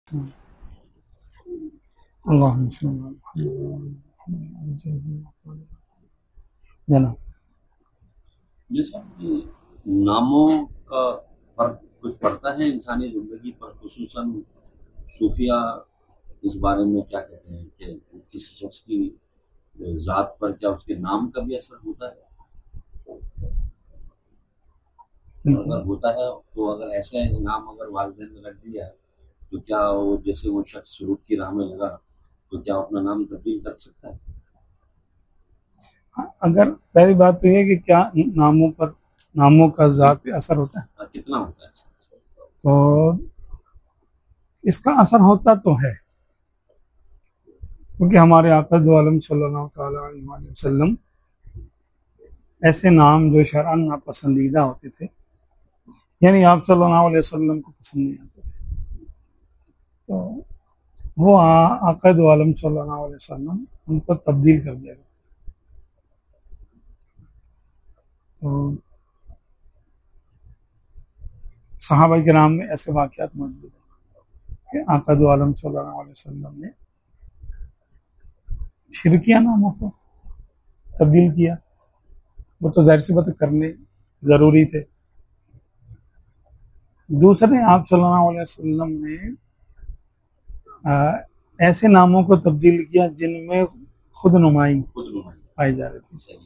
जना जैसा कि नामों का फर्क कुछ पड़ता है इंसानी जिंदगी पर, खुसूसन सूफिया इस बारे में क्या कहते हैं कि किसी शख्स की जात पर क्या उसके नाम का भी असर होता है? अगर होता है तो अगर ऐसे नाम अगर वालिदैन ने रख दिया तो क्या वो जैसे वो शख्स शुरूत की राह में लगा तो क्या अपना नाम तब्दील कर सकता है? अगर पहली बात तो ये कि क्या नामों का जात पे असर होता है, कितना होता है? तो इसका असर होता तो है, क्योंकि हमारे आका दो आलम सल्लल्लाहु अलैहि वसल्लम ऐसे नाम जो शरअन नापसंदीदा होते थे, यानी आप सल्लल्लाहु अलैहि वसल्लम को पसंद नहीं आते थे, तो वो आका दो आलम सल्लल्लाहु अलैहि वसल्लम उनको तब्दील कर दिया। तो सहाबा किराम में ऐसे वाक़यात मौजूद हैं कि आका दो आलम सल्लल्लाहु अलैहि वसल्लम ने शिरकिया नामों को तब्दील किया। वो तो जाहिर सी बात करने ज़रूरी थे। दूसरे आप सल्लल्लाहु अलैहि वसल्लम ने ऐसे नामों को तब्दील किया जिनमें खुद नुमाई पाई जा रही थी,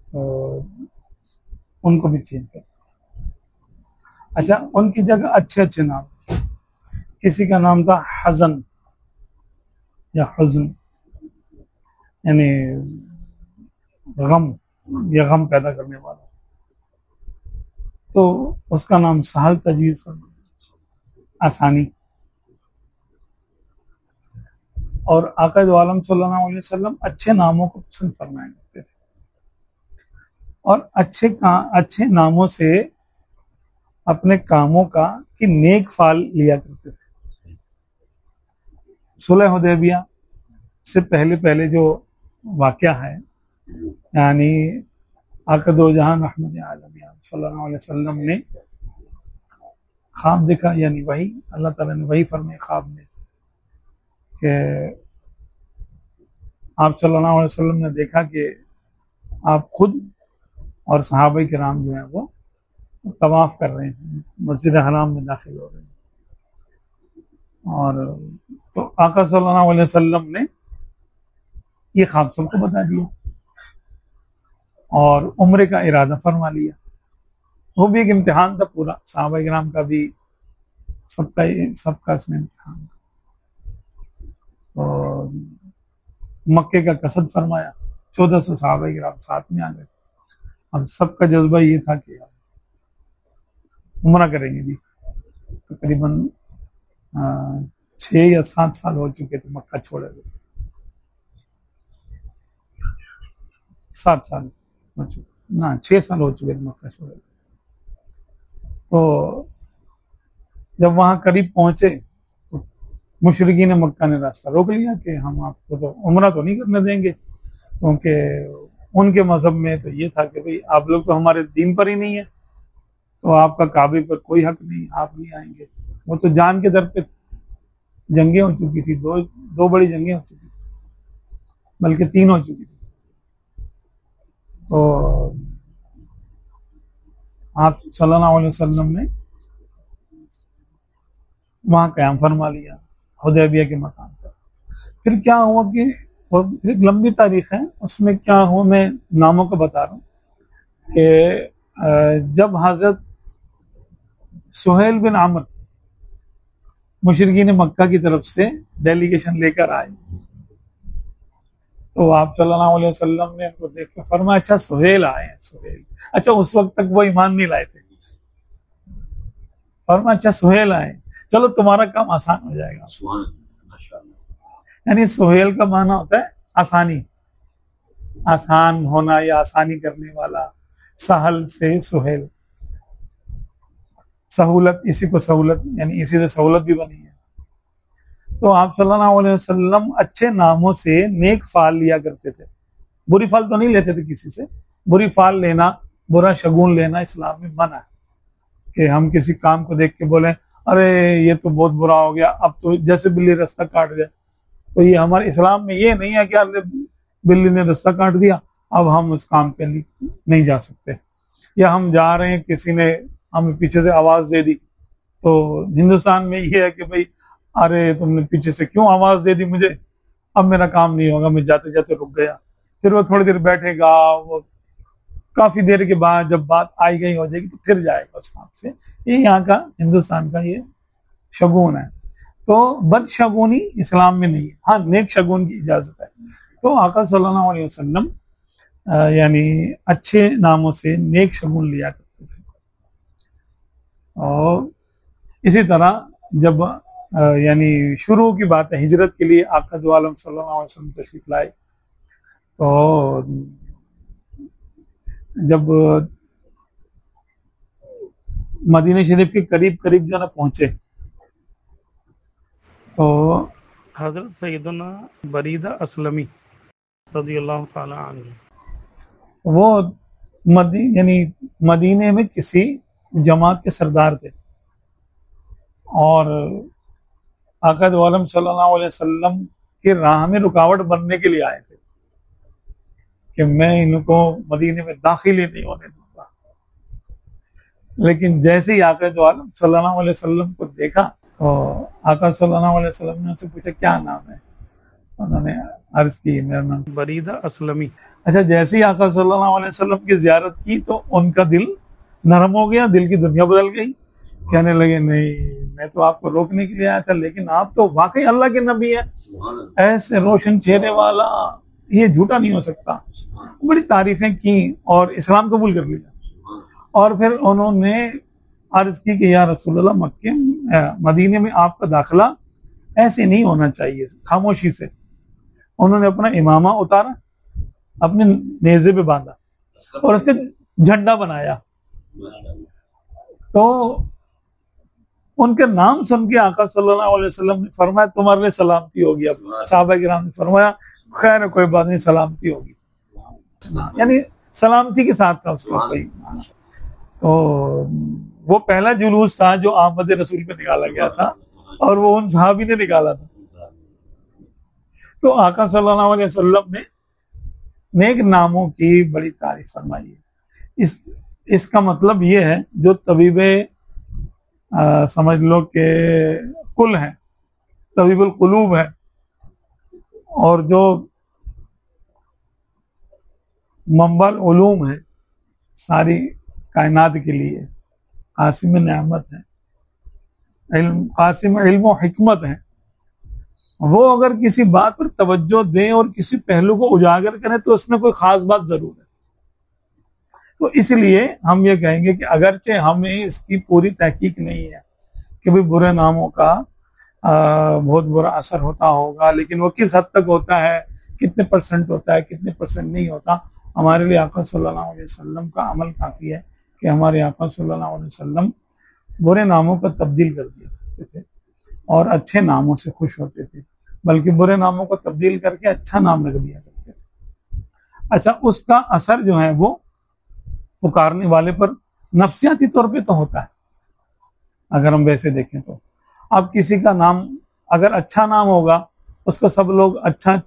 तो उनको भी चेंज कर। अच्छा, उनकी जगह अच्छे अच्छे नाम, किसी का नाम था हज़न या हुज़न, यानी गम या गम पैदा करने वाला, तो उसका नाम सहल तजवीज़ आसानी। और आका दो आलम सल्लल्लाहु अलैहि वसल्लम अच्छे नामों को पसंद फरमाया करते थे और अच्छे नामों से अपने कामों का कि नेक फाल लिया करते थे। सुलह हुदैबिया से पहले जो वाक़या है, यानी आका दो जहान रहमत आलमीन सल्लल्लाहु अलैहि वसल्लम ने ख्वाब देखा, यानी वही अल्लाह ताला ने वही फरमाया ख्वाब में कि आप सल्लल्लाहु अलैहि वसल्लम ने देखा कि आप खुद और सहाबा किराम जो हैं वो तवाफ कर रहे हैं, मस्जिद हराम में दाखिल हो रहे हैं, और तो आका सल्लल्लाहु अलैहि वसल्लम ने ये ख्वाब सबको बता दिया और उम्रे का इरादा फरमा लिया। वो भी एक इम्तिहान था पूरा, सहाबा किराम का भी, सबका इसमें इम्तिहान था। और मक्के का कसद फरमाया, 1400 सहाबा किराम साथ में आ गए। अब सबका जज्बा ये था कि उम्रा करेंगे भी। तकरीबन 6 या 7 साल हो चुके थे मक्का छोड़े हुए, 7 साल हो चुके ना, 6 साल हो चुके थे मक्का छोड़े हुए। तो जब वहां करीब पहुंचे तो मुशरिकीन मक्का ने रास्ता रोक लिया कि हम आपको तो उम्रा तो नहीं करने देंगे, क्योंकि उनके मजहब में तो ये था कि भाई आप लोग तो हमारे दीन पर ही नहीं है, तो आपका काबे पर कोई हक नहीं, आप नहीं आएंगे। वो तो जान के दर पे जंगें हो चुकी थी, दो बड़ी जंगें हो चुकी थी, बल्कि 3 हो चुकी थी। तो आप सल्लल्लाहु अलैहि वसल्लम ने वहां क़याम फरमा लिया हुदैबिया के मकाम पर। फिर क्या हुआ कि एक लंबी तारीख है, उसमें क्या हुआ मैं नामों को बता रहा हूँ कि जब हजरत सुहेल बिन आमर मुशरिकीन मक्का की तरफ से डेलीगेशन लेकर आए, तो आप सल्लल्लाहु अलैहि वसल्लम ने उनको देख के फरमाया, अच्छा सुहेल आए हैं, सुहेल। अच्छा, उस वक्त तक वो ईमान नहीं लाए थे। फरमाया अच्छा सुहेल आए, चलो तुम्हारा काम आसान हो जाएगा। यानी सुहेल का माना होता है आसानी, आसान होना या आसानी करने वाला, सहल से सुहेल, सहूलत, इसी को सहूलत, यानी इसी से सहूलत भी बनी है। तो आप सल्लल्लाहु अलैहि वसल्लम अच्छे नामों से नेक फाल लिया करते थे, बुरी फाल तो नहीं लेते थे किसी से। बुरी फाल लेना, बुरा शगुन लेना इस्लाम में मना है, कि हम किसी काम को देख के बोले अरे ये तो बहुत बुरा हो गया, अब तो जैसे बिल्ली रास्ता काट जाए। तो ये हमारे इस्लाम में ये नहीं है कि अरे बिल्ली ने रास्ता काट दिया अब हम उस काम पे नहीं जा सकते, या हम जा रहे हैं किसी ने हमें पीछे से आवाज दे दी। तो हिंदुस्तान में ये है कि भाई अरे तुमने पीछे से क्यों आवाज दे दी मुझे, अब मेरा काम नहीं होगा, मैं जाते जाते रुक गया। फिर वो थोड़ी देर बैठेगा, वो काफी देर के बाद जब बात आई गई हो जाएगी तो फिर जाएगा उस काम से। ये यहाँ का हिंदुस्तान का ये शगुन है। तो बदशगुनी इस्लाम में नहीं है, हाँ नेक शगुन की इजाजत है। तो आका सल्लल्लाहु अलैहि वसल्लम यानी अच्छे नामों से नेक शगुन लिया करते थे। और इसी तरह जब यानी शुरू की बात है, हिजरत के लिए आका दो आलम सल्लल्लाहु अलैहि वसल्लम तशरीफ लाए, तो जब मदीना शरीफ के करीब करीब जो ना पहुंचे तो हजरत सैयदना बरीदा असलमी रज़ियल्लाहु ताला अन्हु वो यानी मदीने में किसी जमात के सरदार थे और आका दो आलम सल्लल्लाहु अलैहि वसल्लम की राह में रुकावट बनने के लिए आए थे कि मैं इनको मदीने में दाखिल ही नहीं होने दूंगा। लेकिन जैसे ही आका दो आलम सल्लल्लाहु अलैहि वसल्लम को देखा तो आका सल्लल्लाहु अलैहि वसल्लम ने उनसे पूछा क्या नाम है, उन्होंने अर्ज की मेरा नाम बरीदा असलमी। अच्छा, जैसे ही आका सल्लल्लाहु अलैहि वसल्लम की जियारत की तो उनका दिल नरम हो गया, दिल की दुनिया बदल गई। कहने लगे नहीं, मैं तो आपको रोकने के लिए आया था, लेकिन आप तो वाकई अल्लाह के नबी है, ऐसे रोशन चेहरे वाला, ये झूठा नहीं हो सकता। बड़ी तारीफें की और इस्लाम कबूल कर लिया। और फिर उन्होंने अर्ज की कि या रसूलल्लाह, मक्के मदीने में आपका दाखिला ऐसे नहीं होना चाहिए, खामोशी से। उन्होंने अपना इमामा उतारा, अपने नेज़े पे बांधा और उसके झंडा बनाया। तो उनके नाम सुन के आका सल्लल्लाहु अलैहि वसल्लम ने फरमाया तुम्हारे लिए सलामती होगी। अब साहबा किराम ने फरमाया खैर कोई बात नहीं, सलामती होगी, यानी सलामती के साथ था उसका कोई। तो वो पहला जुलूस था जो आमद रसूल पे निकाला गया था और वो उन सहाबी ने निकाला था। तो आका सल्लल्लाहु अलैहि वसल्लम ने नेक नामों की बड़ी तारीफ फरमाई है। इसका मतलब ये है जो तबीबे समझ लो कि कुल है, तबीबुल कुलूब है, और जो मंबल उलूम है सारी कायनात के लिए, कासिम नेमत है, कासिम इल्म और हिकमत है, वो अगर किसी बात पर तवज्जो दें और किसी पहलू को उजागर करें तो उसमें कोई खास बात जरूर है। तो इसलिए हम ये कहेंगे कि अगरचे हमें इसकी पूरी तहकीक नहीं है कि भाई बुरे नामों का बहुत बुरा असर होता होगा, लेकिन वो किस हद तक होता है, कितने परसेंट होता है, कितने परसेंट नहीं होता, हमारे लिए आका सल्लल्लाहु अलैहि वसल्लम का अमल काफी है कि हमारे आका सल्लल्लाहु अलैहि वसल्लम बुरे नामों को तब्दील कर दिया करते थे और अच्छे नामों से खुश होते थे, बल्कि बुरे नामों को तब्दील करके अच्छा नाम रख दिया करते थे। अच्छा, उसका असर जो है वो पुकारने वाले पर नफ्सियाती तौर पे तो होता है। अगर हम वैसे देखें तो अब किसी का नाम अगर अच्छा नाम होगा उसको सब लोग अच्छा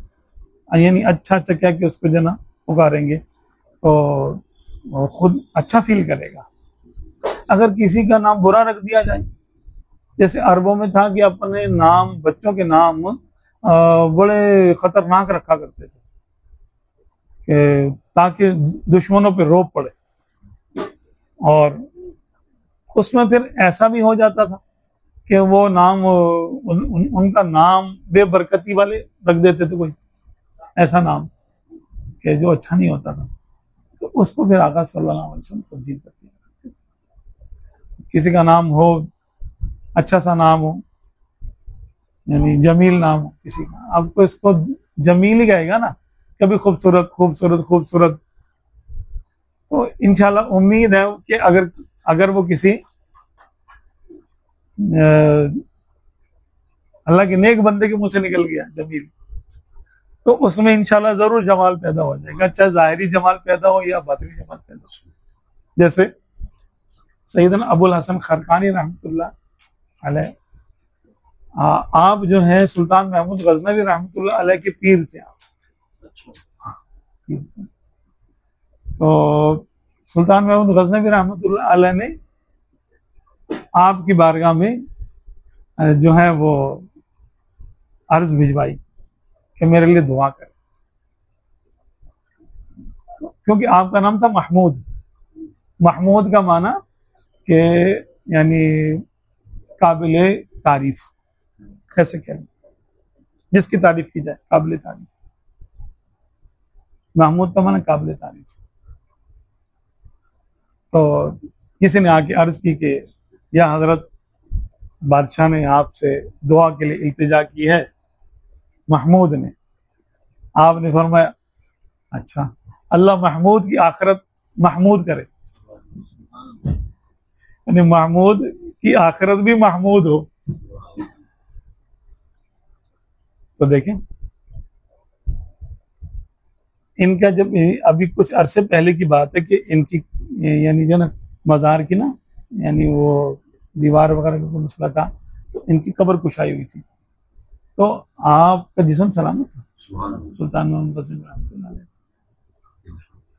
यानी अच्छा अच्छा कह के उसको जो ना पुकारेंगे तो वो खुद अच्छा फील करेगा। अगर किसी का नाम बुरा रख दिया जाए, जैसे अरबों में था कि अपने नाम, बच्चों के नाम बड़े खतरनाक रखा करते थे कि ताकि दुश्मनों पे रोब पड़े, और उसमें फिर ऐसा भी हो जाता था कि वो नाम उनका नाम बेबरकती वाले रख देते थे, कोई ऐसा नाम कि जो अच्छा नहीं होता था, तो उसको फिर आका सल्लल्लाहु अलैहि वसल्लम तब्दील कर दिया। किसी का नाम हो, अच्छा सा नाम हो, यानी जमील नाम हो किसी का, अब तो इसको जमील ही कहेगा ना, कभी खूबसूरत खूबसूरत खूबसूरत। तो इंशाल्लाह उम्मीद है कि अगर वो किसी अल्लाह के नेक बंदे के मुंह से निकल गया जमील, तो उसमें इंशाल्लाह जरूर जमाल पैदा हो जाएगा, चाहे जाहिरी जमाल पैदा हो या बातिनी जमाल पैदा हो। जैसे सैयदना अबुल हसन खरकानी रहमतुल्लाह अलैह। आप जो है सुल्तान महमूद गजनवी रहमतुल्लाह अलैह के पीर थे आप। अच्छा। पीर थे। तो सुल्तान महमूद गजनवी रहमतुल्लाह अलैह ने आपकी बारगाह में जो है वो अर्ज भिजवाई कि मेरे लिए दुआ करें, क्योंकि आपका नाम था महमूद। महमूद का माना कि यानी काबिल तारीफ, कैसे कहें, जिसकी तारीफ की जाए, काबिल तारीफ। महमूद का माना काबिल तारीफ। तो किसी ने आके अर्ज की कि या हजरत, बादशाह ने आपसे दुआ के लिए इल्तिजा की है, महमूद ने। आपने फरमाया अच्छा, अल्लाह महमूद की आखिरत महमूद करे, यानी महमूद की आखिरत भी महमूद हो। तो देखें इनका, जब अभी कुछ अरसे पहले की बात है कि इनकी यानी जो ना मज़ार की ना यानी वो दीवार वगैरह का मसला था, तो इनकी कब्र कुशाई हुई थी। तो आपका जिस्म सलामत था सुल्तान मोहम्मद वसीम रहमतुल्लाह अलैह।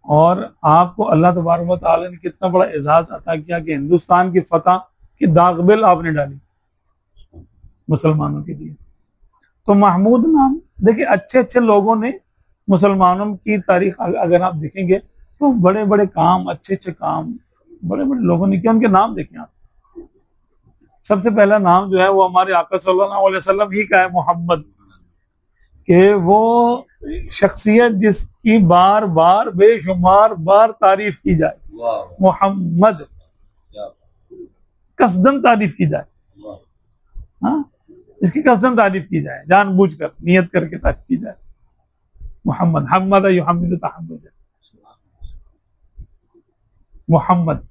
और आपको अल्लाह तबारक व तआला ने कितना बड़ा एजाज अता किया कि हिंदुस्तान की फतह की दागबिल आपने डाली मुसलमानों के लिए। तो महमूद नाम देखिए, अच्छे अच्छे लोगों ने मुसलमानों की तारीख अगर आप देखेंगे तो बड़े बड़े काम, अच्छे अच्छे काम बड़े बड़े लोगों ने किया, उनके नाम देखें आप। सबसे पहला नाम जो है वो हमारे आका सल्लल्लाहु अलैहि वसल्लम ही का है, मोहम्मद, कि वो शख्सियत जिसकी बार बार बेशुमार बार तारीफ की जाए, मोहम्मद, कसदन तारीफ की जाए, हाँ, इसकी कसदन तारीफ की जाए, जानबूझकर नियत करके तारीफ की जाए। मोहम्मद, हम्मद युहम्मिदु तहम्मुद, मोहम्मद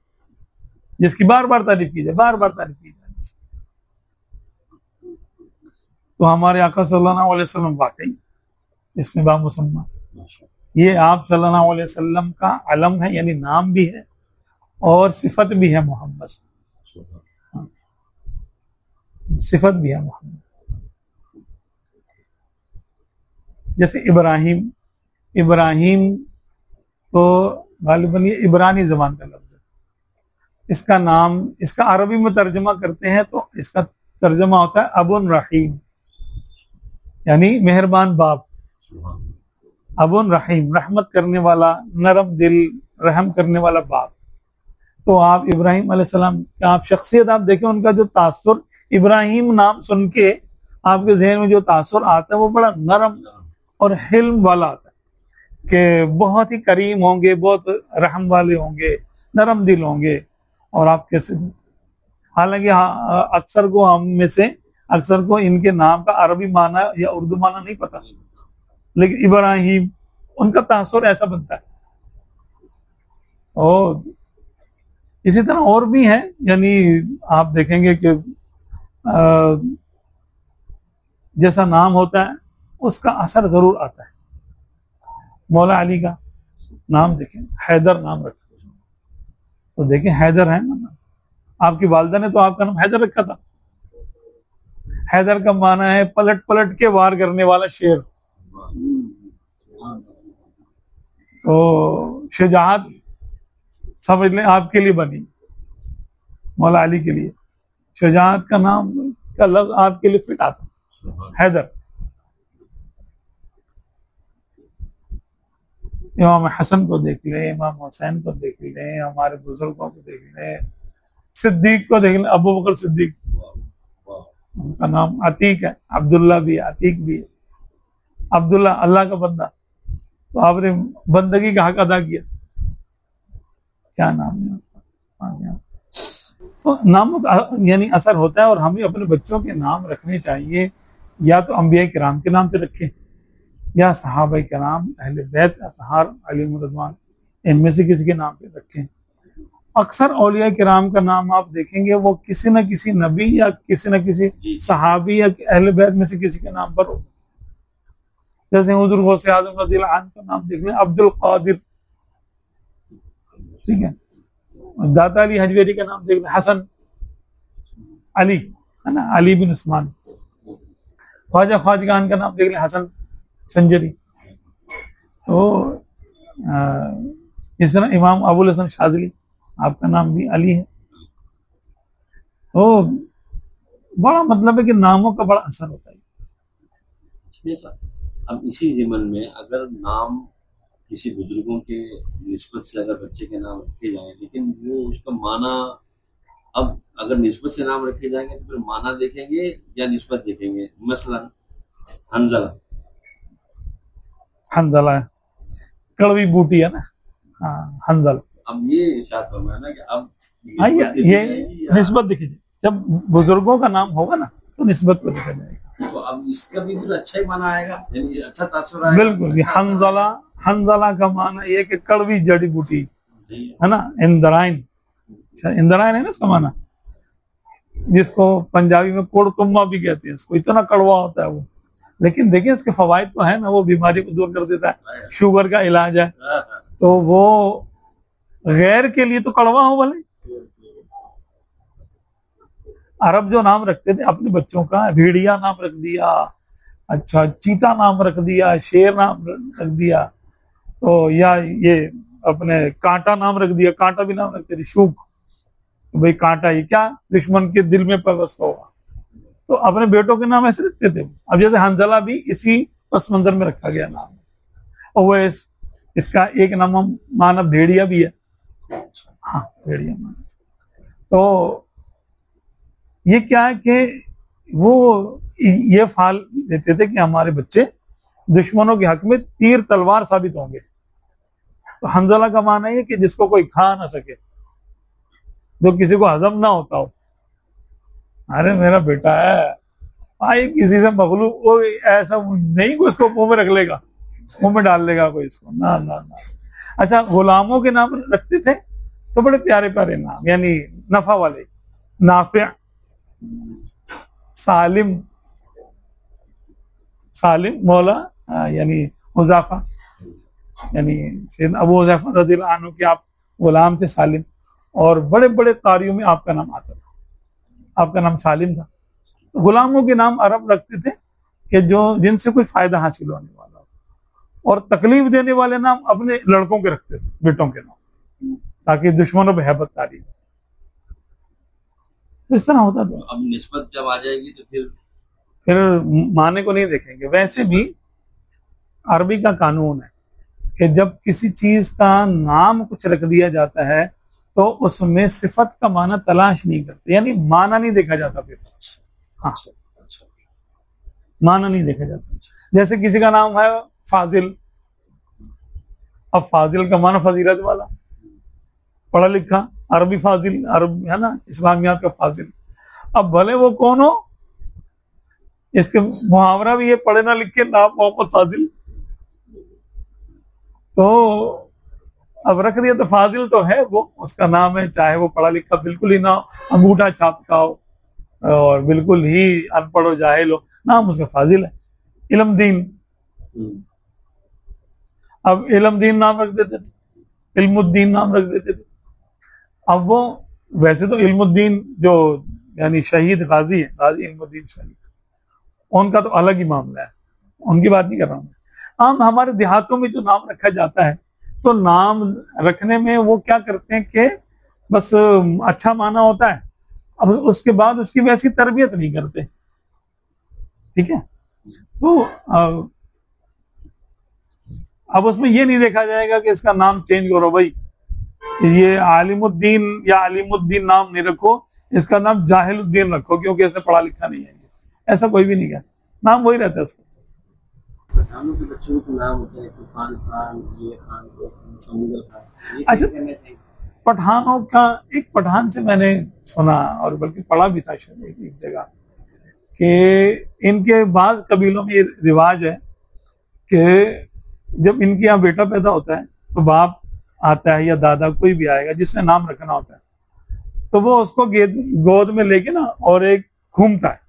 जिसकी बार बार तारीफ की जाए, बार बार तारीफ की जाए। तो हमारे आका सल्लल्लाहु अलैहि वसल्लम वाकई इसमें बामुसम्मा, ये आप सल्लल्लाहु अलैहि वसल्लम का अलम है, यानी नाम भी है और सिफत भी है मोहम्मद, सिफत भी है मोहम्मद। जैसे इब्राहिम, इब्राहिम तो गालिबन ये इब्रानी जबान का लफ्ज है। इसका नाम, इसका अरबी में तर्जमा करते हैं तो इसका तर्जमा होता है अबुन रहीम, यानी मेहरबान बाप। अबुन रहीम, रहमत करने वाला, नरम दिल, रहम करने वाला बाप। तो आप इब्राहिम अलैहिस्सलाम का आप शख्सियत आप देखें, उनका जो तासुर, इब्राहिम नाम सुन के आपके जहन में जो तासुर आता है वो बड़ा नरम और हिल्म वाला आता है कि बहुत ही करीम होंगे, बहुत रहम वाले होंगे, नरम दिल होंगे। और आप कैसे, हालांकि अक्सर को हम में से अक्सर को इनके नाम का अरबी माना या उर्दू माना नहीं पता, लेकिन इब्राहिम उनका तासुर ऐसा बनता है। और इसी तरह और भी है, यानी आप देखेंगे कि जैसा नाम होता है उसका असर जरूर आता है। मौला अली का नाम देखें, हैदर नाम रखा, तो देखें हैदर है ना, आपकी वालिदा ने तो आपका नाम हैदर रखा था। हैदर का माना है पलट पलट के वार करने वाला शेर। तो शुजाअत समझ लें आपके लिए बनी, मौला अली के लिए शुजाअत का नाम का लफ्ज आपके लिए फिट आता, हैदर। इमाम हसन को देख लें, इमाम हुसैन को देख लें, हमारे बुजुर्गों को देख लें, सिद्दीक को देख लें, अबू बकर सिद्दीक, उनका नाम अतीक है, अब्दुल्ला भी है, अतीक भी है। अब्दुल्ला अल्लाह का बंदा, तो आपने बंदगी का हक अदा किया, क्या नाम है। तो नामों का यानी असर होता है, और हमें अपने बच्चों के नाम रखने चाहिए, या तो अंबिया किराम के नाम पे रखें या सहाबा किराम, अहले बैत अतहार अलैहिम रिज़वान, इनमें से किसी के नाम पे रखें। अक्सर औलिया किराम का नाम आप देखेंगे वो किसी न किसी नबी या किसी न किसी सहाबी या अहले बैत में से किसी के नाम पर हो। जैसे हुज़ूर गौसे आज़म रज़ियल्लाहु अन्हु का नाम देख लें, अब्दुल कादिर, ठीक है। दाता अली हजवेरी का नाम देख लें, हसन अली, है ना, अली बिन उस्मान। ख्वाजगान का नाम देख लें, हसन संजरी। तो इस तरह इमाम अबुल हसन शाजली, आपका नाम भी अली है। तो बड़ा मतलब है कि नामों का बड़ा असर होता है। अब इसी ज़िमन में अगर नाम किसी बुजुर्गों के निस्बत से अगर बच्चे के नाम रखे जाएं, लेकिन वो उसका माना, अब अगर निस्बत से नाम रखे जाएंगे तो फिर माना देखेंगे या निस्बत देखेंगे। मसलन हंजला, हंजला कड़वी बूटी है ना, हाँ हंजल। अब ये इरशाद फरमाया ना कि अब ये निस्बत देखी जाए, जब बुजुर्गों का नाम होगा ना तो निस्बत को देखा जाएगा। तो अब इसका भी कुछ अच्छा ही माना आएगा, यानी अच्छा तासुर आएगा। बिल्कुल, हंजला, हंजला का माना ये कि कड़वी जड़ी बूटी है ना, इंदराइन। इंदराइन है ना इसका माना, जिसको पंजाबी में कोड़तुम्मा भी कहते हैं। इसको इतना कड़वा होता है वो, लेकिन देखिए इसके फवायद तो है ना, वो बीमारी को दूर कर देता है, शुगर का इलाज है। तो वो गैर के लिए तो कड़वा हो भले। अरब जो नाम रखते थे अपने बच्चों का, भेड़िया नाम रख दिया, अच्छा चीता नाम रख दिया, शेर नाम रख दिया, तो या ये अपने कांटा नाम रख दिया, कांटा भी नाम रखते थे, शूक, भाई कांटा ये क्या दुश्मन के दिल में पैवस्त होगा। तो अपने बेटों के नाम ऐसे रखते थे। अब जैसे हंजला भी इसी पस मंजर में रखा गया नाम, और वो इसका एक नाम माना भेड़िया भी है। हाँ भेड़िया माना। तो ये क्या है कि वो ये फाल देते थे कि हमारे बच्चे दुश्मनों के हक में तीर तलवार साबित होंगे। तो हंजला का माना है कि जिसको कोई खा ना सके, जो किसी को हजम ना होता हो। अरे मेरा बेटा है भाई, किसी से मखलूक वो ऐसा नहीं कि उसको मुंह में रख लेगा, मुंह में डाल लेगा कोई इसको, ना ना ना। अच्छा गुलामों के नाम रखते थे तो बड़े प्यारे प्यारे नाम, यानी नफा वाले, नाफिया, सालिम, सालिम मौला, यानी हुज़ैफा, यानी अबू हुज़ैफा रज़ियल्लाहु अन्हु के आप गुलाम थे सालिम, और बड़े बड़े कारियों में आपका नाम आता था, आपका नाम सालिम था। तो गुलामों के नाम अरब रखते थे कि जो जिनसे कोई फायदा हासिल होने वाला हो, और तकलीफ देने वाले नाम अपने लड़कों के रखते थे, बेटों के नाम, ताकि दुश्मनों पर हैबत तारी हो। इस तरह होता था। अब निस्बत जब आ जाएगी तो फिर माने को नहीं देखेंगे। वैसे भी अरबी का कानून है कि जब किसी चीज का नाम कुछ रख दिया जाता है तो उसमें सिफत का माना तलाश नहीं करते, यानी माना नहीं देखा जाता फिर। हाँ माना नहीं देखा जाता। जैसे किसी का नाम है फाजिल, अब फाजिल का माना फजीलत वाला, पढ़ा लिखा, अरबी फाजिल, अरब है ना, इस्लामियात का फाजिल। अब भले वो कौन हो, इसके मुहावरा भी ये पढ़े ना लिखे नाम मोहम्मद फाजिल, तो अब रख दिया तो फाजिल तो है वो, उसका नाम है, चाहे वो पढ़ा लिखा बिल्कुल ही ना हो, अंगूठा छाप का हो, और बिल्कुल ही अनपढ़ हो, जाहिल हो, नाम उसका फाजिल है। इल्मदीन, अब इल्मदीन नाम रख देते थे, इल्मुद्दीन नाम रख देते थे। अब वो वैसे तो इल्मुद्दीन जो यानी शहीद गाजी है, गाजी इल्मुद्दीन शहीद, उनका तो अलग ही मामला है, उनकी बात नहीं कर रहा हूं। आम हमारे देहातों में जो नाम रखा जाता है, तो नाम रखने में वो क्या करते हैं कि बस अच्छा माना होता है, अब उसके बाद उसकी वैसी तरबियत नहीं करते, ठीक है। तो अब उसमें ये नहीं देखा जाएगा कि इसका नाम चेंज करो भाई, ये आलिमुद्दीन या अलीमुद्दीन नाम नहीं रखो, इसका नाम जाहिलुद्दीन रखो क्योंकि इसने पढ़ा लिखा नहीं है। ऐसा कोई भी नहीं कहता, नाम वही रहता है उसका। पठानों के बच्चों के नाम होते हैं तूफान खान, ये खान, समुद्र खान। अच्छा, पठानों का एक पठान से मैंने सुना और बल्कि पढ़ा भी था शायद एक जगह कि इनके बाज कबीलों में ये रिवाज है कि जब इनके यहाँ बेटा पैदा होता है तो बाप आता है या दादा कोई भी आएगा जिसने नाम रखना होता है, तो वो उसको गोद में लेके ना और एक घूमता है,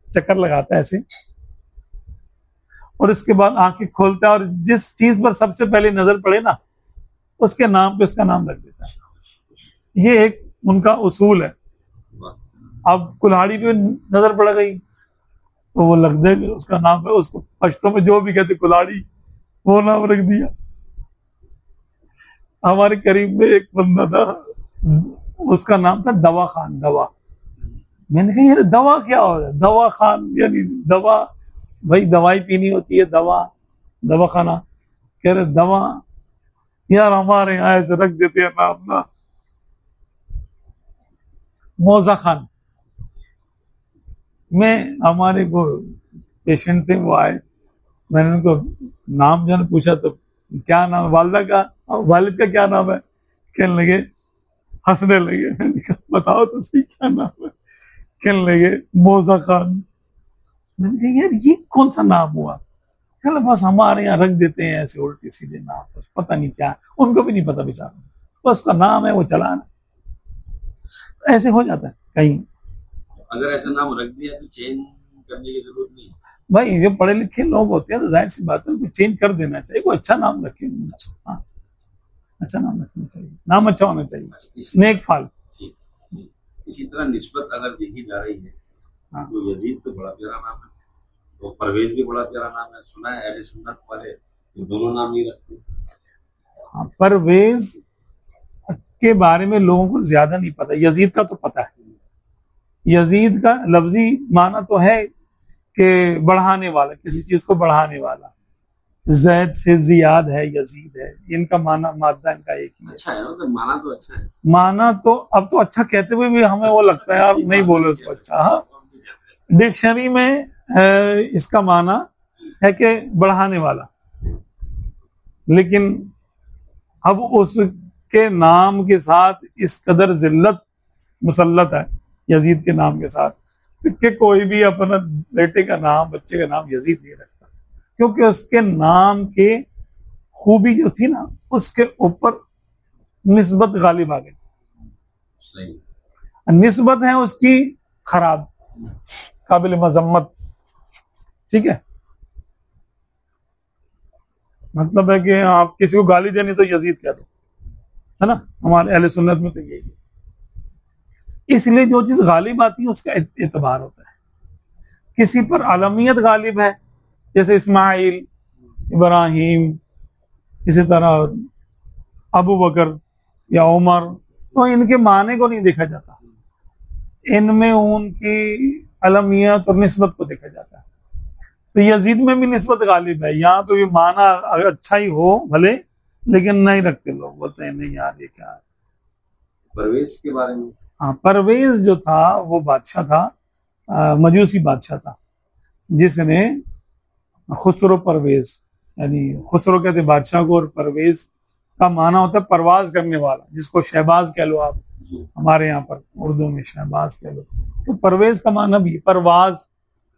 चक्कर लगाता है ऐसे, और इसके बाद आंखें खोलता है और जिस चीज पर सबसे पहले नजर पड़े ना उसके नाम पे उसका नाम रख देता है। ये एक उनका उसूल है। अब कुल्हाड़ी पे नजर पड़ गई तो वो लफ्ज़ उसका नाम है, उसको पश्तो में जो भी कहते कुल्हाड़ी, वो नाम रख दिया। हमारे करीब में एक बंदा था, उसका नाम था दवा खान, दवा। मैंने कहा यार दवा क्या हो रहा है, दवा खान यानी दवा, भाई दवाई पीनी होती है, दवा, दवा खाना। कह रहे दवा, यार हमारे यहाँ ऐसे रख देते हैं नाम ना, मौजा खान। मैं, हमारे को पेशेंट थे, वो आए, मैंने उनको नाम जो पूछा तो क्या नाम है वालिदा का, वालिद का क्या नाम है, कहने लगे, हंसने लगे। मैंने कहा बताओ तो सही क्या नाम है, कहने लगे मौजा खान। मैंने कहा यार ये कौन सा नाम हुआ, कहले बस हमारे यहाँ रख देते हैं ऐसे उल्टे सीधे नाम, बस पता नहीं क्या, उनको भी नहीं पता बेचारा, बस उसका नाम है वो चलाना, ऐसे हो जाता है कहीं। अगर ऐसा नाम रख दिया तो चेंज करने की जरूरत नहीं। भाई जो पढ़े लिखे लोग होते हैं तो जाहिर सी बात है उनको चेंज कर देना चाहिए, कोई अच्छा नाम रखे। हाँ, अच्छा नाम रखना चाहिए, नाम अच्छा होना चाहिए, नेक फाल। इसी तरह निस्बत अगर देखी जा रही है, हाँ। तो यजीद तो बड़ा प्यारा नाम है, तो परवेज भी बड़ा प्यारा नाम है, सुना है अहले सुन्नत वाले दोनों नाम नहीं रखते। हाँ, परवेज के बारे में लोगों को ज्यादा नहीं पता, यजीद का तो पता है। यजीद का लफ्जी माना तो है कि बढ़ाने वाला, किसी चीज को बढ़ाने वाला, जैद से जियाद है, यजीद है, इनका माना, मादा इनका एक ही है। अच्छा है, मतलब माना तो अच्छा है। माना तो अब तो अच्छा कहते हुए भी हमें वो लगता है आप नहीं बोले उसको अच्छा। हाँ, डिक्शनरी में इसका माना है कि बढ़ाने वाला, लेकिन अब उसके नाम के साथ इस कदर जिल्लत मुसल्लत है यजीद के नाम के साथ कि कोई भी अपना बेटे का नाम, बच्चे का नाम यजीद नहीं रखता, क्योंकि उसके नाम के खूबी जो थी ना, उसके ऊपर निस्बत गालिब आ गई। निस्बत है उसकी खराब, काबिल मजम्मत, ठीक है। मतलब है कि आप किसी को गाली देनी तो यजीद कह दो, है ना, हमारे अहले सुन्नत में तो यही है। इसलिए जो चीज गालिब आती है उसका एतबार होता है। किसी पर आलमियत गालिब है, जैसे इस्माइल, इब्राहिम, इसी तरह अबू बकर या उमर, तो इनके माने को नहीं देखा जाता, इनमें उनकी अलमियत और निस्बत को देखा जाता है। तो यजीद में भी निस्बत गालिब है, यहाँ तो ये माना अच्छा ही हो भले, लेकिन नहीं रखते लोग, बोलते हैं नहीं यार ये क्या है। परवेज के बारे में, हाँ, परवेज जो था वो बादशाह था, मजूसी बादशाह था, जिसने खुसरो परवेज, यानी खुसरो कहते बादशाह को, और परवेज का माना होता है परवाज करने वाला, जिसको शहबाज कह लो आप, हमारे यहाँ पर उर्दू में शहबाज कह लो। तो परवेज का माना भी परवाज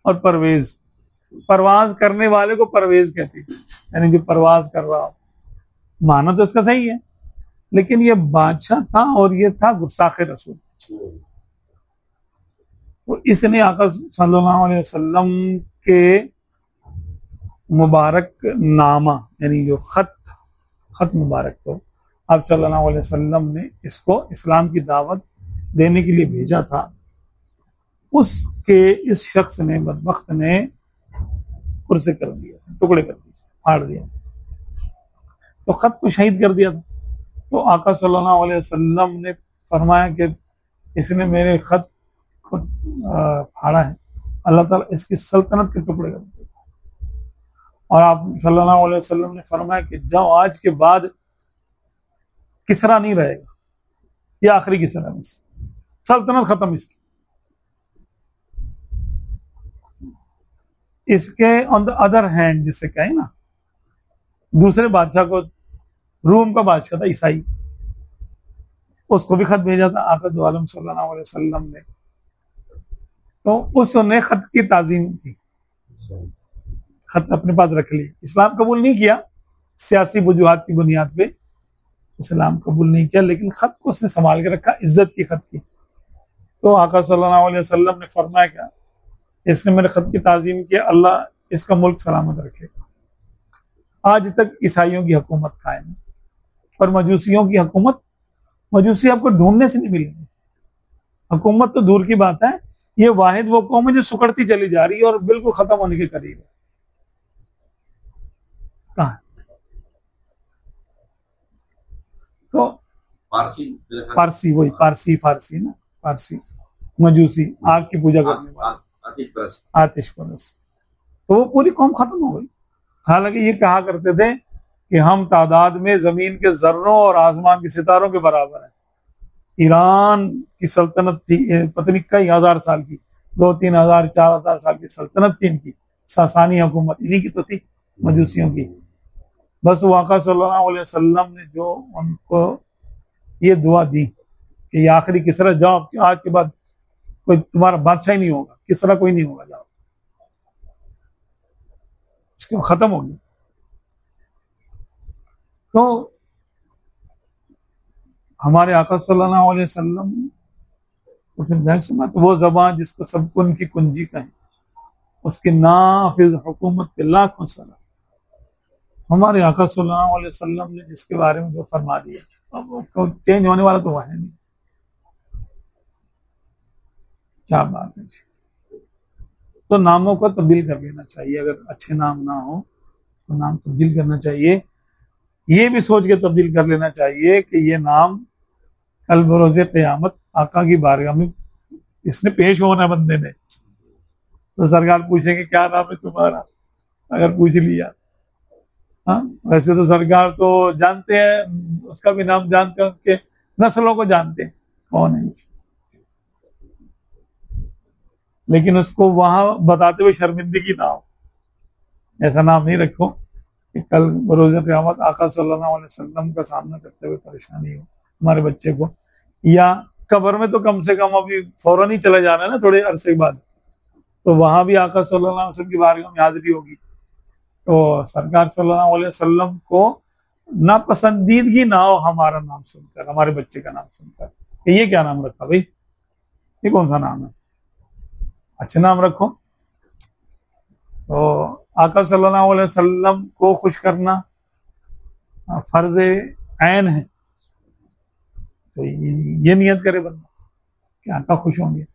और परवेज, परवाज करने वाले को परवेज कहते हैं, यानी जो परवाज कर रहा हो, माना तो इसका सही है, लेकिन ये बादशाह था और ये था गुस्ताखे रसूल। तो इसने आका सल्लल्लाहु अलैहि वसल्लम के मुबारक नामा, यानी जो खत मुबारक को आप सल्लल्लाहु अलैहि वसल्लम ने इसको इस्लाम की दावत देने के लिए भेजा था, उसके इस शख्स ने, बदबख्त ने कुर्से कर दिया, टुकड़े कर दिए, फाड़ दिया, तो खत को शहीद कर दिया था। तो आका सल्लल्लाहु अलैहि वसल्लम ने फरमाया कि इसने मेरे खत को फाड़ा है, अल्लाह ताला इसकी सल्तनत के टुकड़े कर दिए। और आप सल्लल्लाहु अलैहि वसल्लम ने फरमाया कि जाओ, आज के बाद किसरा नहीं रहेगा, ये आखिरी किसरा है, सल्तनत खत्म इसकी। इसके ऑन द अदर हैंड, जिससे कहें ना, दूसरे बादशाह को, रूम का बादशाह था ईसाई, उसको भी खत भेजा था आका दो आलम सल्लल्लाहु अलैहि वसल्लम ने, तो उसने खत की ताजीम की, खत अपने पास रख ली, इस्लाम कबूल नहीं किया, सियासी वजूहात की बुनियाद पे इस्लाम कबूल नहीं किया, लेकिन खत को उसने संभाल के रखा, इज्जत की खत की। तो आका सल्लल्लाहु अलैहि वसल्लम ने फरमाया क्या, इसने मेरे खत की ताजीम किया, अल्लाह इसका मुल्क सलामत रखेगा। आज तक ईसाइयों की हुकूमत कायम है, और मजूसियों की हुकूमत, मजूसी आपको ढूंढने से नहीं मिलेंगे, हुकूमत तो दूर की बात है, ये वाहिद वो कौम है जो सुकड़ती चली जा रही है और बिल्कुल खत्म होने के करीब है। कहाँ? तो पारसी वही फारसी ना, फारसी मजूसी, आग की पूजा करने वाले, आतिश परस्त, तो वो पूरी कौम खत्म हो गई। हालांकि ये कहा करते थे कि हम तादाद में जमीन के जर्रों और आसमान के सितारों के बराबर हैं। ईरान की सल्तनत थी, पता नहीं कई हजार साल की, 2-3 हजार 4,000 साल की सल्तनत थी इनकी, सासानी हुकूमत इन्हीं की तो थी, मजूसियों की। बस वो आका सल्लल्लाहु अलैहि वसल्लम ने जो उनको ये दुआ दी कि ये आखिरी किसरा, जाओ आज के बाद कोई तुम्हारा बादशाह ही नहीं होगा, किसरा कोई नहीं होगा, जाओ, इसके खत्म हो गया। तो हमारे आका सल्लल्लाहु अलैहि वसल्लम तो फिर जाहिर सी बात, वो ज़बान जिसको सब कुन की कुंजी कहें, उसकी नाफिज हुकूमत के लाखों सलाम। हमारे आका सल्लल्लाहु अलैहि वसल्लम ने जिसके बारे में जो फरमा दिया, अब वो चेंज होने वाला तो वह है नहीं। क्या बात है जी। तो नामों को तब्दील कर लेना चाहिए, अगर अच्छे नाम ना हो तो नाम तब्दील करना चाहिए। ये भी सोच के तब्दील कर लेना चाहिए कि ये नाम कल बरोज़े क़यामत आका की बारगाह में इसने पेश होना, बंदे ने, तो सरकार पूछेंगे क्या नाम है तुम्हारा, अगर पूछ लिया। हाँ, वैसे तो सरकार तो जानते हैं, उसका भी नाम जानते हैं, उनके नस्लों को जानते हैं कौन है, लेकिन उसको वहां बताते हुए शर्मिंदगी ना हो। ऐसा नाम नहीं रखो कि कल बरोज़े क़यामत आका सल्लल्लाहु अलैहि वसल्लम का सामना करते हुए परेशानी हो हमारे बच्चे को, या कब्र में तो कम से कम अभी फौरन ही चले जाना है ना, थोड़े अरसे के बाद, तो वहां भी आका सल्लल्लाहु अलैहि वसल्लम की बारगाह में हाजिरी होगी। तो सरकार सल्लल्लाहु अलैहि वसल्लम को नापसंदीदगी ना हो हमारा नाम सुनकर, हमारे बच्चे का नाम सुनकर कि ये क्या नाम रखा भाई, ये कौन सा नाम है, अच्छे नाम रखो। तो आका सल्लल्लाहु अलैहि वसल्लम को खुश करना फर्ज ऐन है, तो ये नियत करे बंदा कि आका खुश होंगे।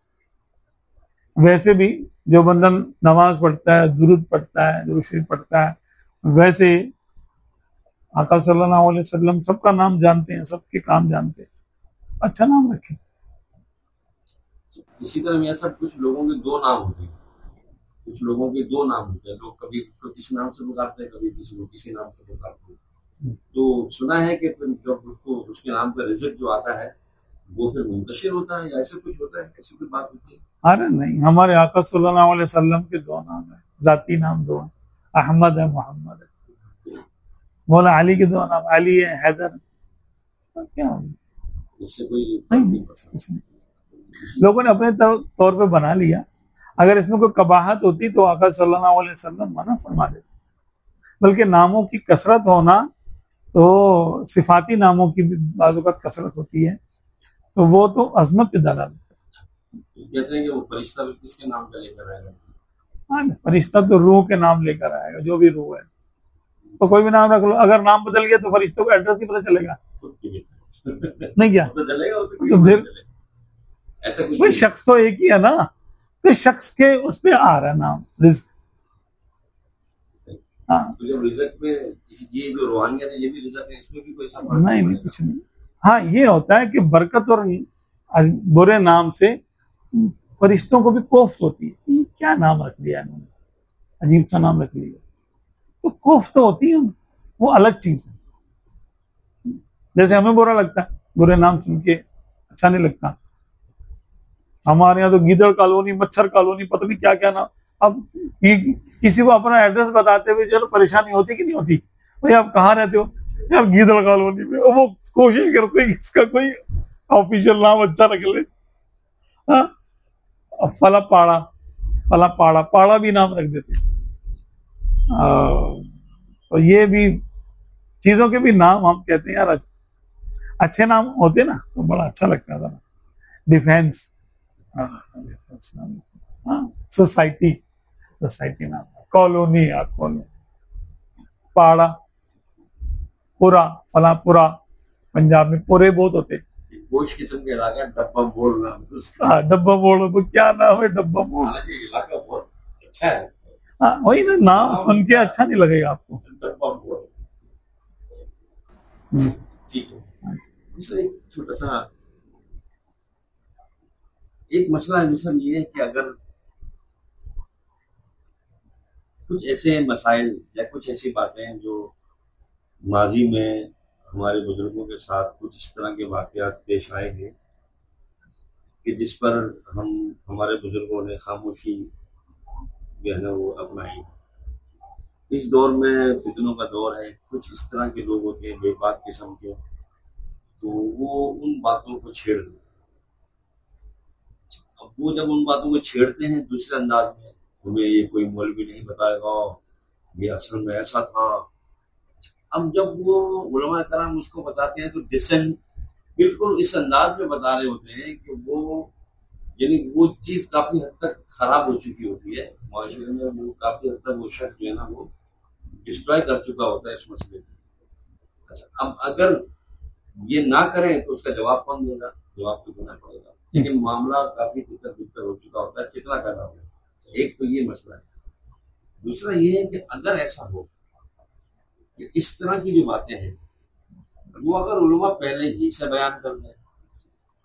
वैसे भी जो बंदा नमाज पढ़ता है, दुरूद पढ़ता है, दुरूद शरीफ पढ़ता है, वैसे आका सल्लल्लाहु अलैहि वसल्लम सबका नाम जानते हैं, सबके काम जानते हैं, अच्छा नाम रखें। इसी तरह में ऐसा कुछ लोगों के दो नाम होते हैं, कुछ लोगों के दो नाम होते हैं, लोग कभी उसको किसी नाम से पुकारते हैं, कभी किसी को किसी नाम से पुकारते हैं। तो सुना है कि जब उसको उसके नाम पर रिजल्ट जो आता है वो फिर मुंतशिर होता है, या ऐसे कुछ होता है, ऐसी कोई बात होती है? अरे नहीं, हमारे आका सल्लल्लाहु अलैहि वसल्लम के दो नाम है, जाती नाम दो है, अहमद है, मोहम्मद है। मौला अली के दो नाम, अली है, हैदर, क्या इससे कोई नहीं, कुछ नहीं, लोगों ने अपने तौर पे बना लिया। अगर इसमें कोई कबाहत होती तो आका सल्लल्लाहु अलैहि वसल्लम मना फरमा देते। बल्कि नामों की कसरत होना, तो सिफाती नामों की भी बाज़ कसरत होती है, तो वो तो अजमत पे दलाल। कहते हैं कि वो फरिश्ता भी किसके नाम का लेकर आएगा? हाँ, फरिश्ता तो रूह के नाम लेकर आएगा, जो भी रूह है, तो कोई भी नाम रख लो, अगर नाम बदल गया तो फरिश्तों को एड्रेस ही पता चलेगा नहीं क्या, तो चलेगा, तो फिर ऐसा कुछ कोई शख्स तो एक ही है ना, तो शख्स के उस पे आ रहा है नाम, रिज़्क। हाँ, तो जब रिज़्क में ये जो रूहानियत है, ये भी रिज़्क है, इसमें भी कोई ऐसा नहीं, कुछ नहीं। हाँ, ये होता है कि बरकत और बुरे नाम से फरिश्तों को भी कोफ्त होती है, ये क्या नाम रख दिया इन्होंने, अजीब सा नाम रख लिया, तो कोफ्त तो होती है, वो अलग चीज है। जैसे हमें बुरा लगता है, बुरे नाम सुन के अच्छा नहीं लगता। हमारे यहाँ तो गीदड़ कॉलोनी, मच्छर कॉलोनी, पता नहीं क्या क्या नाम। अब किसी को अपना एड्रेस बताते हुए चलो परेशानी होती कि नहीं होती, भाई आप कहाँ रहते हो, यार गीदड़ कॉलोनी में, वो कोशिश करते हैं इसका कोई ऑफिशियल नाम अच्छा रख ले। फला पाड़ा, पाड़ा भी नाम रख देते। तो ये भी चीजों के भी नाम हम कहते हैं यार, अच्छे नाम होते ना तो बड़ा अच्छा लगता था ना। डिफेंस, सोसाइटी नाम, कॉलोनी, पाड़ा, पुरा, फला पुरा, पंजाब में पुरे बहुत होते, पोश किस्म का इलाका, डब्बा बोल नाम है उसका। हाँ, डब्बा मोड़, वो क्या नाम है डब्बा मोड़। हालांकि इलाका बहुत अच्छा है, हाँ वही ना, नाम सुन के अच्छा नहीं लगेगा आपको। डब्बा बोल। ठीक है, इसलिए एक छोटा सा एक मसला है मिसल ये है कि अगर कुछ ऐसे मसाइल या कुछ ऐसी बातें हैं जो माजी में हमारे बुजुर्गों के साथ कुछ इस तरह के वाकयात पेश आए हैं कि जिस पर हम हमारे बुजुर्गों ने खामोशी जो है ना वो अपनाई। इस दौर में फितनों का दौर है, कुछ इस तरह के लोग होते हैं बेबाक किस्म के, तो वो उन बातों को छेड़ देते। अब वो जब उन बातों को छेड़ते हैं दूसरे अंदाज में, तुम्हें ये कोई मौलवी नहीं बताएगा, ये असल में ऐसा था। अब जब वो उलमा कराम उसको बताते हैं तो डिसेंट बिल्कुल इस अंदाज में बता रहे होते हैं कि वो यानी वो चीज काफी हद तक खराब हो चुकी होती है माशरे में, वो काफी हद तक वो शख्स जो है ना वो डिस्ट्रॉय कर चुका होता है इस मसले को। अच्छा, अब अगर ये ना करें तो उसका जवाब कौन देगा? जवाब तो देना पड़ेगा, लेकिन मामला काफी तितर बितर हो चुका होता है, फितना पैदा हो गया। एक तो ये मसला है। दूसरा ये है कि अगर ऐसा हो कि इस तरह की जो बातें हैं वो अगर उलमा पहले ही से बयान कर दें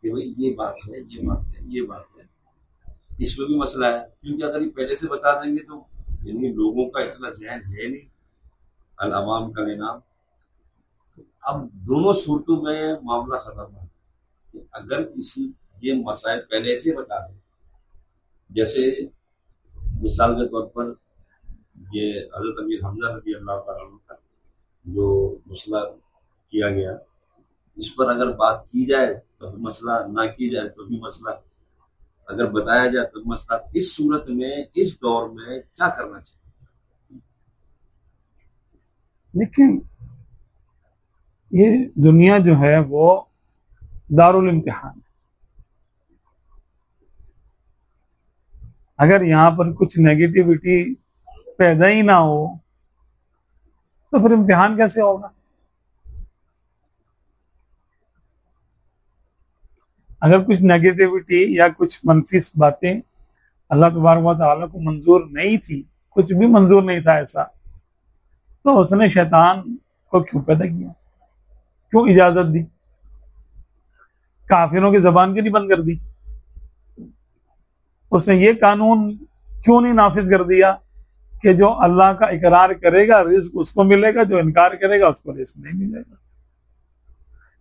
कि भाई ये बात है, ये बात है, ये बात है, इसमें भी मसला है। क्योंकि अगर ये पहले से बता देंगे तो यानी लोगों का इतना जहन है नहीं, अल अवाम का निनाम। अब दोनों सूरतों में मामला खत्म है कि अगर किसी ये मसाइल पहले से बता दें, जैसे मिसाल के तौर पर ये हजरत अमीर हमजा रज़ी अल्लाह तआला अन्हु का जो मसला किया गया, इस पर अगर बात की जाए तो भी मसला, ना की जाए तो भी मसला, अगर बताया जाए तो मसला। इस सूरत में इस दौर में क्या करना चाहिए? लेकिन ये दुनिया जो है वो दारुल इम्तिहान है। अगर यहाँ पर कुछ नेगेटिविटी पैदा ही ना हो तो फिर इम्तिहान कैसे होगा? अगर कुछ नेगेटिविटी या कुछ मनफी बातें अल्लाह तबारक व तआला को मंजूर नहीं थी, कुछ भी मंजूर नहीं था ऐसा, तो उसने शैतान को क्यों पैदा किया, क्यों इजाजत दी? काफिरों की जबान क्यों नहीं बंद कर दी? उसने ये कानून क्यों नहीं नाफिज कर दिया कि जो अल्लाह का इकरार करेगा रिज्क उसको मिलेगा, जो इनकार करेगा उसको रिज्क नहीं मिलेगा?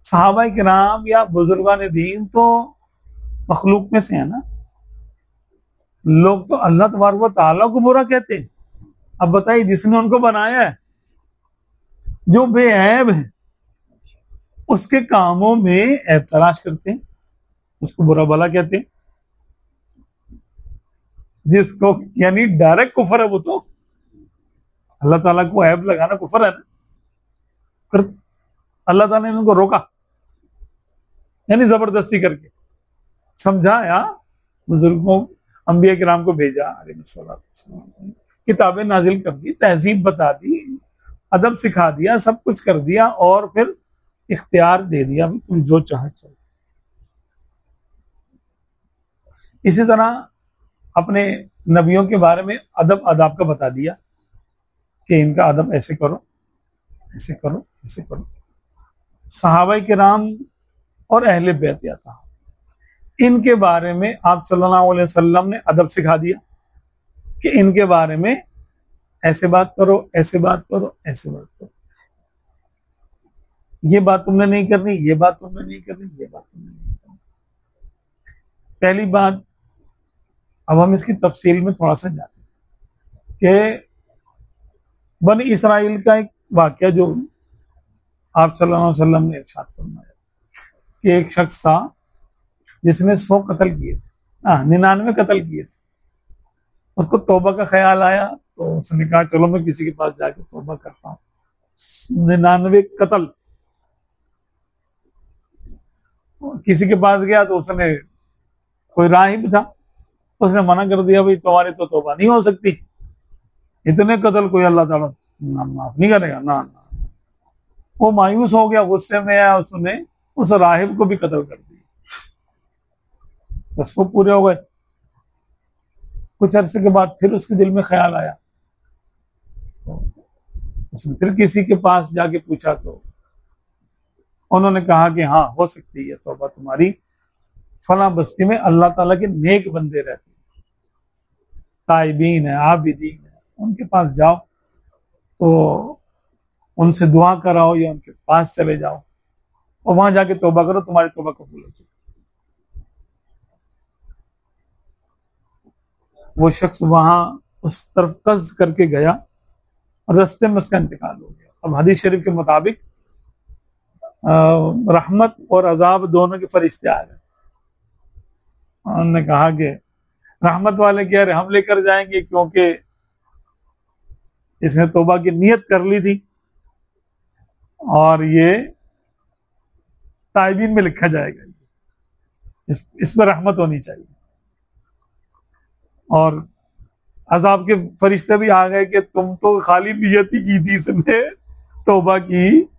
सहाबा किराम या बुजुर्गान दीन तो मखलूक में से है ना। लोग तो अल्लाह तबारक व तआला को बुरा कहते हैं। अब बताइए, जिसने उनको बनाया है, जो बेऐब है, उसके कामों में ऐब तलाश करते हैं, उसको बुरा भला कहते हैं। जिसको यानी डायरेक्ट कुफर है, वो तो अल्लाह ताला को ऐब लगाना कुफर है ना। फिर अल्लाह ताला ने उनको रोका, यानी जबरदस्ती करके समझाया, बुजुर्गों अंबिया किराम को भेजा, किताबें नाजिल कर दी, तहजीब बता दी, अदब सिखा दिया, सब कुछ कर दिया और फिर इख्तियार दे दिया भी तुम जो चाहे चलो। इसी तरह अपने नबियों के बारे में अदब आदाब का बता दिया कि इनका अदब ऐसे करो, ऐसे करो, ऐसे करो। सहाबा किराम और अहले बैत आता, इनके बारे में आप सल्लल्लाहु अलैहि वसल्लम ने अदब सिखा दिया कि इनके बारे में ऐसे बात करो, ऐसे बात करो, ऐसे बात करो। ये बात तुमने नहीं करनी, ये बात तुमने नहीं करनी, ये बात तुमने नहीं करनी। पहली बात, अब हम इसकी तफसील में थोड़ा सा जाते हैं कि बनी इसराइल का एक वाकया जो आप सल्लल्लाहु अलैहि वसल्लम ने इरशाद फरमाया कि एक शख्स था जिसने 100 कत्ल किए थे, 99 कत्ल किए थे। उसको तौबा का ख्याल आया तो उसने कहा चलो मैं किसी के पास जाके तौबा करता हूँ। 99 कत्ल, किसी के पास गया तो उसने, कोई राहिब था, उसने मना कर दिया, भाई तुम्हारी तो तौबा नहीं हो सकती, इतने कत्ल कोई अल्लाह ताला माफ नहीं करेगा ना। वो मायूस हो गया, गुस्से में आया, उसने उस राहिब को भी कत्ल कर दिया। तो 100 पूरे हो गए। कुछ अरसे के बाद फिर उसके दिल में ख्याल आया, तो उसने फिर किसी के पास जाके पूछा, तो उन्होंने कहा कि हाँ हो सकती है तौबा तुम्हारी, फला बस्ती में अल्लाह ताला के नेक बंदे रहते हैं, ताइबीन है, आबिदीन है, उनके पास जाओ, तो उनसे दुआ कराओ या उनके पास चले जाओ और वहां जाके तौबा करो, तुम्हारी तौबा कबूल हो जाएगी। वो शख्स वहां उस तरफ कस्द करके गया और रास्ते में उसका इंतकाल हो गया। अब हदीस शरीफ के मुताबिक रहमत और अजाब दोनों के फरिश्ते आ गए। उन्होंने कहा कि रहमत वाले कह रहे हम लेकर जाएंगे क्योंकि इसने तौबा की नियत कर ली थी और ये ताइबीन में लिखा जाएगा, इस पर रहमत होनी चाहिए। और अजाब के फरिश्ते भी आ गए कि तुम तो खाली नियत ही की थी, इसने तौबा की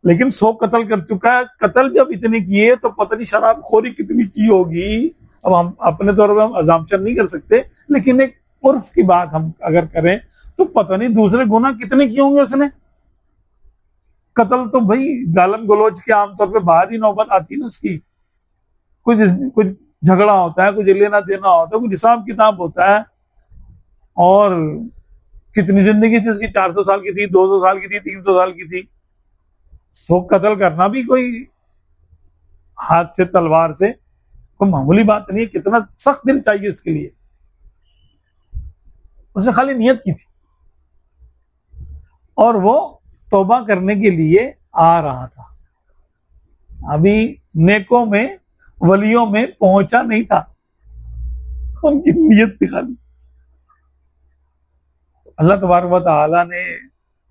लेकिन 100 कत्ल कर चुका है। कत्ल जब इतने किए तो पता नहीं शराब खोरी कितनी की होगी। अब हम अपने तौर पर हम अज़म्पशन नहीं कर सकते, लेकिन एक उर्फ की बात हम अगर करें तो पता नहीं दूसरे गुनाह कितने किए होंगे उसने। कत्ल तो भाई गालम गलोच के आमतौर पे बाद ही नौबत आती है ना उसकी, कुछ झगड़ा होता है, कुछ लेना देना होता है, कुछ हिसाब किताब होता है। और कितनी जिंदगी थी उसकी, 400 साल की थी, 200 साल की थी, 300 साल की थी। 100 कत्ल करना भी कोई हाथ से तलवार से कोई मामूली बात नहीं है, कितना सख्त दिल चाहिए इसके लिए। उसने खाली नियत की थी और वो तौबा करने के लिए आ रहा था, अभी नेकों में वलियों में पहुंचा नहीं था, उनकी नियत थी खाली। अल्लाह तबारक व तआला ने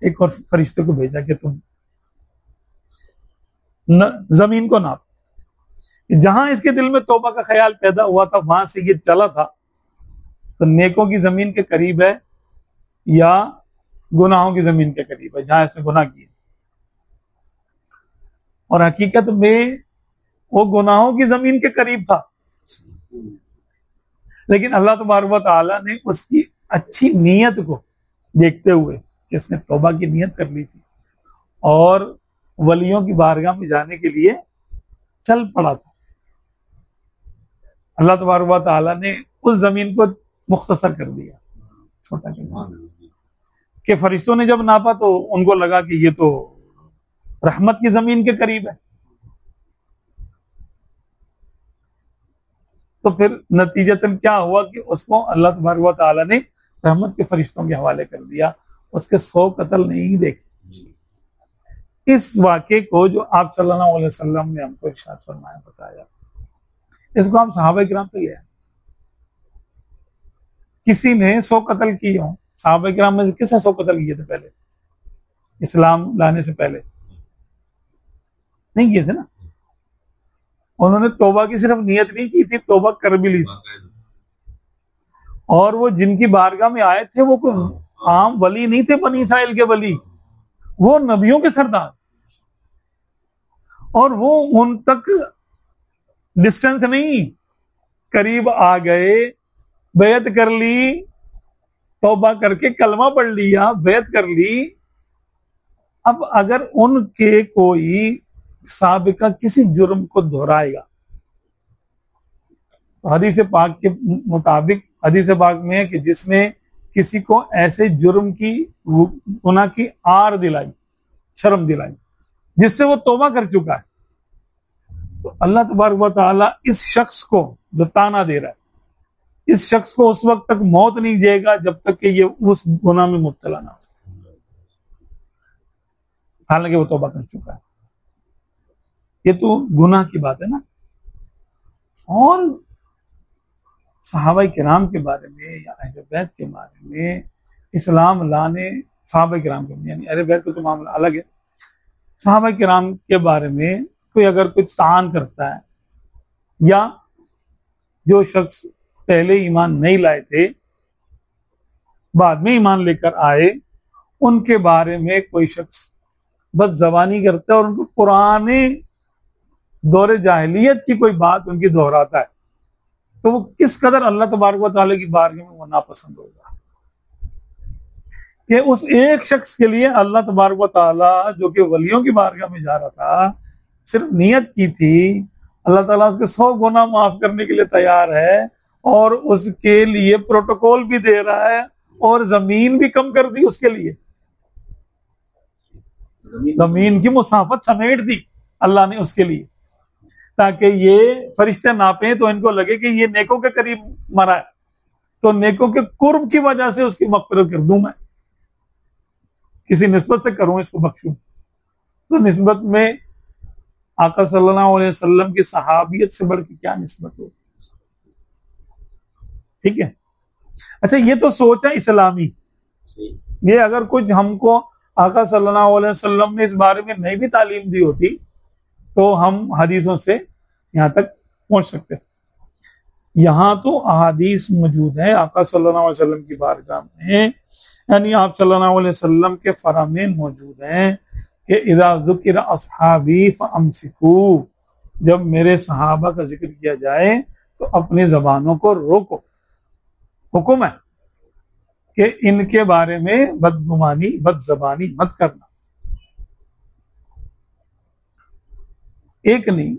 एक और फरिश्ते को भेजा कि तुम जमीन को नाप। जहां इसके दिल में तौबा का ख्याल पैदा हुआ था वहां से ये चला था, तो नेकों की जमीन के करीब है या गुनाहों की जमीन के करीब है जहां इसने गुनाह किए। और हकीकत में वो गुनाहों की जमीन के करीब था, लेकिन अल्लाह तबारक व तआला ने उसकी अच्छी नीयत को देखते हुए कि इसने तौबा की नीयत कर ली थी और वलियों की बारगाह में जाने के लिए चल पड़ा था, अल्लाह तबारक व तआला ने उस जमीन को मुख्तसर कर दिया, छोटा कर कि फरिश्तों ने जब नापा तो उनको लगा कि ये तो रहमत की जमीन के करीब है। तो फिर नतीजतन क्या हुआ कि उसको अल्लाह तबारक व तआला ने रहमत के फरिश्तों के हवाले कर दिया, उसके 100 कत्ल नहीं देखे। इस वाक़े को जो आप सल्लल्लाहु अलैहि वसल्लम ने हमको इरशाद फरमाया, बताया, इसको हम सहाबा किराम पे लिया। किसी ने 100 कत्ल किए हों, सहाबा किराम में से किसने 100 कत्ल किए थे पहले, इस्लाम लाने से पहले? नहीं किए थे ना। उन्होंने तौबा की सिर्फ नियत नहीं की थी, तौबा कर भी ली थी। और वो जिनकी बारगाह में आए थे वो कोई आम वली नहीं थे, बनी इस्राइल के वली, वो नबियों के सरदार, और वो उन तक डिस्टेंस नहीं, करीब आ गए, बैत कर ली, तौबा करके कलमा पढ़ लिया, बैत कर ली। अब अगर उनके कोई साबिका किसी जुर्म को दोहराएगा तो हदीस पाक के मुताबिक, हदीस पाक में है कि जिसने किसी को ऐसे जुर्म की, गुनाह की आड़ दिलाई, शर्म दिलाई, जिससे वो तौबा कर चुका है, तो अल्लाह तबारक व तआला इस शख्स को जो ताना दे रहा है, इस शख्स को उस वक्त तक मौत नहीं देगा जब तक कि ये उस गुनाह में मुब्तला ना हो, हालांकि वो तौबा कर चुका है। ये तो गुनाह की बात है ना। और सहाबा किराम के बारे में या अहले बैत के बारे में, इस्लाम लाने सहाबा किराम के, यानी अहले बैत का तो मामला अलग है, सहाबा किराम के बारे में कोई अगर कोई तान करता है या जो शख्स पहले ईमान नहीं लाए थे बाद में ईमान लेकर आए, उनके बारे में कोई शख्स बस जबानी करता है और उनको पुराने दौरे जाहिलियत की कोई बात उनकी दोहराता है, तो वो किस कदर अल्लाह तबारक व तआला की बारगाह में वो नापसंद होगा कि उस एक शख्स के लिए अल्लाह तबारक व तआला जो कि वलियों की बारगाह में जा रहा था, सिर्फ नियत की थी, अल्लाह ताला उसके 100 गुनाह माफ करने के लिए तैयार है और उसके लिए प्रोटोकॉल भी दे रहा है और जमीन भी कम कर दी उसके लिए, जमीन की मुसाफत समेट दी अल्लाह ने उसके लिए, ताकि ये फरिश्ते नापे तो इनको लगे कि ये नेकों के करीब मरा है, तो नेकों के कुर्ब की वजह से उसकी मग़फ़िरत कर दूं, मैं किसी निस्बत से करूं इसको बख्शूं। तो निस्बत में आका सल्लल्लाहु अलैहि वसल्लम की सहाबियत से बढ़ के क्या निस्बत हो, ठीक है। अच्छा, ये तो सोच है इस्लामी, ये अगर कुछ हमको आका सल्लल्लाहु अलैहि वसल्लम ने इस बारे में नहीं भी तालीम दी होती तो हम हदीसों से यहाँ तक पहुंच सकते थे। यहाँ तो अहादीस मौजूद है आका सल्लल्लाहु अलैहि वसल्लम की बारगाह में, यानी आप सल्लल्लाहु अलैहि वसल्लम के फरामीन मौजूद हैं कि इज़ा ज़ुकिर अस्हाबी फअमसिकू, जब मेरे सहाबा का जिक्र किया जाए तो अपनी जबानों को रोको। हुक्म है कि इनके बारे में बदगुमानी बदजबानी मत करना। एक नहीं,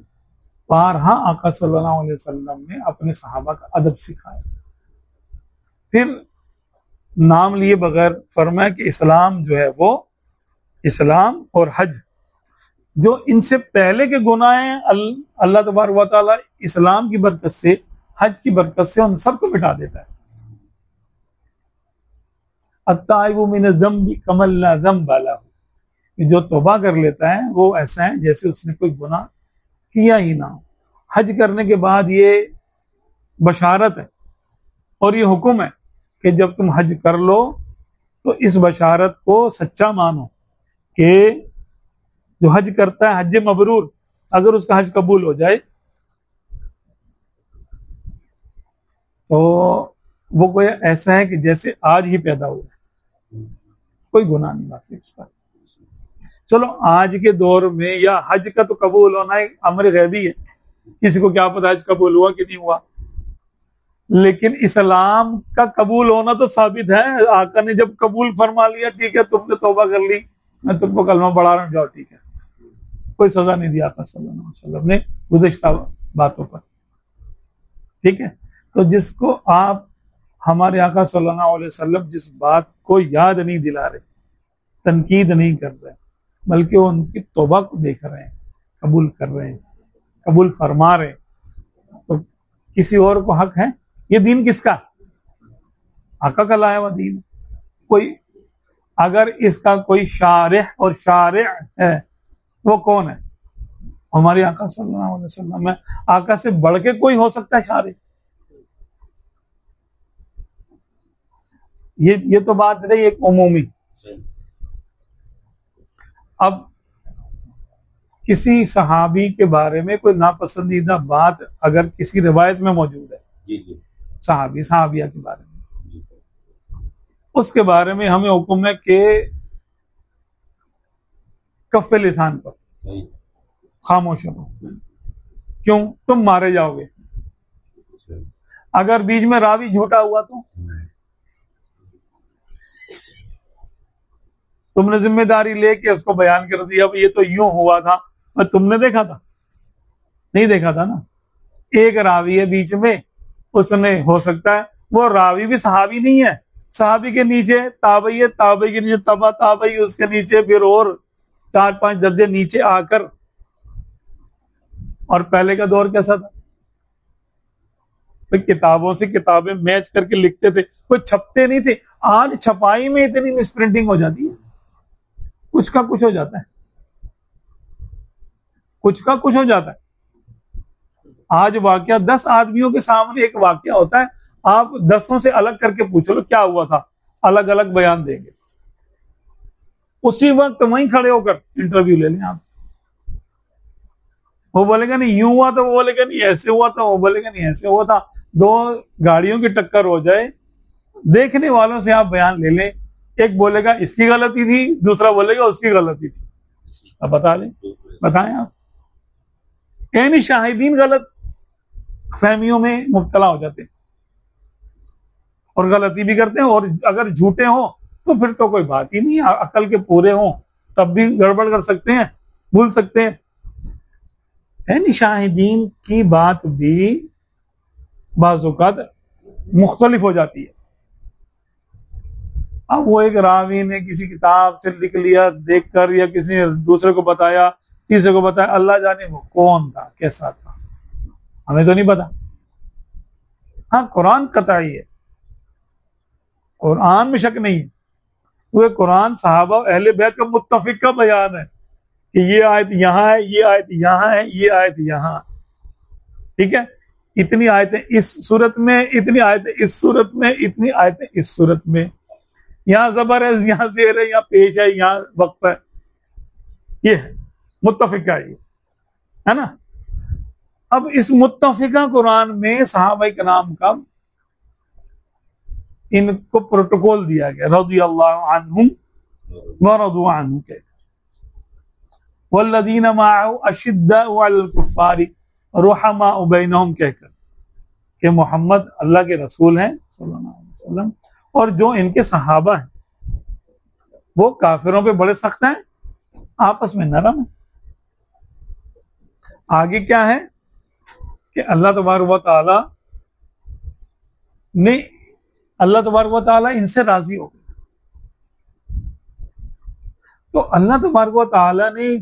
बारहा आका सल्लल्लाहु अलैहि वसल्लम ने अपने सहाबा का अदब सिखाया। फिर नाम लिए बगैर फरमाया कि इस्लाम जो है वो, इस्लाम और हज, जो इनसे पहले के गुनाह हैं, अल्लाह तबारक व तआला इस्लाम की बरकत से, हज की बरकत से उन सबको मिटा देता है। अत्ताइबु मिन ज़म्बि कमल ला ज़म्ब लहू, जो तौबा कर लेता है वो ऐसा है जैसे उसने कोई गुनाह किया ही ना हो। हज करने के बाद ये बशारत है और ये हुक्म है कि जब तुम हज कर लो तो इस बशारत को सच्चा मानो कि जो हज करता है हज मबरूर, अगर उसका हज कबूल हो जाए तो वो कोई ऐसा है कि जैसे आज ही पैदा हुआ है, कोई गुनाह नहीं बाकी उसका। चलो आज के दौर में या हज का तो कबूल होना एक अमर गैबी है, किसी को क्या पता हज कबूल हुआ कि नहीं हुआ, लेकिन इस्लाम का कबूल होना तो साबित है। आका ने जब कबूल फरमा लिया, ठीक है तुमने तौबा कर ली, मैं तुमको कलमा पढ़ा रहा हूं, जाओ ठीक है, कोई सजा नहीं दिया आका सल्लल्लाहु अलैहि वसल्लम ने गुज़िश्ता बातों पर, ठीक है। तो जिसको आप, हमारे आका सल्लल्लाहु अलैहि वसल्लम जिस बात को याद नहीं दिला रहे, तनकीद नहीं कर रहे, बल्कि वो उनकी तौबा को देख रहे हैं, कबूल कर रहे हैं, कबूल फरमा रहे हैं, तो किसी और को हक है? ये दीन किसका? आका का लाया हुआ दीन। कोई अगर इसका कोई शारिह और शारिअ है, वो कौन है? हमारे आका सल्लल्लाहु अलैहि वसल्लम है। आका से बढ़ के कोई हो सकता है शारिह? ये तो बात रही एक उमूमी। अब किसी सहाबी के बारे में कोई नापसंदीदा बात अगर किसी रिवायत में मौजूद है, सहाबी सहाबिया के बारे में, उसके बारे में हमें हुक्म है कि कफ़े लिसान पर खामोश रहो। क्यों? तुम मारे जाओगे। अगर बीच में रावी झूठा हुआ तो तुमने जिम्मेदारी लेके उसको बयान कर दिया, ये तो यूं हुआ था, पर तुमने देखा था? नहीं देखा था ना। एक रावी है बीच में, उसने, हो सकता है वो रावी भी सहाबी नहीं है, सहाबी के नीचे ताबई है, ताबई के नीचे तबा ताबई, उसके नीचे फिर और 4-5 दर्जे नीचे आकर। और पहले का दौर कैसा था? किताबों से किताबें मैच करके लिखते थे, कोई छपते नहीं थे। आज छपाई में इतनी मिसप्रिंटिंग हो जाती है, कुछ का कुछ हो जाता है, कुछ का कुछ हो जाता है। आज वाकया 10 आदमियों के सामने एक वाकया होता है, आप 10 से अलग करके पूछ लो क्या हुआ था, अलग अलग बयान देंगे। उसी वक्त वहीं खड़े होकर इंटरव्यू ले लें आप। वो बोलेगा नहीं यूं हुआ था, वो बोलेगा नहीं ऐसे हुआ था, वो बोलेगा नहीं ऐसे हुआ था। 2 गाड़ियों की टक्कर हो जाए, देखने वालों से आप बयान ले लें, एक बोलेगा इसकी गलती थी, दूसरा बोलेगा उसकी गलती थी। अब बता लें, बताएं आप। यानी शाहिदीन गलत, फहमियों में मुब्तला हो जाते हैं और गलती भी करते हैं, और अगर झूठे हो तो फिर तो कोई बात ही नहीं, अकल के पूरे हो तब भी गड़बड़ कर सकते हैं, भूल सकते हैं। यानी शाहिदीन की बात भी बाज़ औक़ात मुख्तलिफ हो जाती है। अब वो एक रावी ने किसी किताब से लिख लिया देखकर, या किसी ने दूसरे को बताया, तीसरे को बताया, अल्लाह जाने वो कौन था, कैसा था, हमें तो नहीं पता। हाँ, कुरान कतई है, कुरान में शक नहीं है। वो कुरान सहाबा और अहले बैत का मुत्तफिक का बयान है कि ये आयत यहाँ है, ये आयत यहाँ है, ये आयत यहाँ, ठीक है, इतनी आयतें इस सूरत में, इतनी आयतें इस सूरत में, इतनी आयतें इस सूरत में, यहाँ ज़बर है, यहाँ ज़ेर है, यहाँ पेश है, यहाँ वक्फ है, ये है मुत्तफिका, ये है ना। अब इस मुत्तफिका कुरान में सहाबा किराम का इनको प्रोटोकॉल दिया गया, रज़ियल्लाहु अन्हुम व रज़ू अन्हु के, वल्लज़ीना मअहु अशिद्दाउ अलल कुफ़्फ़ारि रुहमाउ बैनहुम कहकर कि मोहम्मद अल्लाह के रसूल हैं सल्लल्लाहु अलैहि वसल्लम, और जो इनके सहाबा हैं वो काफिरों पे बड़े सख्त हैं, आपस में नरम है। आगे क्या है कि अल्लाह तबारक व तआला ने, अल्लाह तबारक व तआला इनसे राजी हो गए। तो अल्लाह तबारक व तआला ने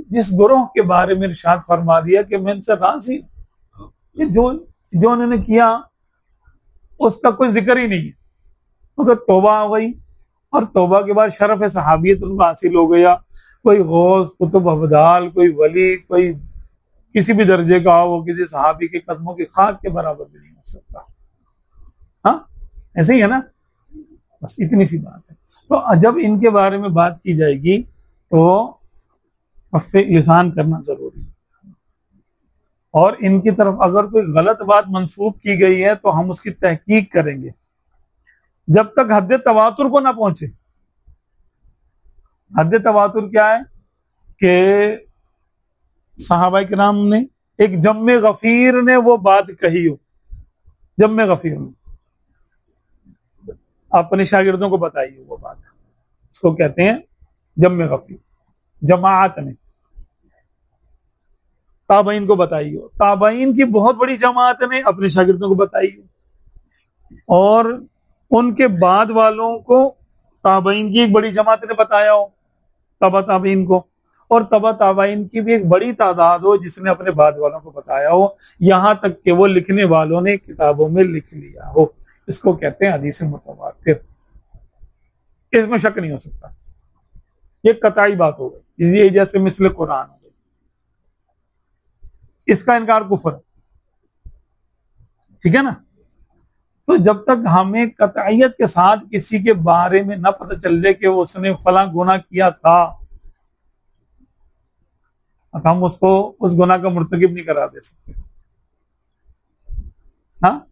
जिस गुरोह के बारे में इरशाद फरमा दिया कि मैं इनसे राजी हूं, कि जो उन्होंने किया उसका कोई जिक्र ही नहीं है, मगर तौबा हो गई, और तौबा के बाद शरफ सहाबियत उनको हासिल हो गया। कोई गौस, कुतुब, अब्दाल, कोई वली, कोई किसी भी दर्जे का हो, किसी सहाबी के कदमों की खाक के बराबर भी नहीं हो सकता। हाँ, ऐसे ही है ना, बस इतनी सी बात है। तो जब इनके बारे में बात की जाएगी तो कफ़े लिसान करना जरूरी है, और इनकी तरफ अगर कोई गलत बात मंसूब की गई है तो हम उसकी तहकीक करेंगे जब तक हद तवातुर को ना पहुंचे। हद तवातुर क्या है कि सहाबा किराम ने, एक जम्मे गफीर ने वो बात कही हो, जम्मे गफीर ने अपने शागिर्दों को बताई हो वो बात, उसको कहते हैं जम्मे गफीर। जमात ने ताबईन को बताई हो, ताबईन की बहुत बड़ी जमात ने अपने शागिर्दों को बताई हो, और उनके बाद वालों को ताबईन की एक बड़ी जमात ने बताया हो, तबा ताबईन को, और तबा ताबईन की भी एक बड़ी तादाद हो जिसने अपने बाद वालों को बताया हो, यहां तक कि वो लिखने वालों ने किताबों में लिख लिया हो। इसको कहते हैं हदीस मुतवातिर। इसमें शक नहीं हो सकता, ये कतई बात हो गई, ये जैसे मिसल कुरान हो गई, इसका इनकार कुफर, ठीक है ना। तो जब तक हमें कतईयत के साथ किसी के बारे में न पता चल जाए कि उसने फला गुनाह किया था, तो हम उसको उस गुनाह का मुर्तकिब नहीं करा दे सकते। हाँ,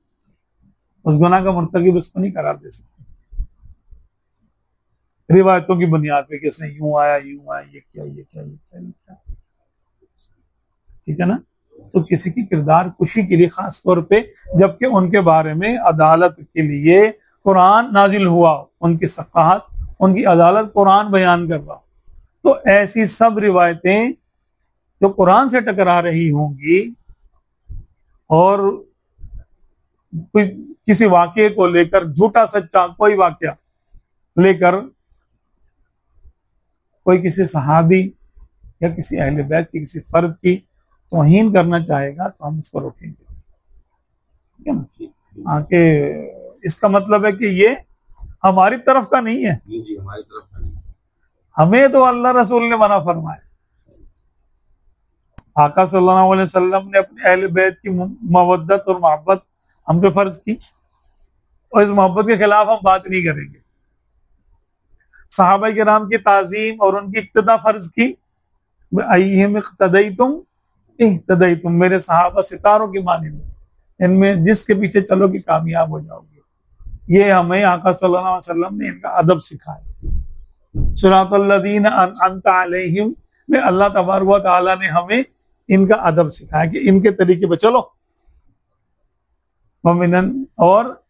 उस गुनाह का मुर्तकिब उसको नहीं करार दे सकते रिवायतों की बुनियाद पे, किसने यूं आया, ये क्या, ये क्या, ये क्या, ये क्या, ठीक है ना। तो किसी की किरदार कुशी के लिए खास तौर पे, जबकि उनके बारे में अदालत के लिए कुरान नाजिल हुआ, उनकी सफ़ाहत, उनकी अदालत कुरान बयान कर रहा, तो ऐसी सब रिवायतें जो कुरान से टकरा रही होंगी और कोई किसी वाक़े को लेकर, झूठा सच्चा कोई वाक़या लेकर कोई किसी सहाबी या किसी अहले बैत की किसी फर्द की तौहीन करना चाहेगा तो हम उसको रोकेंगे, ठीक है ना। आके इसका मतलब है कि ये हमारी तरफ का नहीं है, जी हमारी तरफ का नहीं, हमें तो अल्लाह रसूल ने मना फरमाया। आका सल्लल्लाहु अलैहि वसल्लम ने अपने अहले बैत की मवद्दत और मोहब्बत हम पे फर्ज की, और इस मोहब्बत के खिलाफ हम बात नहीं करेंगे। सहाबा किराम की ताजीम और उनकी इक्तदा फर्ज की, अय्हिम इक्तदैतुम इह्तदैतुम, मेरे सहाबा सितारों की मानिंद, इनमें जिसके पीछे चलोगे कामयाब हो जाओगे। ये हमें आका सल्लल्लाहु अलैहि वसल्लम ने इनका अदब सिखाया। सिरातल लज़ीना अनअमता अलैहिम में अल्लाह तबारक व तआला ने हमें इनका अदब सिखाया कि इनके तरीके पे चलो, और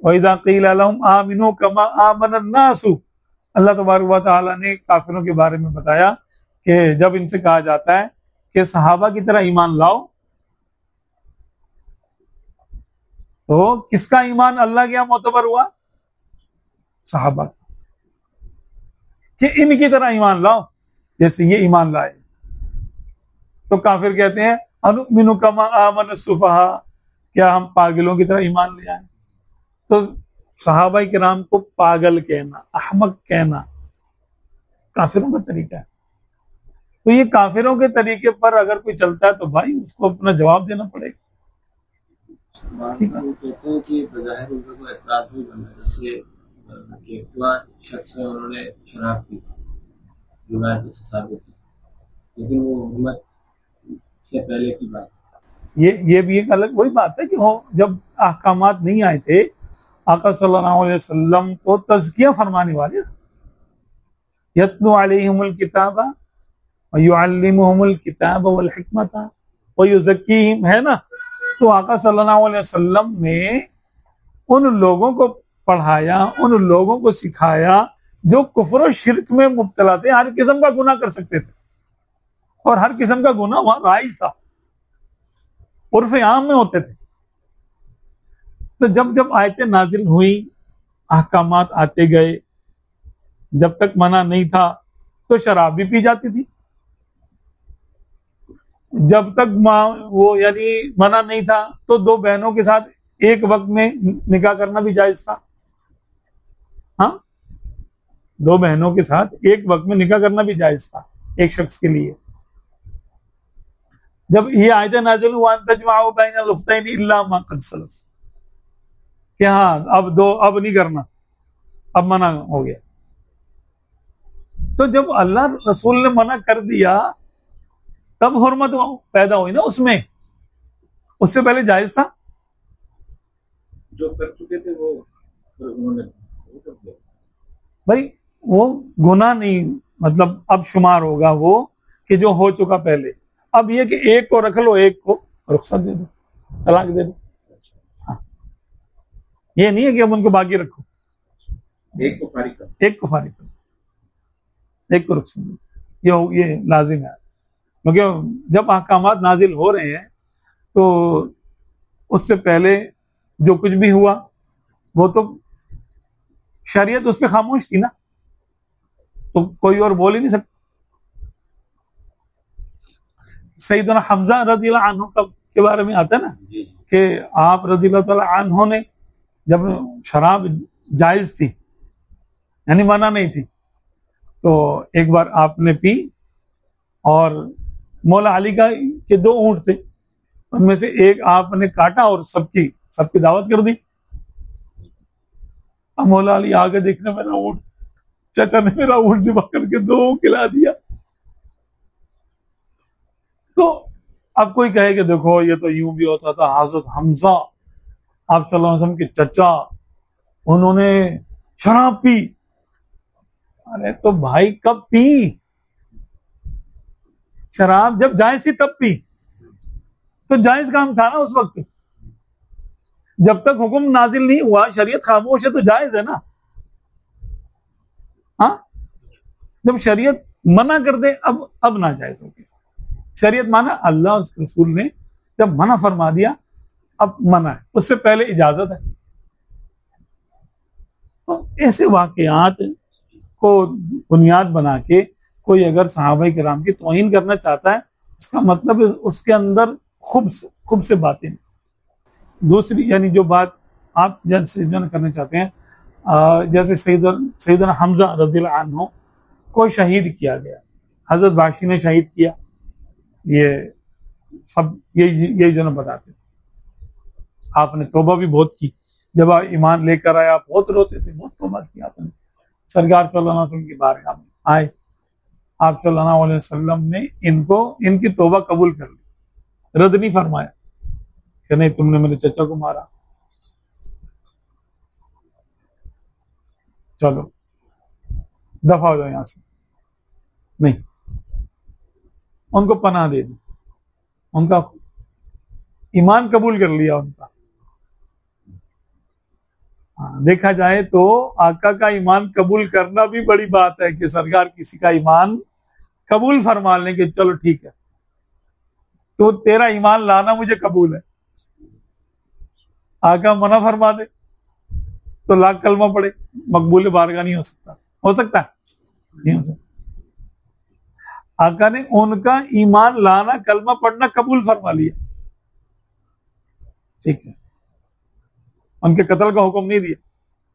वइज़ा क़ील लहुम आमिनू कमा आमनन नासु, अल्लाह तबारक व तआला ने काफिरों के बारे में बताया कि जब इनसे कहा जाता है कि सहाबा की तरह ईमान लाओ, तो किसका ईमान अल्लाह के यहाँ मोतबर हुआ? सहाबा, कि इनकी तरह ईमान लाओ जैसे ये ईमान लाए। तो काफिर कहते हैं अनुमिनु कमा आमन सुफहा, क्या हम पागलों की तरह ईमान ले आए? तो सहाबा किराम को पागल कहना, अहमक कहना काफिरों का तरीका है। तो ये काफिरों के तरीके पर अगर कोई चलता है तो भाई उसको अपना जवाब देना पड़ेगा। ठीक है, वो कहते हैं कि बज़ाहिर उनको एतराज भी बना, जैसे कि फलां शख्स है उन्होंने शराब पी, रिवायत से साबित है, लेकिन वो हुकूमत से पहले की बात। ये भी एक अलग वही बात है कि हो जब अहकामात नहीं आए थे, आका सल्लल्लाहु अलैहि वसल्लम को तज़किया फरमाने वाले, यत्लू अलैहिमुल किताबा व युअल्लिमुहुमुल किताबा वल हिकमता व युज़क्कीहिम, है ना। तो आका सल्लल्लाहु अलैहि वसल्लम ने उन लोगों को पढ़ाया, उन लोगों को सिखाया जो कुफ्र और शिर्क में मुब्तला थे, हर किस्म का गुनाह कर सकते थे और हर किस्म का गुनाह वहां राइज था, उर्फ आम में होते थे। तो जब जब आयतें नाजिल हुई, अहकामात आते गए, जब तक मना नहीं था तो शराब भी पी जाती थी, जब तक वो यानी मना नहीं था तो दो बहनों के साथ एक वक्त में निकाह करना भी जायज था। हाँ, दो बहनों के साथ एक वक्त में निकाह करना भी जायज था एक शख्स के लिए। जब ये आयत नाज़िल हुआ तजमाउ बैनल उख्तैन इल्ला मा क़द सलफ, कि हाँ अब नहीं करना, अब मना हो गया। तो जब अल्लाह रसूल ने मना कर दिया तब हुर्मत पैदा हुई ना उसमें, उससे पहले जायज था। जो कर चुके थे वो उन्होंने भाई वो गुनाह नहीं, मतलब अब शुमार होगा वो कि जो हो चुका पहले। अब ये कि एक को रख लो, एक को रुखसत दे दो, तलाक दे दो। हाँ, ये नहीं है कि अब उनको बाकी रखो, एक को फारिग करो, एक को फारिग करो, एक को रुखसत दो, ये लाजिम है। क्योंकि जब अहकामात नाजिल हो रहे हैं तो उससे पहले जो कुछ भी हुआ वो तो शरीयत उस पर खामोश थी ना, तो कोई और बोल ही नहीं सकता। सैयदना हमजा रज़ियल्लाहु अन्हु के बारे में आता है ना कि आप रज़ियल्लाहु तआला अन्हु ने जब शराब जायज थी यानी मना नहीं थी, तो एक बार आपने पी और मौला अली के दो ऊंट थे, उनमें से एक आपने काटा और सबकी दावत कर दी। अब मौला अली आगे देखने मेरा ऊंट, चाचा ने मेरा ऊंट ज़िबा करके दो खिला दिया। तो अब कोई कहे कि देखो ये तो यूं भी होता था, हजरत हमजा आप सल्लल्लाहु अलैहि वसल्लम के चचा, उन्होंने शराब पी। अरे तो भाई कब पी? शराब जब जायज थी तब पी, तो जायज काम था ना उस वक्त। जब तक हुक्म नाजिल नहीं हुआ, शरीयत खामोश है, तो जायज है ना। हाँ, जब शरीयत मना कर दे अब ना जायज हो गया। शरीयत माना अल्लाह उसके रसूल ने जब मना फरमा दिया अब मना है, उससे पहले इजाजत है। तो ऐसे वाकयात को बुनियाद बना के कोई अगर सहाबा किराम की तौहीन करना चाहता है, उसका मतलब उसके अंदर खूब से बातें। दूसरी यानी जो बात आप जैसे करना चाहते हैं, जैसे सैयदना हमजा रज़ियल्लाहु अन्हु को शहीद किया गया, हजरत बाशी ने शहीद किया, ये सब यही जो बताते। आपने तौबा भी बहुत की, जब आप ईमान लेकर आया बहुत रोते थे, बहुत तौबा की आपने। सरकार सल्लल्लाहु अलैहि वसल्लम की बारगाह में आए, आप सल्लल्लाहु अलैहि वसल्लम ने इनकी तौबा कबूल कर ली, रद्द नहीं फरमाया कि नहीं तुमने मेरे चचा को मारा, चलो दफा हो जाओ यहां से। नहीं, उनको पनाह दे दी, उनका ईमान कबूल कर लिया उनका, हाँ, देखा जाए तो आका का ईमान कबूल करना भी बड़ी बात है कि सरकार किसी का ईमान कबूल फरमा लें कि चलो ठीक है, तो तेरा ईमान लाना मुझे कबूल है। आका मना फरमा दे तो लाख कलमा पड़े, मकबूल बारगाह नहीं हो सकता। हो सकता है? नहीं हो सकता। आका ने उनका ईमान लाना, कलमा पढ़ना कबूल फरमा लिया, ठीक है, उनके कत्ल का हुक्म नहीं दिया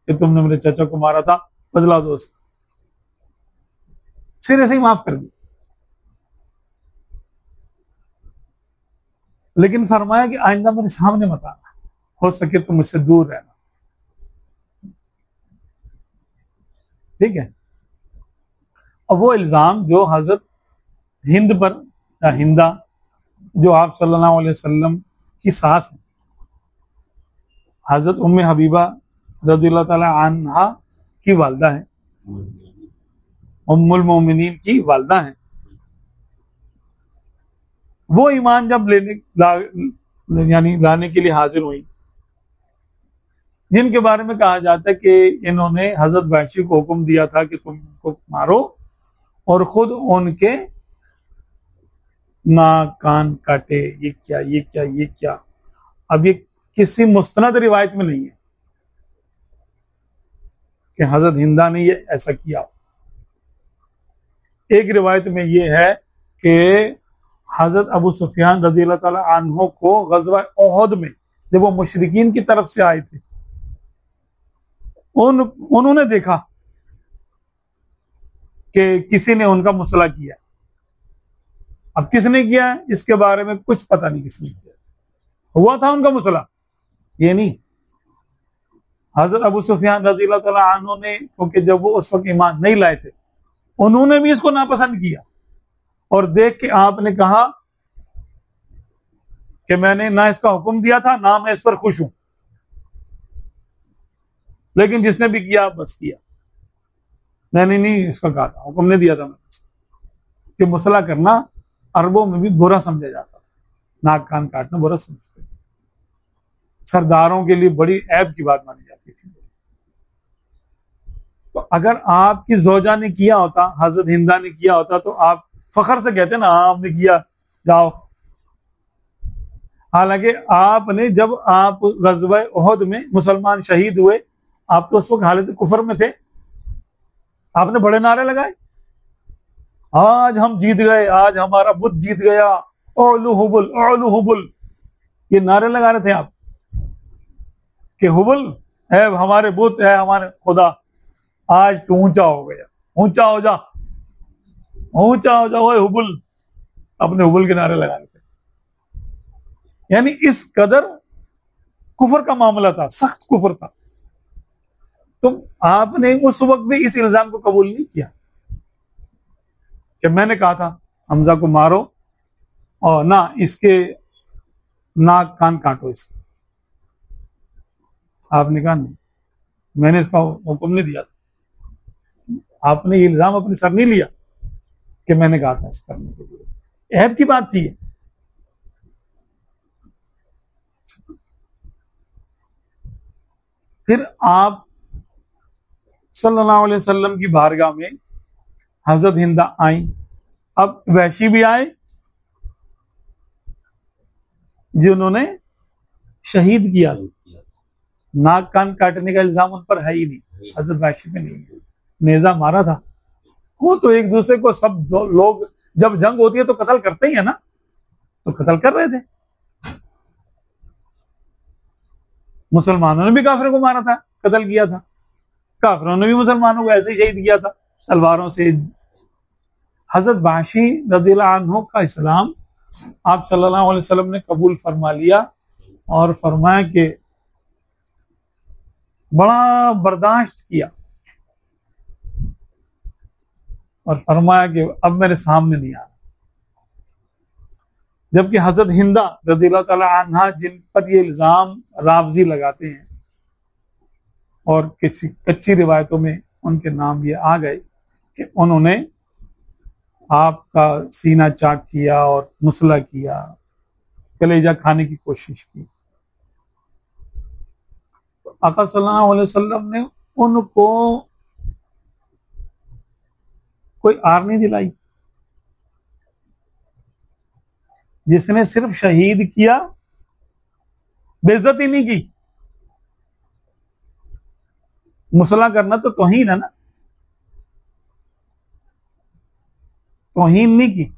कि तुमने मेरे चाचा को मारा था, बदला दो उसका, सिरे से ही माफ कर दिया। लेकिन फरमाया कि आइंदा मेरे सामने मत आना, हो सके तो मुझसे दूर रहना, ठीक है। और वो इल्जाम जो हजरत हिंद पर, या हिंदा, जो आप सल्लल्लाहु अलैहि वसल्लम की सास है, हजरत उम्मे हबीबा रज़ियल्लाहु ताला अन्हा की वालदा है, उम्मुल मोमिनीन की वालदा है, वो ईमान जब यानी लाने के लिए हाजिर हुई, जिनके बारे में कहा जाता है कि इन्होंने हजरत वहशी को हुक्म दिया था कि तुम उनको मारो, और खुद उनके नाक कान काटे, ये क्या ये क्या ये क्या। अब ये किसी मुस्तनद रिवायत में नहीं है कि हजरत हिंदा ने ये ऐसा किया। एक रिवायत में ये है कि हजरत अबू सुफियान रज़ियल्लाहु ताला अन्हु को गज़वा उहद में जब वो मुशरिकीन की तरफ से आए थे, उन्होंने देखा कि किसी ने उनका मुसला किया। अब किसने किया इसके बारे में कुछ पता नहीं, किसने किया, हुआ था उनका मुसला, ये नहीं। हजरत अबू सुफियान रज़ियल्लाहु ताला अन्हु ने, क्योंकि जब वो उस वक्त ईमान नहीं लाए थे, उन्होंने भी इसको नापसंद किया, और देख के आपने कहा कि मैंने ना इसका हुक्म दिया था, ना मैं इस पर खुश हूं, लेकिन जिसने भी किया बस किया, मैंने नहीं इसका कहा था, हुक्म नहीं दिया था मैंने। कि मुसला करना अरबों में भी बुरा समझा जाता था, नाक कान काटना बुरा समझते थे, सरदारों के लिए बड़ी ऐब की बात मानी जाती थी। तो अगर आपकी जोजा ने किया होता, हजरत हिंदा ने किया होता, तो आप फखर से कहते ना आपने किया, जाओ। हालांकि आपने, जब आप गज़वा उहद में मुसलमान शहीद हुए, आप तो उस वक्त हालत कुफर में थे, आपने बड़े नारे लगाए, आज हम जीत गए, आज हमारा बुत जीत गया, ओलू हुबुल ओलू हुबुल, ये नारे लगा रहे थे आप कि हुबुल है हमारे बुत, है हमारे खुदा, आज तो ऊंचा हो गया, ऊंचा हो जा, ऊंचा हो जा, ओए हुबुल, अपने हुबुल के नारे लगा रहे थे। यानी इस कदर कुफर का मामला था, सख्त कुफर था। तो आपने उस वक्त भी इस इल्जाम को कबूल नहीं किया कि मैंने कहा था हमजा को मारो और ना इसके नाक कान काटो इसको। आपने कहा नहीं, मैंने इसका हुक्म नहीं दिया था। आपने ये इल्जाम अपने सर नहीं लिया कि मैंने कहा था ऐसा करने के लिए, ऐब की बात थी। फिर आप सल्लल्लाहु अलैहि वसल्लम की बारगाह में हजरत हिंदा आई। अब वहशी भी आए जिन्होंने शहीद किया, नाक कान काटने का इल्जाम उन पर है ही नहीं, हजरत वहशी पे नहीं है, नेजा मारा था। वो तो एक दूसरे को सब लोग, जब जंग होती है तो कत्ल करते ही है ना, तो कत्ल कर रहे थे। मुसलमानों ने भी काफिरों को मारा था, कत्ल किया था, काफिरों ने भी मुसलमानों को ऐसे ही शहीद किया था तलवारों से। हजरत वहशी रज़ियल्लाहु अन्हु का इस्लाम आप सल्लल्लाहु अलैहि वसल्लम ने कबूल फरमा लिया और फरमाया कि बड़ा बर्दाश्त किया और फरमाया कि अब मेरे सामने नहीं आ। जबकि हजरत हिंदा रज़ियल्लाहु ताला अन्हा, जिन पर ये इल्जाम रावजी लगाते हैं और किसी कच्ची रिवायतों में उनके नाम ये आ गए कि उन्होंने आपका सीना चाट किया और मुसला किया, कलेजा खाने की कोशिश की, आका सल्लल्लाहु अलैहि वसल्लम ने उनको कोई आर नहीं दिलाई। जिसने सिर्फ शहीद किया, बेइज्जती नहीं की। मुसला करना तो तौहीन है ना, तौहीन नहीं की,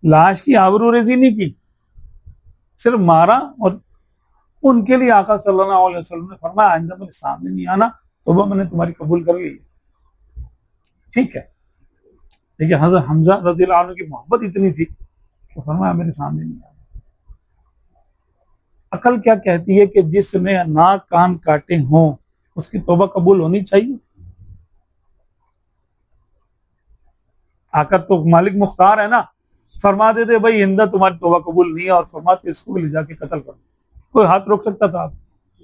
लाश की आबरूरेजी नहीं की, सिर्फ मारा। और उनके लिए आका सल्लल्लाहु अलैहि वसल्लम ने फरमाया आइंदा मेरे सामने नहीं आना, तो मैंने तुम्हारी कबूल कर ली। ठीक है, देखिए हज़रत हमजा रज़ियल्लाहु अन्हु की मोहब्बत इतनी थी तो फरमाया मेरे सामने नहीं आना। अकल क्या कहती है कि जिसने नाक कान काटे हों उसकी तौबा कबूल होनी चाहिए। आका तो मालिक मुख्तार है ना, फरमा देते भाई हिंदा तुम्हारी तौबा कबूल नहीं है, और फरमाते इसको भी ले जाके कत्ल करो। कोई हाथ रोक सकता था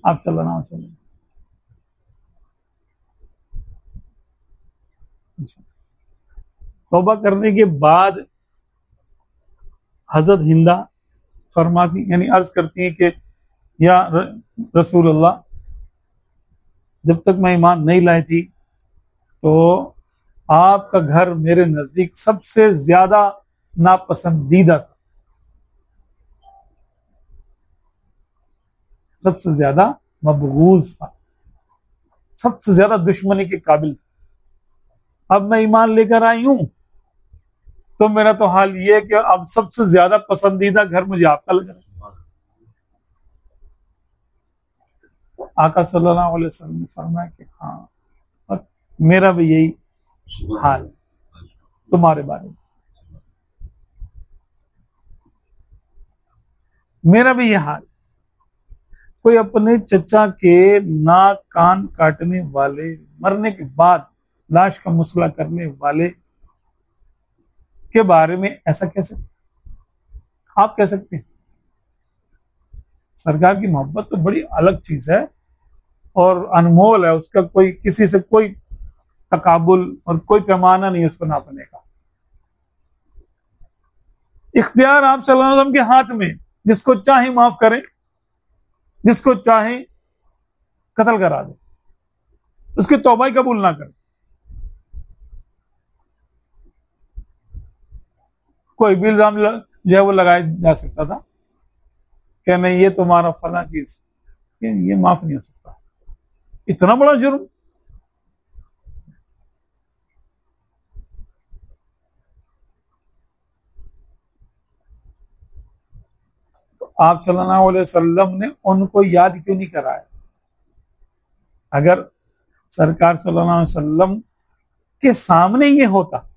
आप सल्लल्लाहु अलैहि वसल्लम? तौबा करने के बाद हजरत हिंदा फरमाती यानी अर्ज करती है कि या रसूल अल्लाह, जब तक मैं ईमान नहीं लाई थी तो आपका घर मेरे नजदीक सबसे ज्यादा नापसंदीदा था, सबसे ज्यादा मबगूज था, सबसे ज्यादा दुश्मनी के काबिल था। अब मैं ईमान लेकर आई हूं तो मेरा तो हाल ये है कि अब सबसे ज्यादा पसंदीदा घर मुझे आपका लग रहा है। आका सल्लल्लाहु अलैहि वसल्लम ने फरमाया कि हाँ, और मेरा भी यही हाल तुम्हारे बारे में, मेरा भी ये हाल। कोई अपने चचा के नाक कान काटने वाले, मरने के बाद लाश का मुसला करने वाले के बारे में ऐसा कह सकते? आप कह सकते हैं? सरकार की मोहब्बत तो बड़ी अलग चीज है और अनमोल है, उसका कोई किसी से कोई तकाबुल और कोई पैमाना नहीं उसको नापने का। इख्तियार आप सल्लल्लाहु अलैहि वसल्लम के हाथ में, जिसको चाहे माफ करें, जिसको चाहे कत्ल करा दे, उसकी तौबा ही कबूल ना करें। कोई भी इल्जाम जो है वो लगाया जा सकता था कि नहीं ये तुम्हारा फला चीज, ये माफ नहीं हो सकता। इतना बड़ा जुर्म। तो आप सल्लल्लाहु अलैहि वसल्लम ने उनको याद क्यों नहीं कराया? अगर सरकार सल्लल्लाहु अलैहि वसल्लम के सामने ये होता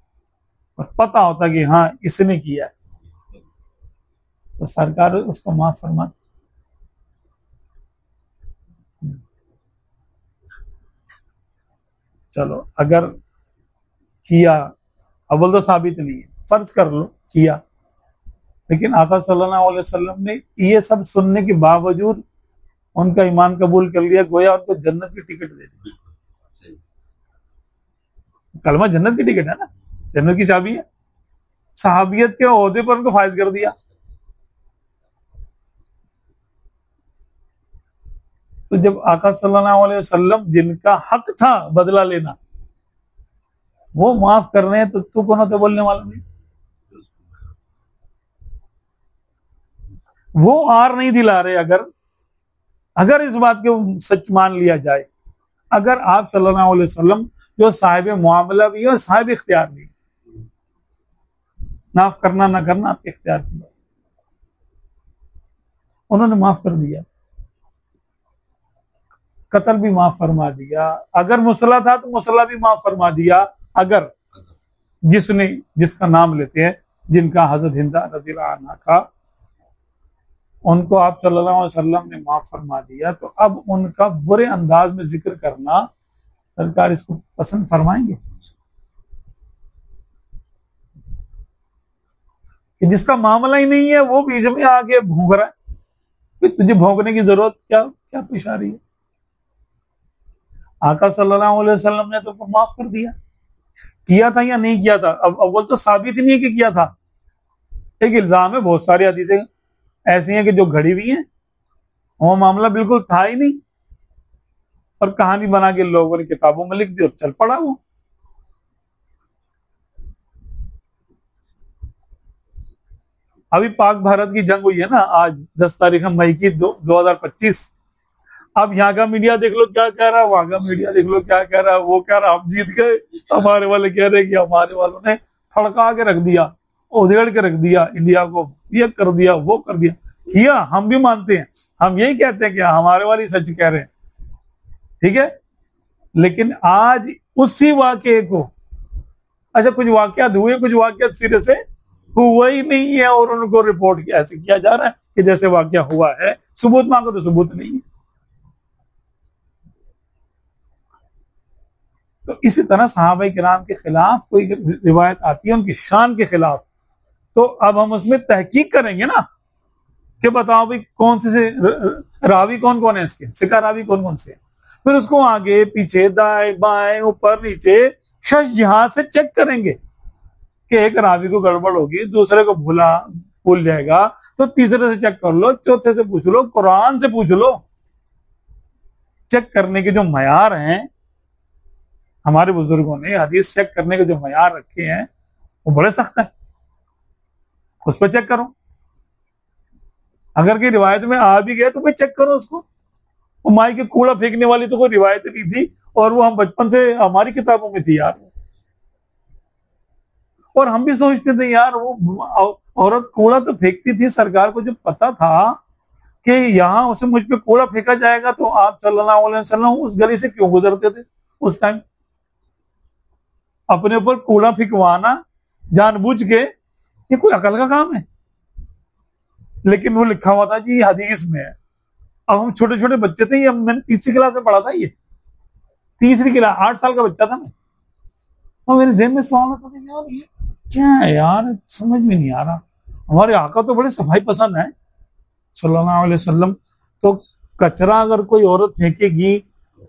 और पता होता कि हाँ इसने किया तो सरकार उसको माफ फरमा। चलो अगर किया, अव्वल तो साबित नहीं है, फर्ज कर लो किया, लेकिन आका सल्लल्लाहु अलैहि वसल्लम ने ये सब सुनने के बावजूद उनका ईमान कबूल कर लिया, गोया उनको जन्नत की टिकट दे दी। कलमा जन्नत की टिकट है ना, जन्नत की चाबी है। सहाबियत के ओहदे पर उनको फायज कर दिया। तो जब आका सल्लल्लाहु अलैहि वसल्लम जिनका हक था बदला लेना वो माफ कर रहे हैं तो तू कौन होता बोलने वाला? नहीं, वो आर नहीं दिला रहे। अगर इस बात को सच मान लिया जाए, अगर आप सल्लल्लाहु अलैहि वसल्लम जो साहिब मुआमला भी है और साहिब इख्तियार भी है, माफ करना ना करना आपके इख्तियार की बात, उन्होंने माफ कर दिया, कत्ल भी माफ फरमा दिया। अगर मुसला था तो मुसला भी माफ फरमा दिया। अगर जिसका नाम लेते हैं, जिनका हजरत हिंदा रज़ियल्लाहु अन्हा का, उनको आप सल्लल्लाहु अलैहि वसल्लम ने माफ फरमा दिया, तो अब उनका बुरे अंदाज में जिक्र करना सरकार इसको पसंद फरमाएंगे? कि जिसका मामला ही नहीं है वो बीच में आके भोंग रहा है, तुझे भोंकने की जरूरत क्या पेश आ रही है? आका सल्लल्लाहु अलैहि वसल्लम ने तो माफ कर दिया। किया था या नहीं किया था? अब अव्वल तो साबित ही नहीं है कि किया था, एक इल्जाम है। बहुत सारी हदीसें ऐसी हैं कि जो घड़ी हुई हैं वो मामला बिल्कुल था ही नहीं, और कहानी बना के लोगों ने किताबों में लिख दी और चल पड़ा वो। अभी पाक भारत की जंग हुई है ना, आज 10 तारीख मई की 2025। अब यहाँ का मीडिया देख लो क्या कह रहा है, वहां का मीडिया देख लो क्या कह रहा है। वो कह रहा हम जीत गए, हमारे वाले कह रहे कि हमारे वालों ने फड़का के रख दिया, उधेड़ के रख दिया इंडिया को, ये कर दिया वो कर दिया। किया, हम भी मानते हैं, हम यही कहते हैं कि हमारे वाले सच कह रहे हैं, ठीक है। लेकिन आज उसी वाक्य को, अच्छा कुछ वाकयात हुए, कुछ वाकयात सिरे से हुआ ही नहीं है और उनको रिपोर्ट ऐसे किया जा रहा है कि जैसे वाकया हुआ है। सबूत मांगो तो सबूत नहीं है। तो इसी तरह सहाबाए किराम के खिलाफ कोई रिवायत आती है उनकी शान के खिलाफ, तो अब हम उसमें तहकीक करेंगे ना कि बताओ भाई कौन से रावी कौन कौन है, इसके सिका रावी कौन कौन से है। फिर उसको आगे पीछे दाएं बाएं ऊपर नीचे शश जिहाद से चेक करेंगे कि एक रावी को गड़बड़ होगी, दूसरे को भूल जाएगा, तो तीसरे से चेक कर लो, चौथे से पूछ लो, कुरान से पूछ लो। चेक करने के जो मयार हैं, हमारे बुजुर्गों ने हदीस चेक करने के जो मयार रखे हैं वो बड़े सख्त हैं, उस पर चेक करो। अगर की रिवायत में आ भी गया तो भाई चेक करो उसको। वो माई के कूड़ा फेंकने वाली तो कोई रिवायत नहीं थी, और वो हम बचपन से हमारी किताबों में थी यार। और हम भी सोचते थे यार वो औरत कूड़ा तो फेंकती थी, सरकार को जब पता था कि यहाँ उसे मुझ पे कूड़ा फेंका जाएगा तो आप सल्लल्लाहु अलैहि वसल्लम उस गली से क्यों गुजरते थे उस टाइम। अपने ऊपर कूड़ा फेंकवाना जानबूझ के, ये कोई अकल का काम है। लेकिन वो लिखा हुआ था जी हदीस में है। अब हम छोटे छोटे बच्चे थे, ये मैंने तीसरी क्लास में पढ़ा था, ये तीसरी क्लास, 8 साल का बच्चा था मैं, और मेरे जेब में सवाल आता था यार ये क्या है यार, समझ में नहीं आ रहा। हमारे आका तो बड़े सफाई पसंद है सल्लल्लाहु अलैहि वसल्लम, तो कचरा अगर कोई औरत फेंकेगी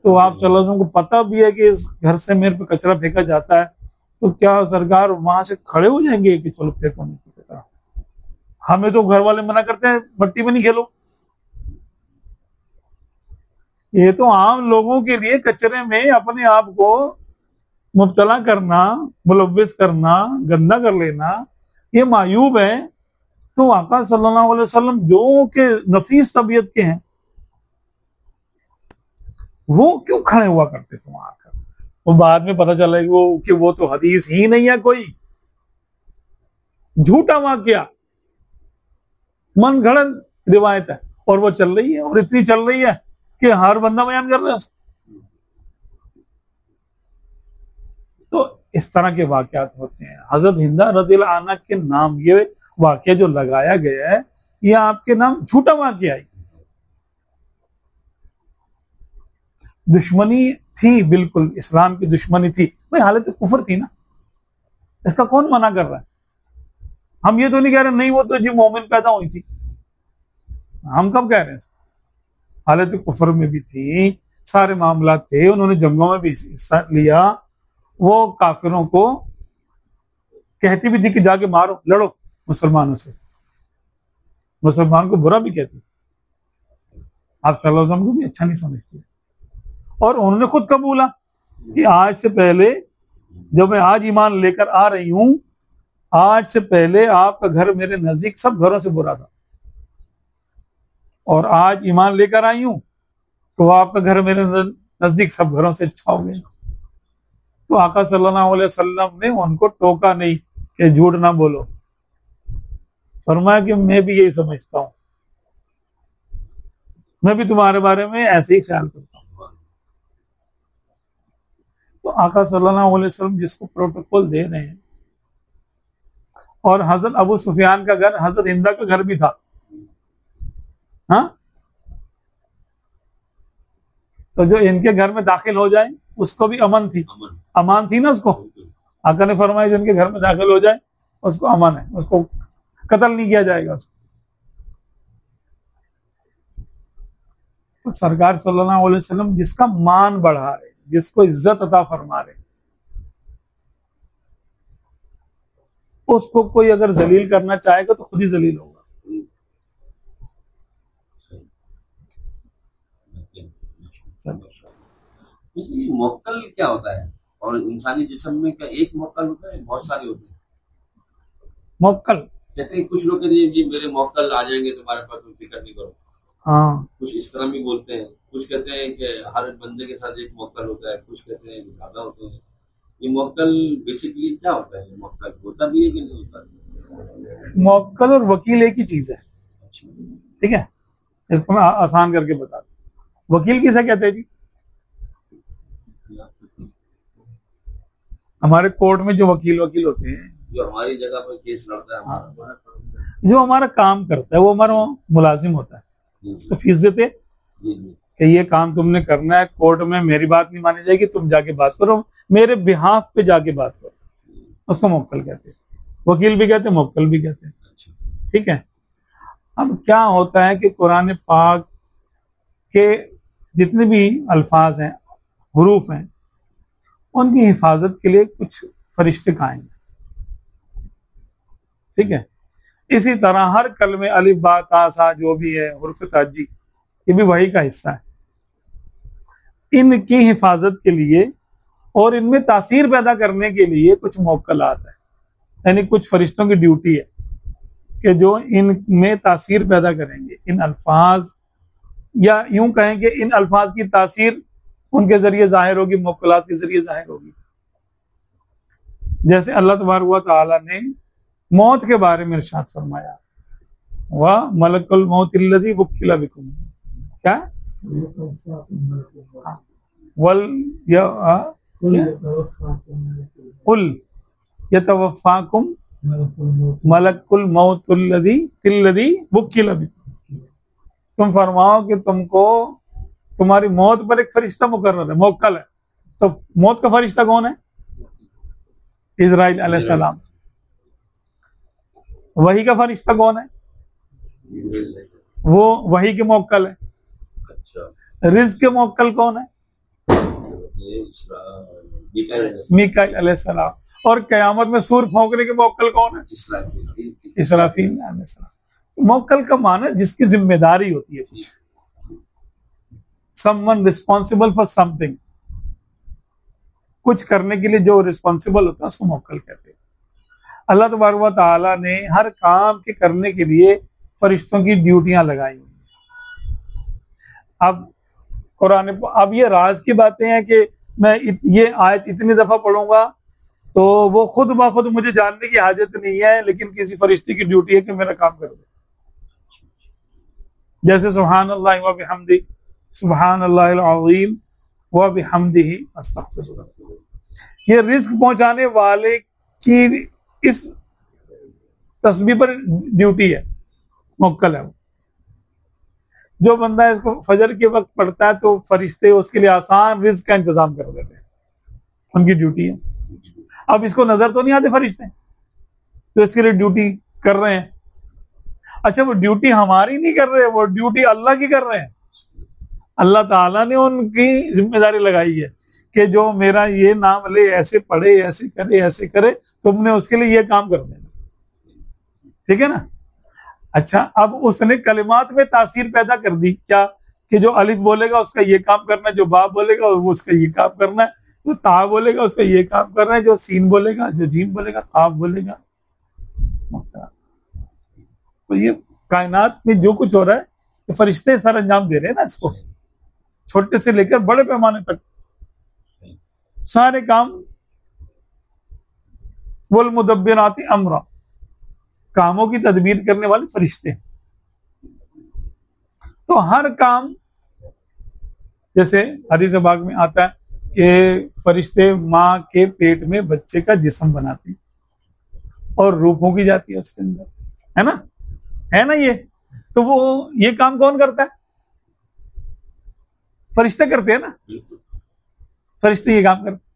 तो आप सल्लल्लाहु अलैहि वसल्लम को पता भी है कि इस घर से मेरे पे कचरा फेंका जाता है, तो क्या सरकार वहां से खड़े हो जाएंगे कि चलो फेंको नहीं कचरा। हमें तो घर वाले मना करते हैं मट्टी में नहीं खेलो। ये तो आम लोगों के लिए कचरे में अपने आप को मुब्तला करना, मुलव्विस करना, गंदा कर लेना, ये मायूब है। तो आका सल्लल्लाहु अलैहि वसल्लम जो के नफीस तबीयत के हैं, वो क्यों खड़े हुआ करते थे वहां आकर। वो बाद में पता चला कि वो तो हदीस ही नहीं है, कोई झूठा वाकया, मन गढ़ंत रिवायत है, और वो चल रही है, और इतनी चल रही है कि हर बंदा बयान कर रहा है। तो इस तरह के वाकयात होते हैं। हजरत हिंदा रज़ियल्लाहु अन्हा के नाम ये वाकया जो लगाया गया है, ये आपके नाम झूठा वाकया है। दुश्मनी थी, बिल्कुल इस्लाम की दुश्मनी थी भाई, हालत कुफर थी ना, इसका कौन मना कर रहा है। हम ये तो नहीं कह रहे नहीं वो तो जी मोमिन पैदा हुई थी, हम कब कह रहे हैं। हालत कुफर में भी थी, सारे मामला थे, उन्होंने जंगों में भी हिस्सा लिया। वो काफिरों को कहती भी थी कि जाके मारो, लड़ो मुसलमानों से, मुसलमान को बुरा भी कहती, आप सल्लल्लाहु अलैहि वसल्लम को भी अच्छा नहीं समझती। और उन्होंने खुद कबूला कि आज से पहले, जब मैं आज ईमान लेकर आ रही हूं, आज से पहले आपका घर मेरे नजदीक सब घरों से बुरा था, और आज ईमान लेकर आई हूं तो आपका घर मेरे नजदीक सब घरों से अच्छा हो गया। तो आका सल्लल्लाहु अलैहि वसल्लम ने उनको टोका नहीं कि झूठ ना बोलो, फरमाया कि मैं भी यही समझता हूं, मैं भी तुम्हारे बारे में ऐसे ही ख्याल करता हूं। तो आका सल्लल्लाहु अलैहि वसल्लम जिसको प्रोटोकॉल दे रहे हैं, और हजरत अबू सुफियान का घर हजरत हिंदा का घर भी था, हाँ, तो जो इनके घर में दाखिल हो जाए उसको भी अमन थी, अमान थी ना उसको। आका ने फरमाया जो इनके घर में दाखिल हो जाए उसको अमन है, उसको कत्ल नहीं किया जाएगा उसको। तो सरकार सल्लल्लाहु अलैहि वसल्लम जिसका मान बढ़ा रहे, जिसको इज्जत अता फरमा रहे, उसको कोई अगर जलील करना चाहेगा तो खुद ही जलील होगा। वैसे ये मोक्कल क्या होता है, और इंसानी जिस्म में क्या एक मोक्कल होता है, बहुत सारे होते हैं? मोक्कल कहते हैं कुछ लोग कहते हैं जी मेरे मोक्कल आ जाएंगे तुम्हारे पास, तुम फिक्र नहीं करो, हाँ, कुछ इस तरह भी बोलते हैं। कुछ कहते हैं कि हर बंदे के साथ एक मोक्कल होता है, कुछ कहते हैं कि ज्यादा होते हैं। ये मोक्कल बेसिकली क्या होता है? मोक्कल होता भी है कि नहीं होता? मोक्कल और वकील एक ही चीज है, अच्छा, ठीक है। इसको मैं आसान करके बता दूं। वकील किसे कहते हैं जी? हमारे कोर्ट में जो वकील होते हैं, जो हमारी जगह पर केस लड़ता है हमारा, जो हमारा काम करता है, वो हमारा मुलाजिम होता है, उसको फीस देते हैं जी जी, कि ये काम तुमने करना है, कोर्ट में मेरी बात नहीं मानी जाएगी, तुम जाके बात करो, मेरे बिहाफ पे जाके बात करो, उसको मोक्कल कहते हैं। वकील भी कहते हैं, मोक्कल भी कहते हैं, अच्छा, ठीक है। अब क्या होता है कि कुरान पाक के जितने भी अल्फाज हैं, हुरूफ हैं, उनकी हिफाजत के लिए कुछ फरिश्ते कायम हैं, ठीक है। इसी तरह हर कलमे अलिफ बा ता सा जो भी है, हुरूफ ताजी, ये भी वही का हिस्सा है। इनकी हिफाजत के लिए और इनमें तासीर पैदा करने के लिए कुछ मोक्कलात है, यानी कुछ फरिश्तों की ड्यूटी है कि जो इनमें तासीर पैदा करेंगे, इन अल्फाज, या यूं कहें कि इन अल्फाज की तासीर उनके जरिए जाहिर होगी, मोक्कलात के जरिए जाहिर होगी। जैसे अल्लाह तबारक व तआला ने मौत के बारे में इरशाद फरमाया, वह मलकुल मौत अल्लज़ी वुक्किला बिकुम, क्या वल कुल यतवफ़ाकुम मलकुल मौत अल्लज़ी वुक्किला बिकुम, तुम फरमाओ कि तुमको तुम्हारी मौत पर एक फरिश्ता मुकर्रर है, मोक्कल है। तो मौत का फरिश्ता कौन है? इजराइल अलैहिस्सलाम। वही का फरिश्ता कौन है? वो वही के मोक्कल है। अच्छा, रिज़्क़ के मोक्कल कौन है? मीकाईल अलैहिस्सलाम। और कयामत में सूर फौंकने के मोक्कल कौन है? इसराफील अलैहिस्सलाम। मोक्कल का माना जिसकी जिम्मेदारी होती है, कुछ समवन रिस्पॉन्सिबल फॉर समथिंग, कुछ करने के लिए जो रिस्पॉन्सिबल होता है उसको मोक्कल कहते हैं। अल्लाह तबारक व तआला ने हर काम के करने के लिए फरिश्तों की ड्यूटियां लगाई हुई हैं। अब कुरान, अब ये राज की बातें हैं कि मैं ये आयत इतनी दफा पढ़ूंगा तो वो खुद ब खुद मुझे जानने की हाजत नहीं है, लेकिन किसी फरिश्ते की ड्यूटी है कि मेरा काम कर दे। जैसे सुभान अल्लाह व बिहम्दी, सुभान अल्लाहिल अज़ीम व बिहम्दिही अस्तगफिरुल्लाह, ये रिस्क पहुंचाने वाले की इस तस्बीह पर ड्यूटी है, मोक्कल है वो। जो बंदा इसको फजर के वक्त पढ़ता है तो फरिश्ते उसके लिए आसान रिस्क का इंतजाम कर देते हैं, उनकी ड्यूटी है। अब इसको नजर तो नहीं आते फरिश्ते तो इसके लिए ड्यूटी कर रहे हैं। अच्छा, वो ड्यूटी हमारी नहीं कर रहे, वो ड्यूटी अल्लाह की कर रहे हैं। अल्लाह ताला ने उनकी जिम्मेदारी लगाई है कि जो मेरा ये नाम ले, ऐसे पढ़े, ऐसे करे, तुमने उसके लिए ये काम कर देना, ठीक है ना। अच्छा, अब उसने कलिमात में तासीर पैदा कर दी, क्या कि जो अलिफ बोलेगा उसका ये काम करना है, जो बा बोलेगा उसका ये काम करना है, जो ता बोलेगा उसका ये काम करना है, जो सीन बोलेगा, जो जीम बोलेगा, काफ बोलेगा। तो ये कायनात में जो कुछ हो रहा है तो फरिश्ते सर अंजाम दे रहे हैं ना इसको, छोटे से लेकर बड़े पैमाने तक सारे काम। वल मुदब्बिराती अमरा, कामों की तदबीर करने वाले फरिश्ते। तो हर काम, जैसे हदीस पाक में आता है कि फरिश्ते माँ के पेट में बच्चे का जिस्म बनाते और रूह फूंकी जाती है उसके अंदर, है ना ये। तो वो ये काम कौन करता है? फरिश्ते करते हैं ना, फरिश्ते ये काम करते।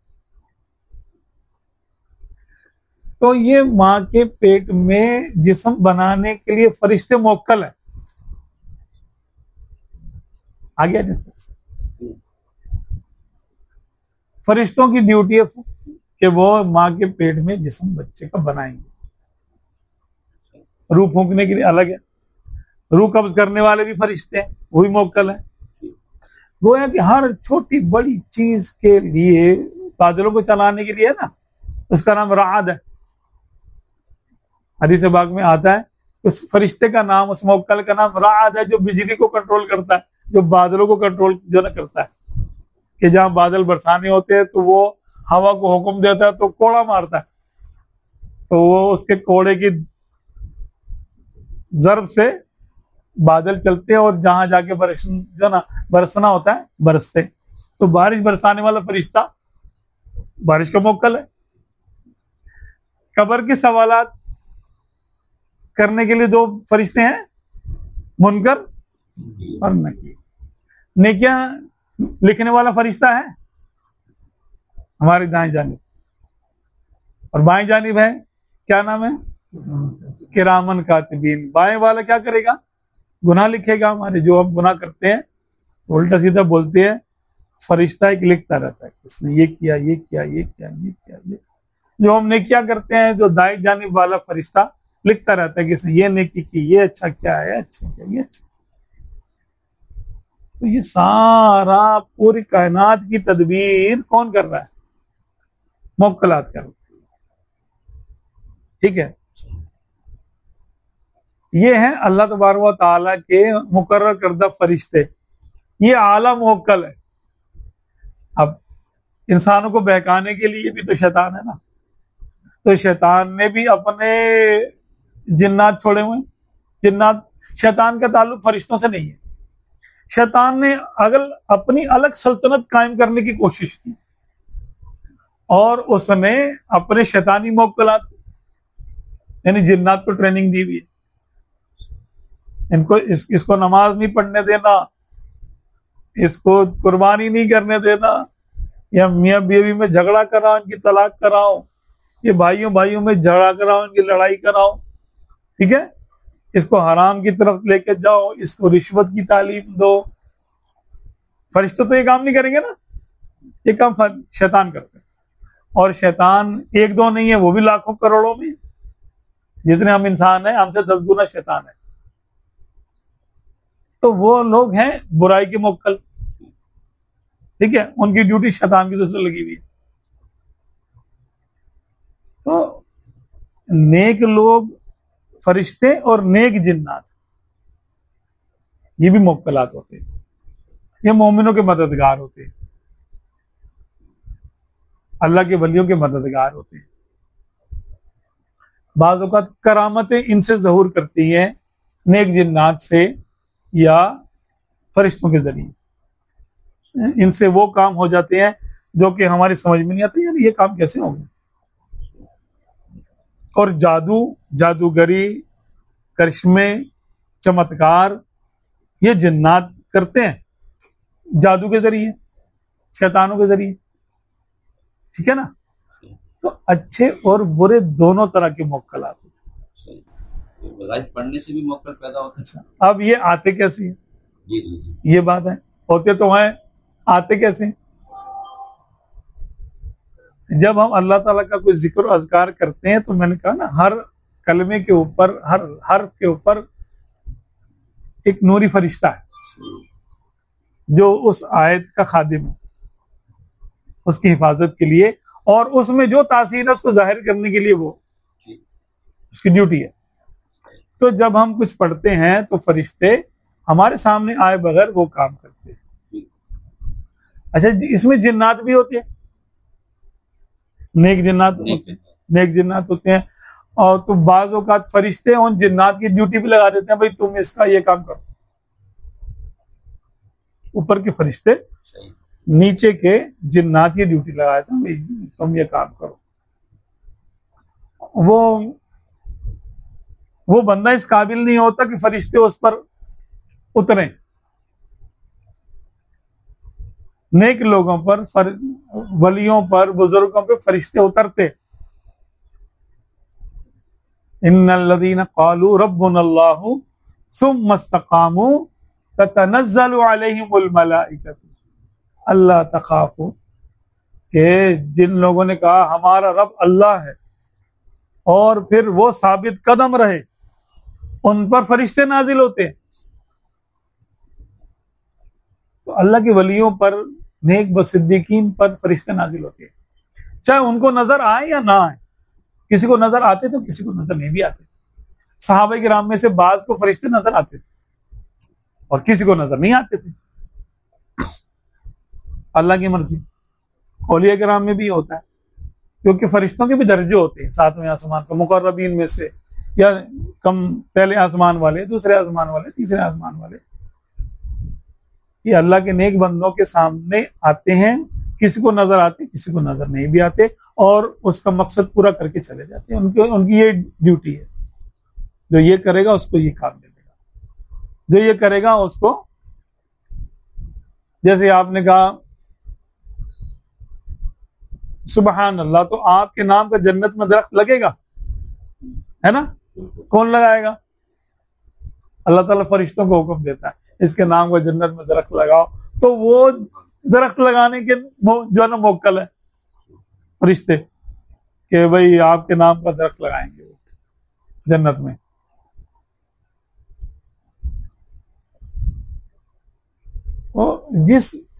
तो ये माँ के पेट में जिस्म बनाने के लिए फरिश्ते मोक्कल है। आ गया जैसे फरिश्तों की ड्यूटी है कि वो माँ के पेट में जिस्म बच्चे का बनाएंगे। रूह फूंकने के लिए अलग है, रूह कब्ज करने वाले भी फरिश्ते हैं, वो भी मोक्कल है। गोया कि हर छोटी बड़ी चीज के लिए, बादलों को चलाने के लिए है ना, उसका नाम राद है। हदीस बाग में आता है उस फरिश्ते का नाम, उस मुवक्कल का नाम राद है, जो बिजली को कंट्रोल करता है, जो बादलों को कंट्रोल जो ना करता है, कि जहां बादल बरसाने होते हैं तो वो हवा को हुक्म देता है तो कोड़ा मारता है, तो वो उसके कोड़े की जर्ब से बादल चलते हैं और जहां जाके बरसना होता है बरसते। तो बारिश बरसाने वाला फरिश्ता बारिश का मुवक्कल है। कब्र के सवालात करने के लिए दो फरिश्ते हैं, मुनकर और नकीर। नेकियां लिखने वाला फरिश्ता है हमारी दाएं जानिब, और बाएं जानिब है, क्या नाम है, किरामन कातिबीन। बाएं वाला क्या करेगा, गुनाह लिखेगा हमारे, जो हम गुनाह करते हैं उल्टा सीधा बोलते हैं, फरिश्ता एक लिखता रहता है, इसने ये किया, ये किया, ये किया, ये किया, ये। जो हम नेकियां करते हैं, जो दाएं जानिब वाला फरिश्ता लिखता रहता है कि इसने ये नेकी की, ये अच्छा क्या है, अच्छा क्या, ये अच्छा। तो ये सारा पूरी कायनात की तदबीर कौन कर रहा है, मुवक्कलात कर रहा है। ठीक है, ये है अल्लाह तबारक व तआला के मुकर्रर करदा फरिश्ते, ये आला मुवक्कल है। अब इंसानों को बहकाने के लिए भी तो शैतान है ना, तो शैतान ने भी अपने जिन्नात छोड़े हुए। जिन्नात, शैतान का ताल्लुक फरिश्तों से नहीं है। शैतान ने अगर अपनी अलग सल्तनत कायम करने की कोशिश की और उसने अपने शैतानी मुवक्कलात यानी जिन्नात को ट्रेनिंग दी हुई है, इनको इसको नमाज नहीं पढ़ने देना, इसको कुर्बानी नहीं करने देना, या मियाँ बीवी में झगड़ा कराओ, इनकी तलाक कराओ, ये भाइयों भाइयों में झगड़ा कराओ, इनकी लड़ाई कराओ, ठीक है, इसको हराम की तरफ लेके जाओ, इसको रिश्वत की तालीम दो। फरिश्ते तो ये काम नहीं करेंगे ना, ये काम शैतान करते हैं। और शैतान एक दो नहीं है, वो भी लाखों करोड़ों में, जितने हम इंसान हैं हमसे 10 गुना शैतान है। तो वो लोग हैं बुराई के मुवक्कल, ठीक है, उनकी ड्यूटी शैतान की तरफ से लगी हुई है। तो नेक लोग फरिश्ते और नेक जिन्नात, ये भी मुवक्कलात होते हैं, ये मोमिनों के मददगार होते हैं, अल्लाह के वलियों के मददगार होते हैं। बाज़ औक़ात करामतें इनसे ज़हूर करती हैं, नेक जिन्नात से या फरिश्तों के जरिए। इनसे वो काम हो जाते हैं जो कि हमारी समझ में नहीं आते, यार ये काम कैसे होंगे। और जादू, जादूगरी, करिश्मे, चमत्कार ये जिन्नात करते हैं जादू के जरिए, शैतानों के जरिए, ठीक है ना। तो अच्छे और बुरे दोनों तरह के मुवक्कलात होते हैं। राइट पढ़ने से भी मुवक्कल पैदा होता है। अच्छा, अब ये आते कैसे हैं? जी। ये बात है, होते तो हैं, आते कैसे? जब हम अल्लाह ताला का कोई जिक्र अज़कार करते हैं तो मैंने कहा ना, हर कलमे के ऊपर, हर हर्फ के ऊपर एक नूरी फरिश्ता है जो उस आयत का खादिम है, उसकी हिफाजत के लिए, और उसमें जो तासीर है उसको जाहिर करने के लिए वो उसकी ड्यूटी है। तो जब हम कुछ पढ़ते हैं तो फरिश्ते हमारे सामने आए बगैर वो काम करते हैं। अच्छा, इसमें जिन्नात भी होते हैं, नेक जिन्नात होते हैं। और तो बाज़ औक़ात फरिश्ते उन जिन्नात की ड्यूटी भी लगा देते हैं, भाई तुम इसका ये काम करो। ऊपर के फरिश्ते नीचे के जिन्नात की ड्यूटी लगा देते हैं, भाई तुम ये काम करो। वो बंदा इस काबिल नहीं होता कि फरिश्ते उस पर उतरे। नेक लोगों पर, वलियों पर, बुजुर्गों पर फरिश्ते उतरते। इन्नल्लज़ीना क़ालू रब्बुनल्लाहु सुम्मा इस्तक़ामू ततनज़्ज़लु अलैहिमुल मलाइकतु अल्ला तख़ाफ़ू, के जिन लोगों ने कहा हमारा रब अल्लाह है और फिर वो साबित कदम रहे, उन पर फरिश्ते नाजिल होते हैं। तो अल्लाह के वलियों पर, नेक व सिद्दीकीन पर फरिश्ते नाजिल होते हैं, चाहे उनको नजर आए या ना आए। किसी को नजर आते तो किसी को नजर नहीं भी आते। सहाबा किराम में से बाज को फरिश्ते नजर आते थे और किसी को नजर नहीं आते थे, अल्लाह की मर्जी। औलिया किराम में भी होता है, क्योंकि फरिश्तों के भी दर्जे होते हैं, सातवें आसमान का मुकर्रबीन में से, या कम पहले आसमान वाले, दूसरे आसमान वाले, तीसरे आसमान वाले, ये अल्लाह के नेक बंदों के सामने आते हैं, किसी को नजर आते, किसी को नजर नहीं भी आते, और उसका मकसद पूरा करके चले जाते हैं। उनकी ये ड्यूटी है। जो ये करेगा उसको ये काम मिलेगा, जो ये करेगा उसको, जैसे आपने कहा सुबहान अल्लाह, तो आपके नाम का जन्नत में दरख्त लगेगा, है ना? कौन लगाएगा? अल्लाह ताला फरिश्तों को हुक्म देता है इसके नाम का जन्नत में दरख्त लगाओ, तो वो दरख्त लगाने के जो है ना मोक्कल है फरिश्ते, कि भाई आपके नाम का दरख्त लगाएंगे वो जन्नत में। तो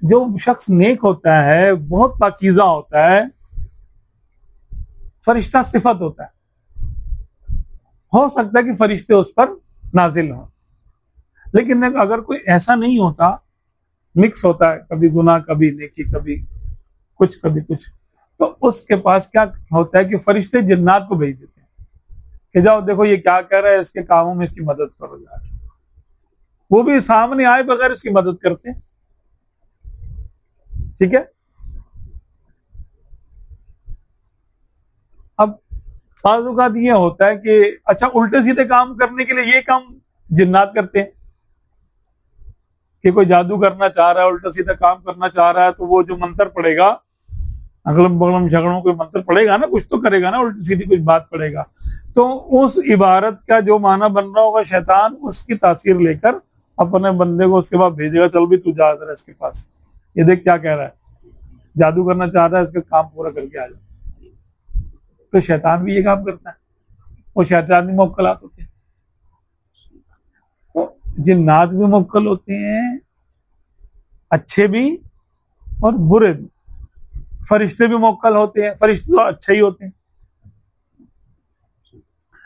जो शख्स नेक होता है, बहुत पाकीज़ा होता है, फरिश्ता सिफत होता है। हो सकता है कि फरिश्ते उस पर नाजिल हों, लेकिन अगर कोई ऐसा नहीं होता, मिक्स होता है, कभी गुनाह कभी नेकी, कभी कुछ कभी कुछ, तो उसके पास क्या होता है कि फरिश्ते जिन्नात को भेज देते हैं कि जाओ देखो ये क्या कर रहा है, इसके कामों में इसकी मदद करो जाके। वो भी सामने आए बगैर उसकी मदद करते हैं। ठीक है। अब बाज़ ये होता है कि अच्छा उल्टे सीधे काम करने के लिए ये काम जिन्नात करते हैं कि कोई जादू करना चाह रहा है, उल्टा सीधा काम करना चाह रहा है, तो वो जो मंत्र पड़ेगा, अगलम बगलम झगड़ों कोई मंत्र पड़ेगा ना, कुछ तो करेगा ना, उल्टी सीधी कुछ बात पड़ेगा, तो उस इबारत का जो माना बन रहा होगा शैतान उसकी तासीर लेकर अपने बंदे को उसके बाद भेजेगा, चल भी तू जा जरा इसके पास, ये देख क्या कह रहा है, जादू करना चाह रहा है, इसका काम पूरा करके आ जाए। तो शैतान भी ये काम करता है, वो शैतान भी मुवक्कलात होते हैं, तो जिन्नात भी मुवक्कल होते हैं, अच्छे भी और बुरे भी। फरिश्ते भी मुवक्कल होते हैं, फरिश्ते तो अच्छे ही होते हैं।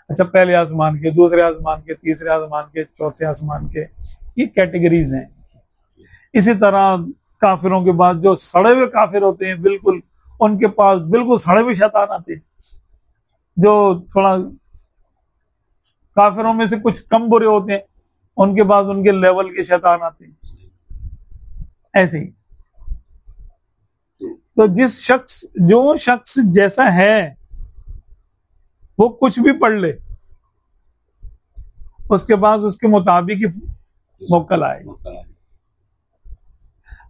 अच्छा, पहले आसमान के, दूसरे आसमान के, तीसरे आसमान के, चौथे आसमान के, ये कैटेगरीज हैं। इसी तरह काफिरों के बाद जो सड़े हुए काफिर होते हैं, बिल्कुल उनके पास बिल्कुल सड़े हुए शैतान आते हैं, जो थोड़ा काफिरों में से कुछ कम बुरे होते हैं, उनके पास उनके लेवल के शैतान आते हैं। ऐसे ही तो जो शख्स जैसा है वो कुछ भी पढ़ ले, उसके पास उसके मुताबिक ही मुवक्कल आएगा।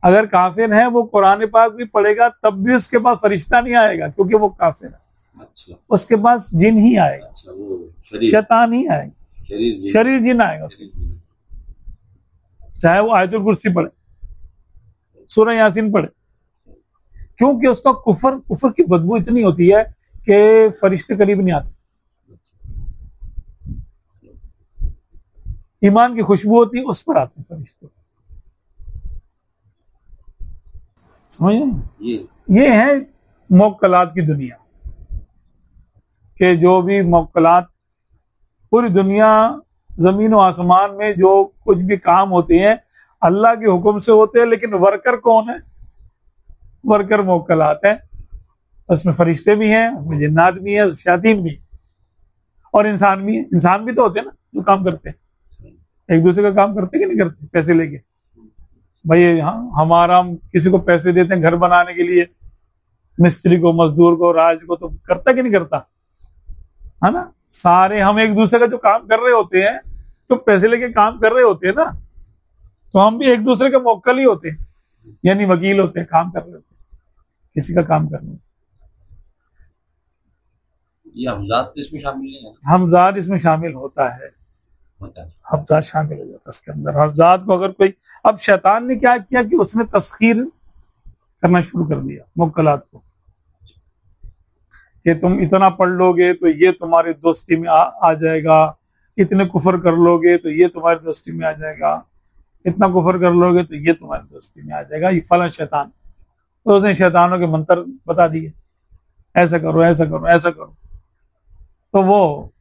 अगर काफिर है वो कुरान पाक भी पढ़ेगा तब भी उसके पास फरिश्ता नहीं आएगा, क्योंकि वो काफिर है। अच्छा। उसके पास जिन ही आएगा। अच्छा, वो शैतान ही आएगा, शरीर जिन आएगा उसके, चाहे वो आयतुल कुर्सी पढ़े, सूरह यासीन पढ़े, क्योंकि उसका कुफर की बदबू इतनी होती है कि फरिश्ते करीब नहीं आते। ईमान की खुशबू होती है, उस पर आते हैं फरिश्ते। समझ रहे? ये है मुवक्कलात की दुनिया, कि जो भी मुवक्कलात पूरी दुनिया, जमीन और आसमान में जो कुछ भी काम होते हैं अल्लाह के हुक्म से होते हैं, लेकिन वर्कर कौन है? वर्कर मुवक्कलात हैं। उसमें फरिश्ते भी हैं, उसमें जिन्नात भी हैं, शयातीन भी, और इंसान भी है। इंसान भी तो होते हैं ना जो काम करते हैं, एक दूसरे का काम करते कि नहीं करते, पैसे लेके। भाई हमारा, हम किसी को पैसे देते हैं घर बनाने के लिए, मिस्त्री को, मजदूर को, राज को, तो करता कि नहीं करता, है ना? सारे हम एक दूसरे का जो काम कर रहे होते हैं, तो पैसे लेके काम कर रहे होते हैं ना, तो हम भी एक दूसरे के मुवक्किल ही होते हैं, यानी वकील होते हैं, काम कर रहे होते हैं किसी का काम करने। ये हमजाद इसमें शामिल है? हमजाद इसमें शामिल होता है, हमजाद शामिल हो जाता है इसके अंदर। हमजाद को अगर कोई, अब शैतान ने क्या किया कि उसने तस्खीर करना शुरू कर दिया मुवक्कलात को, कि तुम इतना पढ़ लोगे तो ये तुम्हारी दोस्ती में आ जाएगा, इतने कुफर कर लोगे तो ये तुम्हारी दोस्ती में आ जाएगा, इतना कुफर कर लोगे तो ये तुम्हारी दोस्ती में आ जाएगा, ये फला शैतान। तो उसने शैतानों के मंत्र बता दिए, ऐसा करो ऐसा करो ऐसा करो। तो वो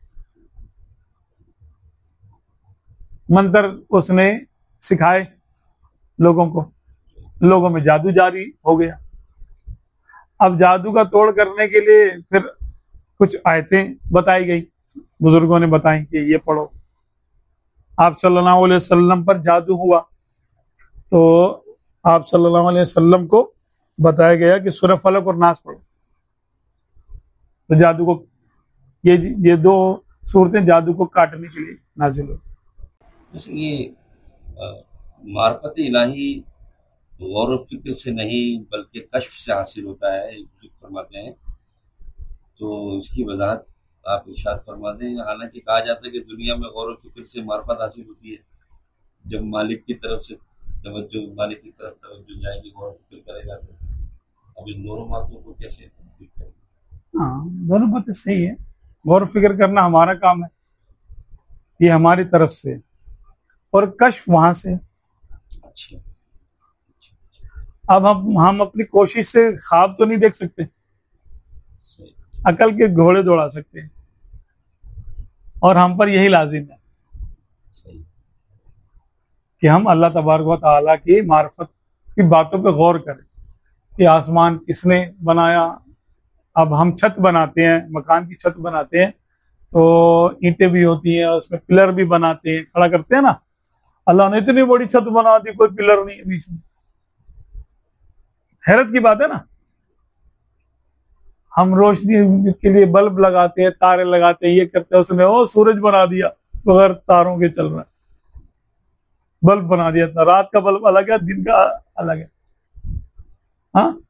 मंत्र उसने सिखाए लोगों को, लोगों में जादू जारी हो गया। अब जादू का तोड़ करने के लिए फिर कुछ आयतें बताई गई, बुजुर्गों ने बताई कि ये पढ़ो। आप सल्लल्लाहु अलैहि वसल्लम पर जादू हुआ तो आप सल्लल्लाहु अलैहि वसल्लम को बताया गया कि सूरह फलक और नास पढ़ो। तो जादू को ये दो सूरतें जादू को काटने के लिए नाजिल हुई। जैसे ये मार्फत इलाही गौर व फिक्र से नहीं बल्कि कश्फ से हासिल होता है, जो फरमाते हैं। तो इसकी वजाहत आप इरशाद फरमा दें। हालांकि कहा जाता है कि दुनिया में गौर व फिक्र से मार्फत हासिल होती है, जब मालिक की तरफ मालिक की तरफ तवज्जो जाएगी, गौर व फिक्र करेगा। तो अब इन दोनों बातों को कैसे तब्दील करें? हाँ, दोनों बातें सही है। गौर फिक्र करना हमारा काम है, ये हमारी तरफ से, और कश्फ वहां से। अच्छा, अब हम अपनी कोशिश से ख्वाब तो नहीं देख सकते, अकल के घोड़े दौड़ा सकते हैं, और हम पर यही लाजिम है कि हम अल्लाह तबारक व तआला की मार्फत की बातों पे गौर करें कि आसमान किसने बनाया। अब हम छत बनाते हैं, मकान की छत बनाते हैं तो ईंटें भी होती हैं, उसमें पिलर भी बनाते हैं, खड़ा करते हैं ना। अल्लाह ने इतनी बड़ी छत बना दी, कोई पिलर नहीं है बीच में। हैरत की बात है ना। हम रोशनी के लिए बल्ब लगाते हैं, तारे लगाते हैं, ये करते हैं, उसने वो सूरज बना दिया बगैर तारों के चल रहा है, बल्ब बना दिया। था रात का बल्ब अलग है, दिन का अलग है। हाँ,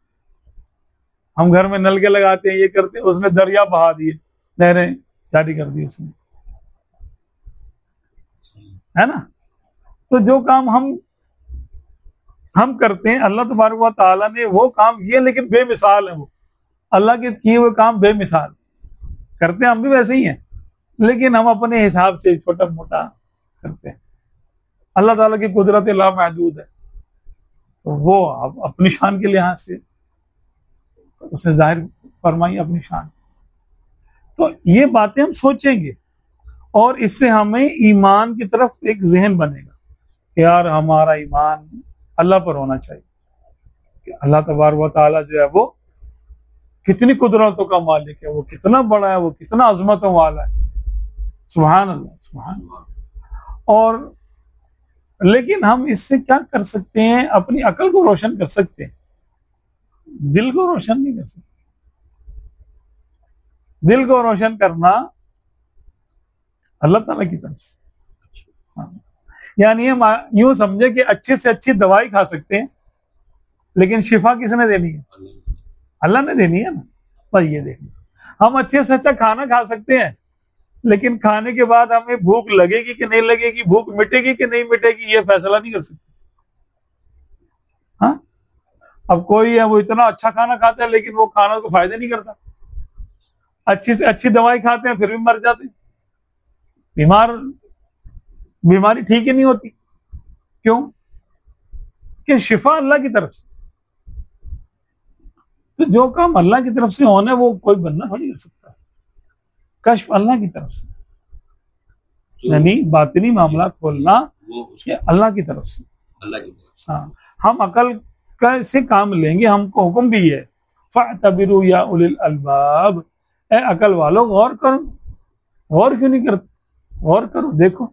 हम घर में नलके लगाते हैं, ये करते हैं, उसने दरिया बहा दिए, नहरें जारी कर दी उसने, है ना। तो जो काम हम करते हैं, अल्लाह तबारक व तआला ने वो काम किए, लेकिन बेमिसाल है। वो अल्लाह के किए हुए काम बेमिसाल करते हैं, हम भी वैसे ही हैं, लेकिन हम अपने हिसाब से छोटा मोटा करते हैं। अल्लाह ताला की कुदरत लामहदूद है, तो वो अपनी शान के लिहाज से उसने जाहिर फरमाई अपनी शान। तो ये बातें हम सोचेंगे और इससे हमें ईमान की तरफ एक जहन बनेगा कि यार हमारा ईमान अल्लाह पर होना चाहिए कि अल्लाह तबारक व तआला जो है वो कितनी कुदरतों का मालिक है, वो कितना बड़ा है, वो कितना अजमतों वाला है। सुभान अल्लाह, सुभान अल्लाह। और लेकिन हम इससे क्या कर सकते हैं? अपनी अकल को रोशन कर सकते हैं, दिल को रोशन नहीं कर सकते। दिल को रोशन करना अल्लाह ताला की तरफ से। हाँ। यानी हम यूं समझे कि अच्छे से अच्छी दवाई खा सकते हैं, लेकिन शिफा किसने देनी है? अल्लाह ने देनी है ना। बस ये देखना। हम अच्छे से अच्छा खाना खा सकते हैं, लेकिन खाने के बाद हमें भूख लगेगी कि नहीं लगेगी, भूख मिटेगी कि नहीं मिटेगी, ये फैसला नहीं कर सकते। हाँ, अब कोई है वो इतना अच्छा खाना खाता है, लेकिन वो खाना को फायदे नहीं करता। अच्छी से अच्छी दवाई खाते हैं, फिर भी मर जाते हैं। बीमारी ठीक ही नहीं होती। क्यों? कि शिफा अल्लाह की तरफ से। तो जो काम अल्लाह की तरफ से होना है वो कोई बंदा थोड़ी कर सकता है। कश्फ अल्लाह की तरफ से, यानी बातिनी मामला खोलना ये अल्लाह की तरफ से। अल्लाह की तरफ से। हाँ, हम अकल से काम लेंगे, हमको हुक्म भी है फअतबिरू या उलिल अलबाब, ए अकल वालों गौर करो। गौर क्यों नहीं करते? गौर करो, देखो।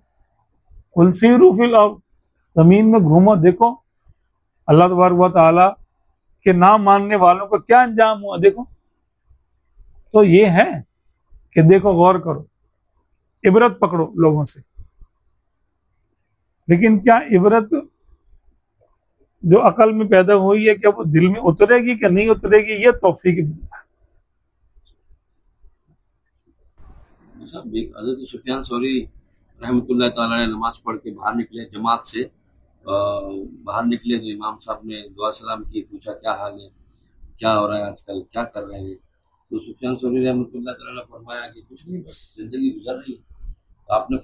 कुल सीरू फिल अर्द, जमीन में घूमो, देखो अल्लाह तबारक व तआला के नाम मानने वालों को क्या अंजाम हुआ, देखो। तो ये है कि देखो, गौर करो, इबरत पकड़ो लोगों से। लेकिन क्या इबरत जो अकल में पैदा हुई है, क्या वो दिल में उतरेगी कि नहीं उतरेगी, ये तौफीक है। हज़रत सुफियान सौरी रहमतुल्लाह ताला ने नमाज पढ़ के बाहर निकले, जमात से बाहर निकले तो इमाम साहब ने दुआ सलाम की, पूछा क्या हाल है, क्या हो रहा है आजकल, क्या कर रहे हैं। तो सुफियान सौरी रहमतुल्लाह ताला ने फरमाया कि कुछ नहीं, बस जिंदगी गुजर रही है। आपने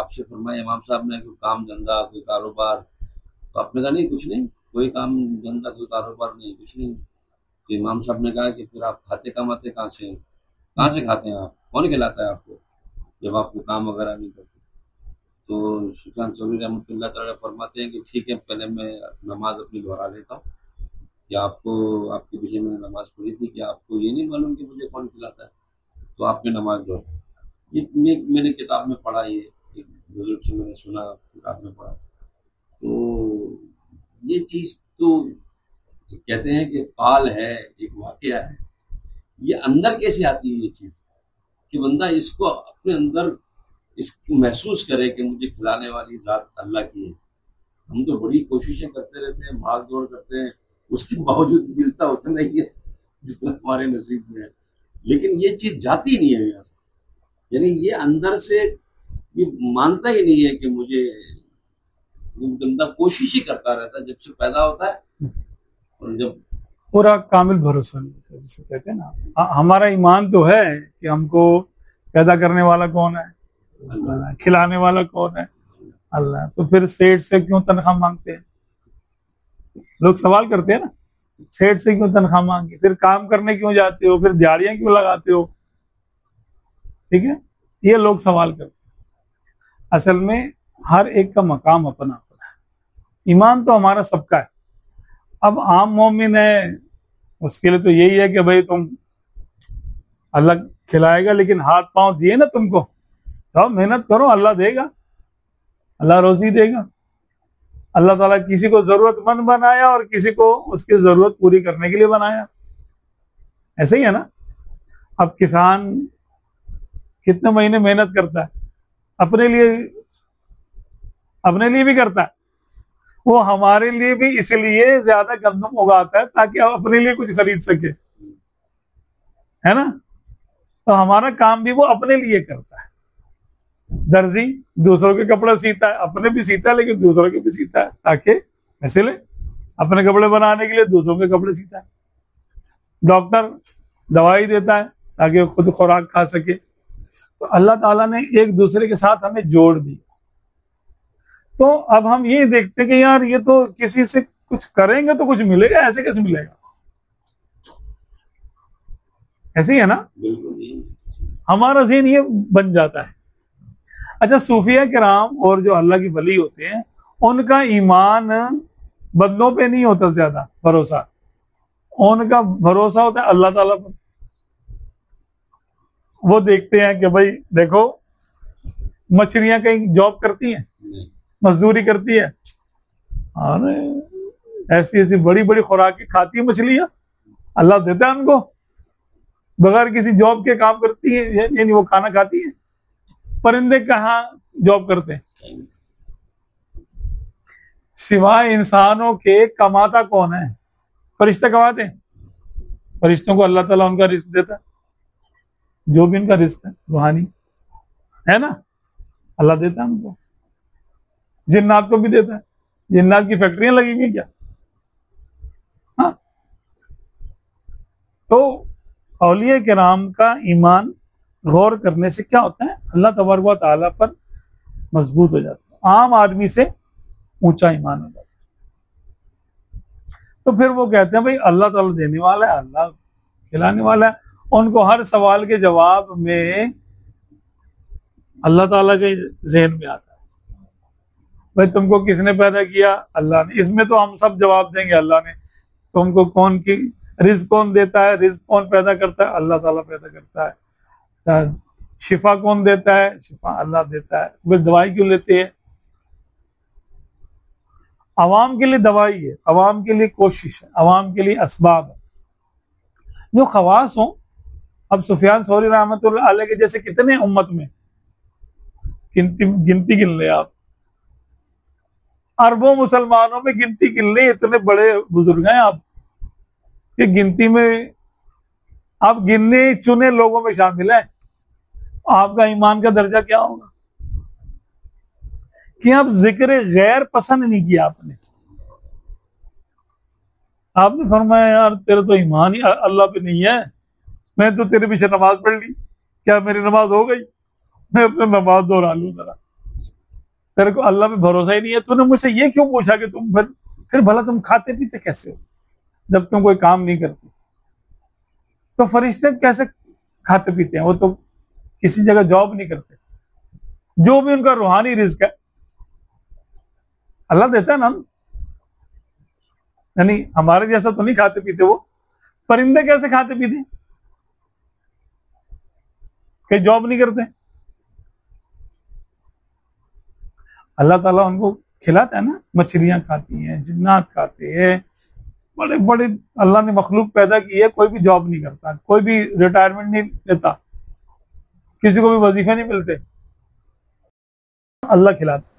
आपसे फरमाया इमाम साहब ने कोई काम धंधा कोई कारोबार, तो आपने कहा नहीं कुछ नहीं, कोई काम धंधा कोई कारोबार नहीं, कुछ नहीं। तो इमाम साहब ने कहा कि फिर आप खाते कमाते कहाँ से हैं? कहाँ से खाते हैं आप? कौन खिलाता है आपको जब आपको काम वगैरह नहीं करते? तो सुफियान सौरी रहमतुल्लाह तआला फरमाते हैं कि ठीक है, पहले मैं नमाज अपनी दोहरा लेता हूँ कि आपको, आपके पीछे मैंने नमाज पढ़ी थी कि आपको ये नहीं मालूम कि मुझे कौन खिलाता है, तो आपने नमाज दोहराई। ये मैंने किताब में पढ़ा, ये एक बुजुर्ग से मैंने सुना, किताब में पढ़ा। तो ये चीज तो कहते हैं कि काल है, एक वाकया है। ये अंदर कैसे आती है ये चीज कि बंदा इसको अपने अंदर इसको महसूस करे कि मुझे खिलाने वाली जात अल्लाह की है। हम तो बड़ी कोशिशें करते रहते हैं, भाग दौड़ करते हैं, उसके बावजूद मिलता उतना ही है जितना हमारे नसीब में है, लेकिन ये चीज जाती नहीं है यहाँ से। यानी ये अंदर से ये मानता ही नहीं है कि मुझे, वो बंदा कोशिश ही करता रहता है जब से पैदा होता है, और जब पूरा कामिल भरोसा नहीं होता, जिसे कहते हैं ना। हमारा ईमान तो है कि हमको पैदा करने वाला कौन है? अल्लाह। खिलाने वाला कौन है? अल्लाह। तो फिर सेठ से क्यों तनख्वाह मांगते हैं? लोग सवाल करते हैं ना, सेठ से क्यों तनख्वाह मांगी, फिर काम करने क्यों जाते हो, फिर दिहाड़ियां क्यों लगाते हो? ठीक है, ये लोग सवाल करते हैं। असल में हर एक का मकाम अपना अपना है। ईमान तो हमारा सबका है। अब आम मोमिन है, उसके लिए तो यही है कि भाई तुम, अल्लाह खिलाएगा, लेकिन हाथ पांव दिए ना तुमको, तो मेहनत करो, अल्लाह देगा, अल्लाह रोजी देगा। अल्लाह ताला किसी को जरूरतमंद बनाया और किसी को उसकी जरूरत पूरी करने के लिए बनाया। ऐसे ही है ना। अब किसान कितने महीने मेहनत करता है, अपने लिए भी करता है। वो हमारे लिए भी इसलिए ज्यादा गंदम उगाता है ताकि हम अपने लिए कुछ खरीद सके, है ना। तो हमारा काम भी वो अपने लिए करता है। दर्जी दूसरों के कपड़े सीता है, अपने भी सीता है लेकिन दूसरों के भी सीता है ताकि पैसे ले। अपने कपड़े बनाने के लिए दूसरों के कपड़े सीता है। डॉक्टर दवाई देता है ताकि वो खुद खुराक खा सके। तो अल्लाह ताला ने एक दूसरे के साथ हमें जोड़ दिया। तो अब हम ये देखते हैं कि यार ये तो किसी से कुछ करेंगे तो कुछ मिलेगा, ऐसे कैसे मिलेगा? ऐसे ही है ना, हमारा ज़हन ये बन जाता है। अच्छा, सूफिया किराम और जो अल्लाह की वली होते हैं, उनका ईमान बंदों पे नहीं होता ज्यादा भरोसा, उनका भरोसा होता है अल्लाह ताला पर। वो देखते हैं कि भाई देखो, मछलियां कहीं जॉब करती हैं, मजदूरी करती है, और ऐसी ऐसी बड़ी बड़ी खुराकें खाती है मछलियां, अल्लाह देता है उनको, बगैर किसी जॉब के काम करती है, यानी वो खाना खाती है। परिंदे कहाँ जॉब करते हैं? सिवाय इंसानों के कमाता कौन है? फरिश्ते कमाते हैं। फरिश्तों को अल्लाह ताला उनका रिस्क देता है, जो भी इनका रिस्क है रूहानी, है ना, अल्लाह देता है उनको। जिन्नात को भी देता है। जिन्नात की फैक्ट्रियां लगी हुई क्या? हाँ। तो औलिया किराम का ईमान गौर करने से क्या होता है, अल्लाह तबारक व तआला पर मजबूत हो जाता है, आम आदमी से ऊंचा ईमान हो जाता है। तो फिर वो कहते हैं भाई अल्लाह ताला देने वाला है, अल्लाह खिलाने वाला है। उनको हर सवाल के जवाब में अल्लाह ताला के ज़हन में आता है, भाई तुमको किसने पैदा किया? अल्लाह ने। इसमें तो हम सब जवाब देंगे अल्लाह ने। तुमको कौन की रिज़्क कौन देता है? रिज़्क कौन पैदा करता है? अल्लाह ताला पैदा करता है। शिफा कौन देता है? शिफा अल्लाह देता है। वे दवाई क्यों लेते हैं? अवाम के लिए दवाई है, अवाम के लिए कोशिश है, अवाम के लिए असबाब है। जो खवास हो, अब सुफियान सौरी रहमतुल्लाह अलैह के जैसे कितने उम्मत में, गिनती गिन ले आप, अरबों मुसलमानों में गिनती गिन ले, इतने बड़े बुजुर्ग हैं आप कि गिनती में आप गिनने चुने लोगों में शामिल है। आपका ईमान का दर्जा क्या होगा कि आप जिक्र गैर पसंद नहीं किया आपने फरमाया यार तेरा तो ईमान ही अल्लाह पे नहीं है, मैं तो तेरे पीछे नमाज पढ़ ली, क्या मेरी नमाज हो गई? मैं अपने नमाज दोहरा लूं जरा, तेरे को अल्लाह पे भरोसा ही नहीं है, तूने मुझसे ये क्यों पूछा कि तुम फिर भला तुम खाते पीते कैसे हो जब तुम कोई काम नहीं करते? तो फरिश्ते कैसे खाते पीते हैं? वो तो किसी जगह जॉब नहीं करते। जो भी उनका रूहानी रिज्क है अल्लाह देता है ना, यानी हमारे जैसा तो नहीं खाते पीते वो। परिंदे कैसे खाते पीते? कहीं जॉब नहीं करते। अल्लाह ताला उनको खिलाता है ना, मछलियां खाती हैं, जिन्नात खाते हैं, बड़े बड़े अल्लाह ने मखलूक पैदा की है, कोई भी जॉब नहीं करता, कोई भी रिटायरमेंट नहीं लेता, किसी को भी वजीफे नहीं मिलते, अल्लाह खिलाता।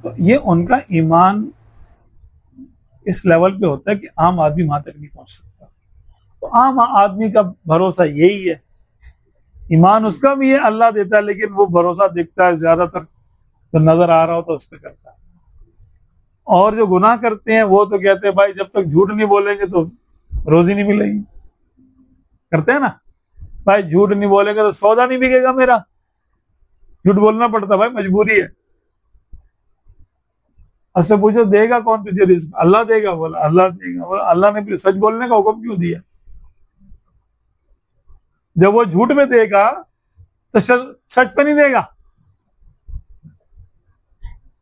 तो ये उनका ईमान इस लेवल पे होता है कि आम आदमी वहां तक नहीं पहुंच सकता। तो आम आदमी का भरोसा यही है, ईमान उसका भी है, अल्लाह देता है, लेकिन वो भरोसा दिखता है ज्यादातर तो नजर आ रहा हो तो उस पर करता है। और जो गुनाह करते हैं वो तो कहते हैं भाई जब तक झूठ नहीं बोलेंगे तो रोजी नहीं मिलेगी। करते हैं ना, भाई झूठ नहीं बोलेंगे तो सौदा नहीं बिकेगा मेरा, झूठ बोलना पड़ता भाई, मजबूरी है। उससे पूछो देगा कौन तुझे रिस्क? अल्लाह देगा। बोला अल्लाह देगा। बोला अल्लाह ने सच बोलने का हुक्म क्यों दिया? जब वो झूठ में देगा तो सच पे नहीं देगा।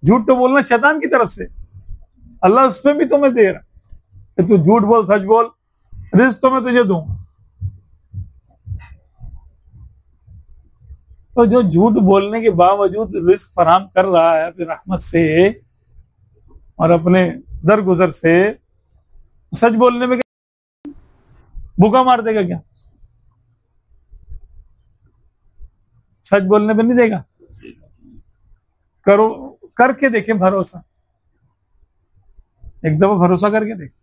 झूठ तो बोलना शैतान की तरफ से, अल्लाह उस पे भी तुम्हें दे रहा कि तू झूठ बोल सच बोल, रिस्क तो मैं तुझे दूंगा। तो जो झूठ बोलने के बावजूद रिस्क फराहम कर रहा है अपनी रहमत से और अपने दरगुजर से, सच बोलने में भूखा मार देगा क्या? सच बोलने पे नहीं देगा। करो, करके देखें भरोसा, एक दफा भरोसा करके देखें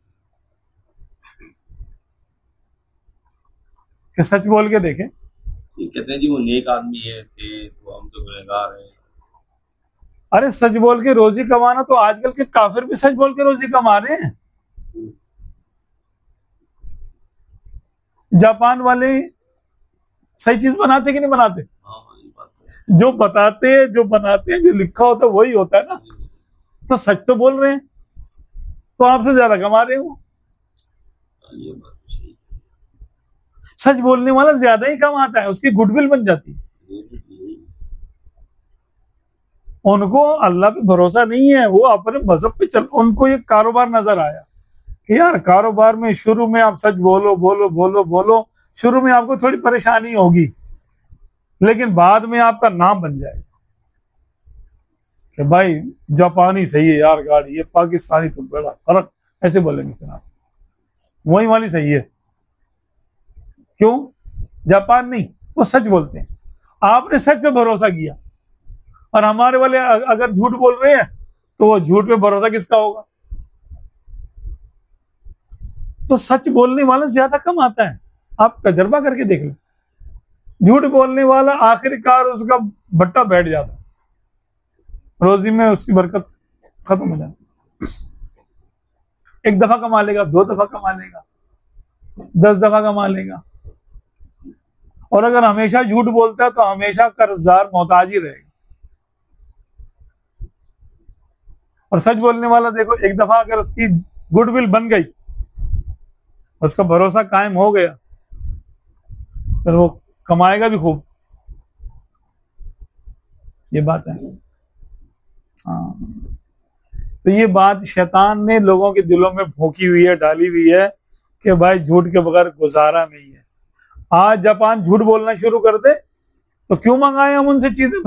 कि सच बोल के देखें। ये कहते हैं जी वो नेक आदमी है थे तो हम तो गुनहगार हैं। अरे सच बोल के रोजी कमाना तो आजकल के काफिर भी सच बोल के रोजी कमा रहे हैं। जापान वाले सही चीज बनाते कि नहीं बनाते? ये बात तो जो बताते, जो बनाते हैं, जो लिखा होता है वही होता है ना। तो सच तो बोल रहे हैं, तो आपसे ज्यादा कमा रहे हो। ये बात तो सही है। सच बोलने वाला ज्यादा ही कमाता है, उसकी गुडविल बन जाती है। उनको अल्लाह पे भरोसा नहीं है, वो अपने मजहब पे चल, उनको ये कारोबार नजर आया कि यार कारोबार में शुरू में आप सच बोलो बोलो बोलो बोलो, शुरू में आपको थोड़ी परेशानी होगी, लेकिन बाद में आपका नाम बन जाएगा कि भाई जापानी सही है यार गाड़ी, ये पाकिस्तानी तो बड़ा फर्क, ऐसे बोलेंगे फिर आप, वही वाली सही है। क्यों? जापान नहीं, वो सच बोलते हैं। आपने सच पे भरोसा किया, और हमारे वाले अगर झूठ बोल रहे हैं तो वो झूठ पे भरोसा किसका होगा? तो सच बोलने वाला ज्यादा कम आता है, आप तजर्बा करके देख लो। झूठ बोलने वाला आखिरकार उसका भट्टा बैठ जाता है, रोजी में उसकी बरकत खत्म हो जाती। एक दफा कमा लेगा, 2 दफा कमा लेगा, 10 दफा कमा लेगा, और अगर हमेशा झूठ बोलता है तो हमेशा कर्जदार मोहताज ही रहेगा। और सच बोलने वाला देखो, एक दफा अगर उसकी गुडविल बन गई, उसका भरोसा कायम हो गया, फिर वो कमाएगा भी खूब। ये बात है। हाँ, तो ये बात शैतान ने लोगों के दिलों में भोंकी हुई है, डाली हुई है कि भाई झूठ के बगैर गुजारा नहीं है। आज जापान झूठ बोलना शुरू कर दे तो क्यों मंगाए हम उनसे चीजें?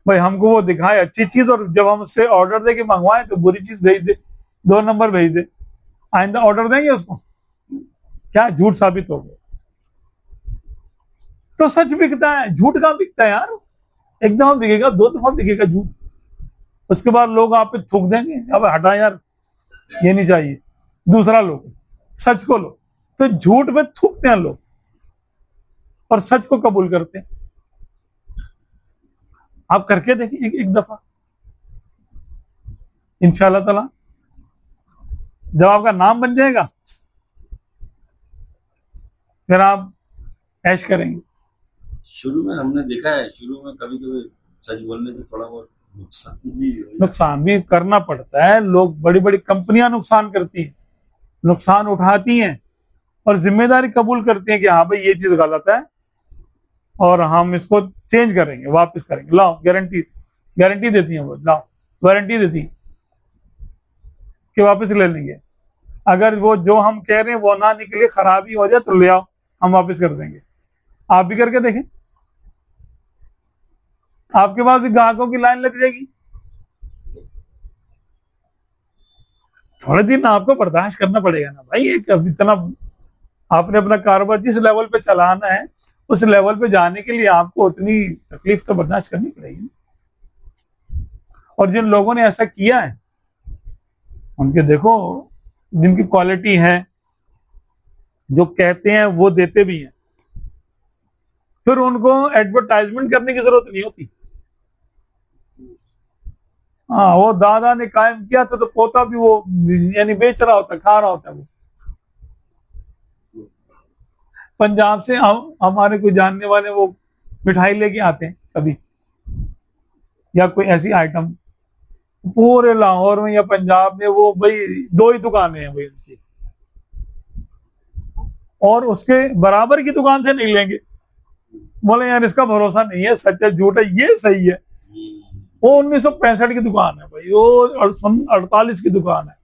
भाई हमको वो दिखाए अच्छी चीज, और जब हम उससे ऑर्डर दे के मंगवाए तो बुरी चीज भेज दे, 2 नंबर भेज दे, आइंदा ऑर्डर देंगे उसको? क्या झूठ साबित हो गया। तो सच बिकता है, झूठ कहां बिकता है यार? एक दफा बिकेगा, 2 दफा बिकेगा झूठ, उसके बाद लोग आप पे थूक देंगे, अब हटा यार ये नहीं चाहिए, दूसरा लो, सच को लो। तो झूठ पे थूकते हैं लोग और सच को कबूल करते हैं। आप करके देखिए एक दफा, इंशाअल्लाह ताला जब आपका नाम बन जाएगा, फिर आप ऐश करेंगे। शुरू में हमने देखा है, शुरू में कभी कभी सच बोलने से थोड़ा बहुत नुकसान भी करना पड़ता है। लोग, बड़ी बड़ी कंपनियां नुकसान करती हैं, नुकसान उठाती हैं और जिम्मेदारी कबूल करती हैं कि हाँ भाई ये चीज गलत है और हम इसको चेंज करेंगे, वापस करेंगे, लाओ गारंटी, गारंटी देती हैं वो, लाओ वारंटी देती हैं कि वापस ले लेंगे। अगर वो जो हम कह रहे हैं वो ना निकले, खराबी हो जाए तो ले आओ, हम वापस कर देंगे। आप भी करके देखें, आपके पास भी ग्राहकों की लाइन लग जाएगी। थोड़े दिन आपको बर्दाश्त करना पड़ेगा ना भाई। एक इतना आपने अपना कारोबार जिस लेवल पे चलाना है उस लेवल पे जाने के लिए आपको उतनी तकलीफ तो बर्दाश्त करनी पड़ेगी। और जिन लोगों ने ऐसा किया है उनके देखो, जिनकी क्वालिटी है, जो कहते हैं वो देते भी हैं, फिर उनको एडवर्टाइजमेंट करने की जरूरत नहीं होती। हाँ, वो दादा ने कायम किया तो पोता भी वो यानी बेच रहा होता, खा रहा होता है। वो पंजाब से हमारे कोई जानने वाले वो मिठाई लेके आते हैं कभी, या कोई ऐसी आइटम, पूरे लाहौर में या पंजाब में वो भाई 2 ही दुकानें हैं भाई उनकी, और उसके बराबर की दुकान से नहीं लेंगे। बोले यार इसका भरोसा नहीं है, सच है झूठ है, ये सही है। वो 1965 की दुकान है भाई, वो 48 की दुकान है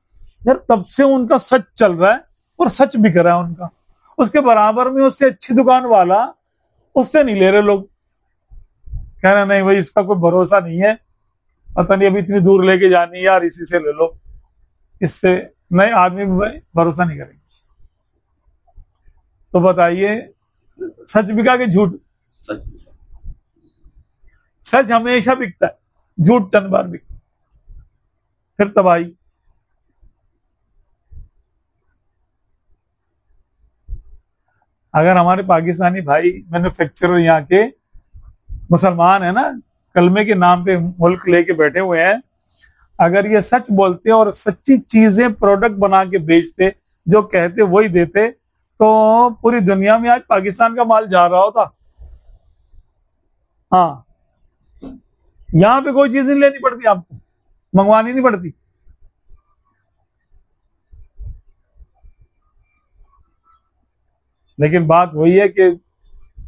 यार, तब से उनका सच चल रहा है और सच बिक रहा है उनका। उसके बराबर में उससे अच्छी दुकान वाला, उससे नहीं ले रहे लोग। कह रहे नहीं भाई इसका कोई भरोसा नहीं है, पता नहीं अभी इतनी दूर लेके जानी है यार, इसी से ले लो, इससे नए आदमी भरोसा नहीं करेंगे। तो बताइए सच बिका के झूठ? सच हमेशा बिकता है, झूठ चंद बार बिकता है, फिर तबाही। अगर हमारे पाकिस्तानी भाई मैन्युफैक्चरर यहाँ के मुसलमान है ना, कलमे के नाम पे मुल्क लेके बैठे हुए हैं, अगर ये सच बोलते और सच्ची चीजें प्रोडक्ट बना के बेचते, जो कहते वही देते, तो पूरी दुनिया में आज पाकिस्तान का माल जा रहा होता। हाँ, यहां पे कोई चीज नहीं लेनी पड़ती, आपको मंगवानी नहीं पड़ती। लेकिन बात वही है कि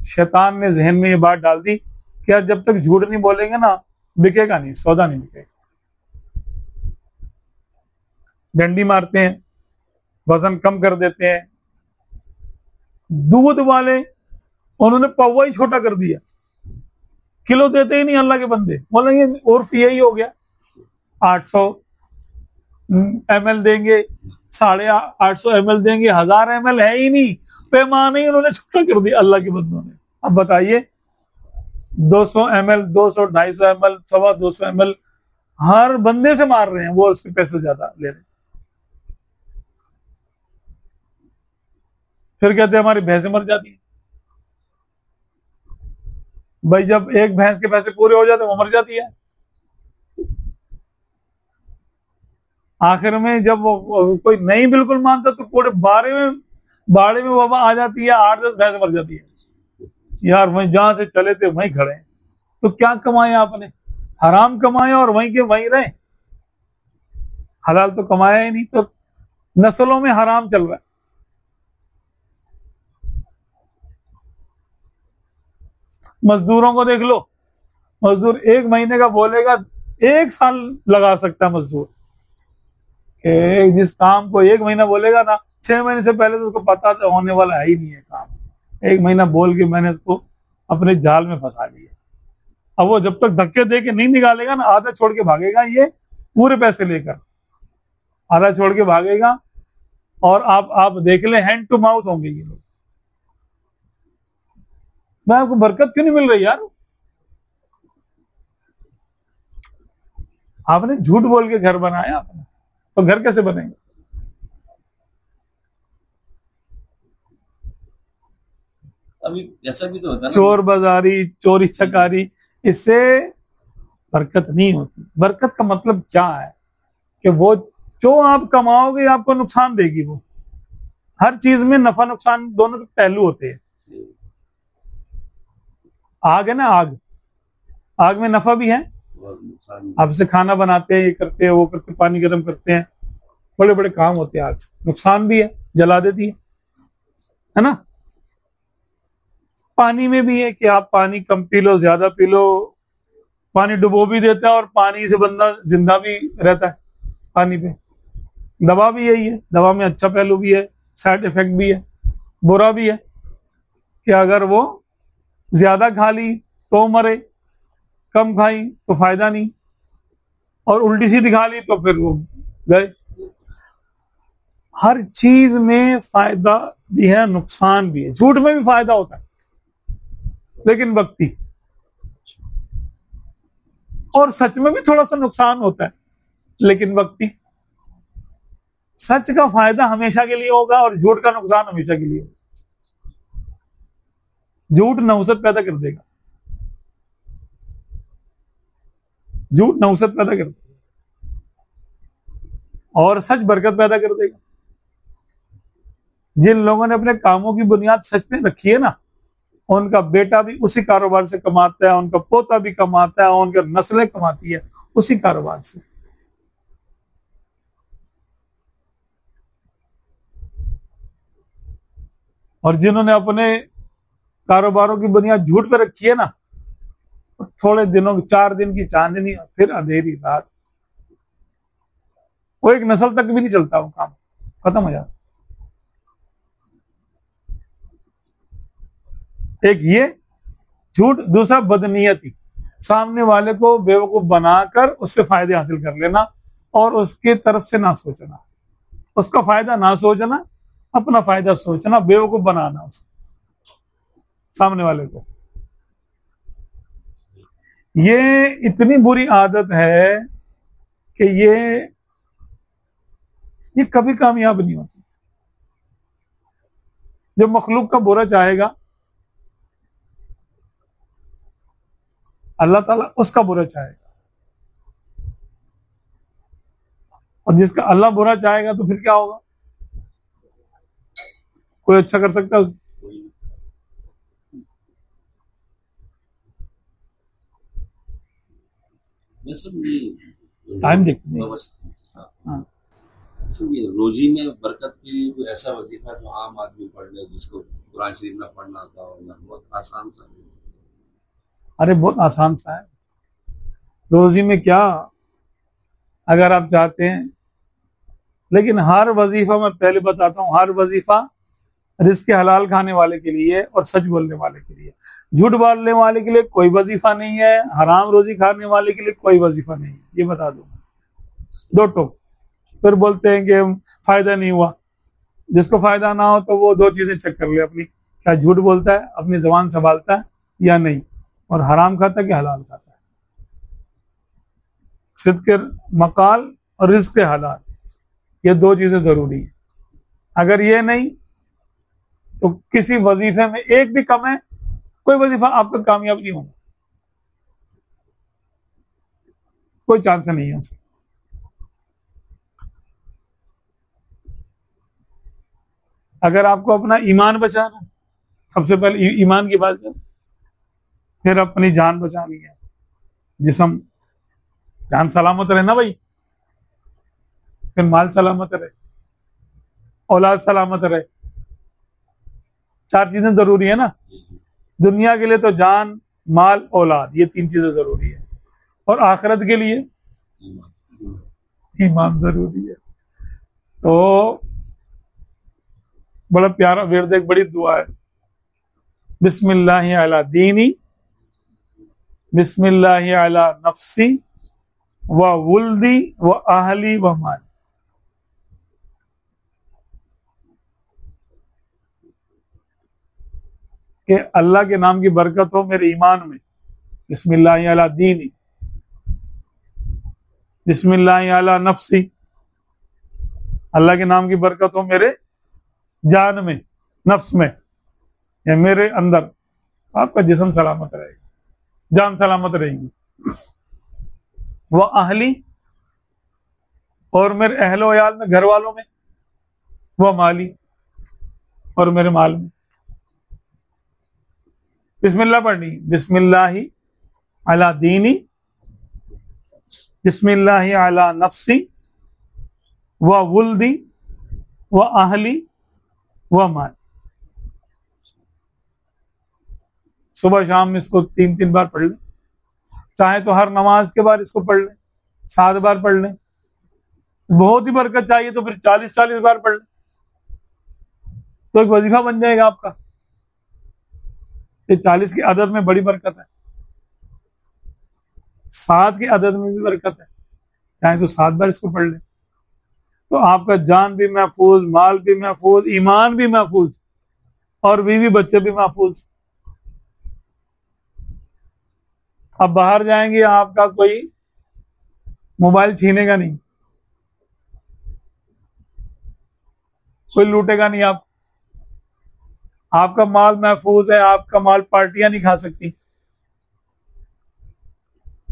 शैतान ने जहन में ये बात डाल दी कि यार जब तक झूठ नहीं बोलेंगे ना, बिकेगा नहीं, सौदा नहीं बिकेगा। डंडी मारते हैं, वजन कम कर देते हैं। दूध वाले उन्होंने पौवा ही छोटा कर दिया, किलो देते ही नहीं अल्लाह के बंदे। बोलेंगे उर्फ यही हो गया, 800 ml देंगे, 850 ml देंगे, 1000 ml है ही नहीं, पैमाने ही उन्होंने छोटा कर दिया अल्लाह के बंदों ने। अब बताइए 200 ml, 200, 250 ml, 250 ml हर बंदे से मार रहे हैं, वो उसके पैसे ज्यादा ले रहे हैं। फिर कहते हैं हमारी भैंसें मर जाती हैं। भाई जब एक भैंस के पैसे पूरे हो जाते वो मर जाती है। आखिर में जब वो कोई नहीं बिल्कुल मानता तो पूरे बाड़े में बाबा आ जाती है, 8-10 भैंस मर जाती है। यार वहीं जहां से चले थे वहीं खड़े हैं, तो क्या कमाए आपने? हराम कमाए और वहीं के वहीं रहे, हलाल तो कमाया ही नहीं, तो नस्लों में हराम चल रहा है। मजदूरों को देख लो, मजदूर 1 महीने का बोलेगा, 1 साल लगा सकता है मजदूर। कि जिस काम को 1 महीना बोलेगा ना, 6 महीने से पहले तो उसको पता तो होने वाला है ही नहीं है काम। 1 महीना बोल के मैंने उसको अपने जाल में फंसा लिया। अब वो जब तक धक्के दे के नहीं निकालेगा ना, आधा छोड़ के भागेगा, ये पूरे पैसे लेकर आधा छोड़ के भागेगा। और आप देख ले, हैंड टू माउथ होंगे ये लोग। मैं आपको बरकत क्यों नहीं मिल रही यार? आपने झूठ बोल के घर बनाया आपने, तो घर कैसे बनेंगे? अभी ऐसा भी तो होता है ना, चोर बाजारी, चोरी चकारी, इससे बरकत नहीं होती। बरकत का मतलब क्या है कि वो जो आप कमाओगे आपको नुकसान देगी। वो हर चीज में नफा नुकसान दोनों के पहलू होते हैं। आग है ना, आग, आग में नफा भी है। और नुकसान आपसे खाना बनाते हैं, ये करते हैं, वो करते हैं, पानी गर्म करते हैं, बड़े बड़े काम होते हैं आग से, नुकसान भी है, जला देती है ना। पानी में भी है कि आप पानी कम पी लो, ज्यादा पी लो, पानी डुबो भी देता है और पानी से बंदा जिंदा भी रहता है पानी पे। दवा भी यही है, दवा में अच्छा पहलू भी है, साइड इफेक्ट भी है, बुरा भी है कि अगर वो ज्यादा खा ली तो मरे, कम खाई तो फायदा नहीं, और उल्टी सीधी खा ली तो फिर वो गए। हर चीज में फायदा भी है, नुकसान भी है। झूठ में भी फायदा होता है लेकिन वक्ती, और सच में भी थोड़ा सा नुकसान होता है लेकिन वक्ती। सच का फायदा हमेशा के लिए होगा और झूठ का नुकसान हमेशा के लिए होगा। झूठ नहुसत पैदा कर देगा, झूठ नहुसत पैदा कर देगा और सच बरकत पैदा कर देगा। जिन लोगों ने अपने कामों की बुनियाद सच पे रखी है ना, उनका बेटा भी उसी कारोबार से कमाता है, उनका पोता भी कमाता है, उनकी नस्लें कमाती है उसी कारोबार से। और जिन्होंने अपने कारोबारों की बुनियाद झूठ पे रखी है ना, थोड़े दिनों, 4 दिन की चांदनी फिर अंधेरी रात, वो एक नस्ल तक भी नहीं चलता, वो काम खत्म हो जाता। एक ये झूठ, दूसरा बदनीयती, सामने वाले को बेवकूफ बनाकर उससे फायदे हासिल कर लेना और उसकी तरफ से ना सोचना, उसका फायदा ना सोचना, अपना फायदा सोचना, बेवकूफ बनाना उसको, सामने वाले को। ये इतनी बुरी आदत है कि ये कभी कामयाब नहीं होती। जो मखलूक का बुरा चाहेगा अल्लाह ताला उसका बुरा चाहेगा, और जिसका अल्लाह बुरा चाहेगा तो फिर क्या होगा? कोई अच्छा कर सकता है उसको? टाइम देखते हैं। हाँ। ये रोजी में बरकत के लिए कोई ऐसा वजीफा जो आम आदमी पढ़ ले, जिसको कुरान शरीफ ना पढ़ना आता हो, या बहुत आसान सा? अरे बहुत आसान सा है। रोजी में क्या, अगर आप चाहते हैं, लेकिन हर वजीफा, मैं पहले बताता हूँ, हर वजीफा रिस्क हलाल खाने वाले के लिए और सच बोलने वाले के लिए। झूठ बोलने वाले के लिए कोई वजीफा नहीं है, हराम रोजी खाने वाले के लिए कोई वजीफा नहीं है, ये बता दूं। दो टोक। फिर बोलते हैं कि फायदा नहीं हुआ। जिसको फायदा ना हो तो वो 2 चीजें चेक कर ले अपनी, क्या झूठ बोलता है, अपनी जबान संभालता है या नहीं, और हराम खाता है कि हलाल खाता है। सिद्क़ मकाल और रिज़्क़ हलाल, ये 2 चीजें जरूरी है। अगर ये नहीं तो किसी वजीफे में एक भी कम है, कोई वजीफा आपका कामयाब नहीं होगा, कोई चांस नहीं है उसका। अगर आपको अपना ईमान बचाना, सबसे पहले ईमान की बात करें, फिर अपनी जान बचानी है, जिस्म, जान सलामत रहे ना भाई, फिर माल सलामत रहे, औलाद सलामत रहे। 4 चीजें जरूरी है ना दुनिया के लिए, तो जान, माल, औलाद, ये 3 चीजें जरूरी है। और आखिरत के लिए ईमान जरूरी है। तो बड़ा प्यारा विर्द, एक बड़ी दुआ है, बिस्मिल्लाहि अला दीनी, बिस्मिल्लाहि अला नफ्सी व वुल्दी व आहली व माली। कि अल्लाह के नाम की बरकत हो मेरे ईमान में, बिस्मिल्लाहि अला दीनी, बिस्मिल्लाहि अला नफ्सी, अल्लाह के नाम की बरकत हो मेरे जान में, नफ्स में, या मेरे अंदर, आपका जिस्म सलामत रहेगा, जान सलामत रहेगी। वो अहली, और मेरे अहलो याल में, घर वालों में, वो माली, और मेरे माल में। बिस्मिल्लाह पढ़नी, बिस्मिल्लाहि अला दीनी, बिस्मिल्लाहि अला नफ्सी व वुल्दी व अहली व माल। सुबह शाम इसको 3-3 बार पढ़ लें, चाहे तो हर नमाज के बाद इसको पढ़ लें, 7 बार पढ़ लें। बहुत ही बरकत चाहिए तो फिर 40-40 बार पढ़ लें, तो एक वजीफा बन जाएगा आपका। ये 40 की अदद में बड़ी बरकत है, 7 की अदद में भी बरकत है, चाहे तो 7 बार इसको पढ़ लें, तो आपका जान भी महफूज, माल भी महफूज, ईमान भी महफूज और बीवी बच्चे भी महफूज। अब बाहर जाएंगे, आपका कोई मोबाइल छीनेगा नहीं, कोई लूटेगा नहीं, आपका माल महफूज है, आपका माल पार्टियां नहीं खा सकती,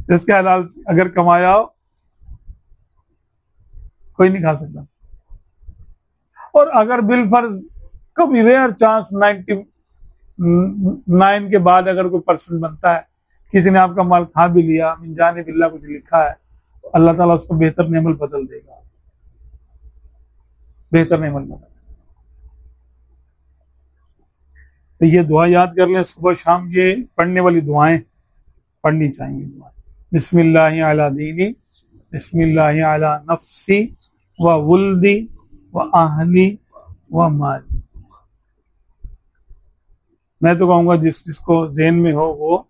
जिसके हलाल अगर कमाया हो कोई नहीं खा सकता। और अगर बिलफर्ज कभी रेयर चांस 99 के बाद अगर कोई परसेंट बनता है, किसी ने आपका माल खा भी लिया, मिन जाने बिल्ला कुछ लिखा है, तो अल्लाह ताला उसको बेहतर नेमल बदल देगा, बेहतर नेमल बदल। तो ये दुआ याद कर लें, सुबह शाम ये पढ़ने वाली दुआएं पढ़नी चाहिए। बिस्मिल्लाहि अला दीनी, बिस्मिल्लाहि अला नफ्सी व वुल्दी व अहली व माली। मैं तो कहूँगा जिसको ज़हन में हो, वो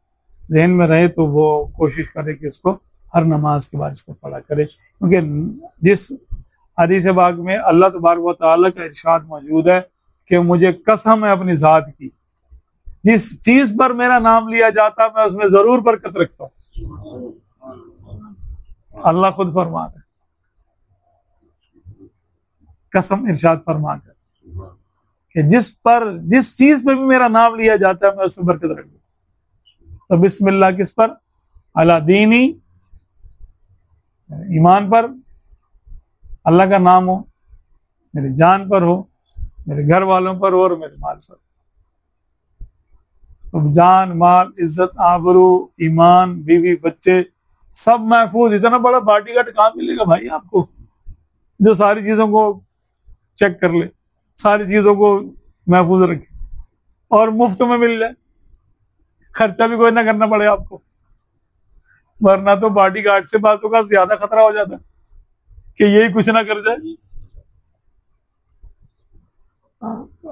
ज़हन में रहे तो वो कोशिश करे कि उसको हर नमाज के बाद इसको पढ़ा करे, क्योंकि जिस हदीस पाक में अल्लाह तबारक व तआला का इरशाद मौजूद है कि मुझे कसम है अपनी ज़ात की, जिस चीज पर मेरा नाम लिया जाता मैं उसमें जरूर बरकत रखता हूँ। अल्लाह खुद फरमाता है, कसम इरशाद फरमाकर कि जिस चीज पे भी मेरा नाम लिया जाता है मैं उसमें बरकत रखता हूँ। तो बिस्मिल्लाह किस पर? अला दीनी, ईमान पर, अल्लाह का नाम हो, मेरी जान पर हो, मेरे घर वालों पर हो और मेरे माल पर। तो जान, माल, इज्जत, आबरू, ईमान, बीवी, बच्चे सब महफूज। इतना बड़ा बॉडीगार्ड कहाँ मिलेगा भाई आपको जो सारी चीजों को चेक कर ले, सारी चीजों को महफूज रखे और मुफ्त में मिल जाए, खर्चा भी कोई ना करना पड़े आपको। वरना तो बॉडीगार्ड से बातों का ज्यादा खतरा हो जाता है कि यही कुछ ना कर जाए।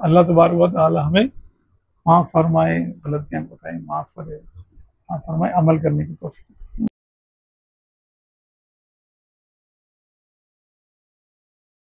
अल्लाह तबारक व तआला हमें माफ फरमाए, गलतियां बताए माफ करे, माफ फरमाए, अमल करने की कोशिश।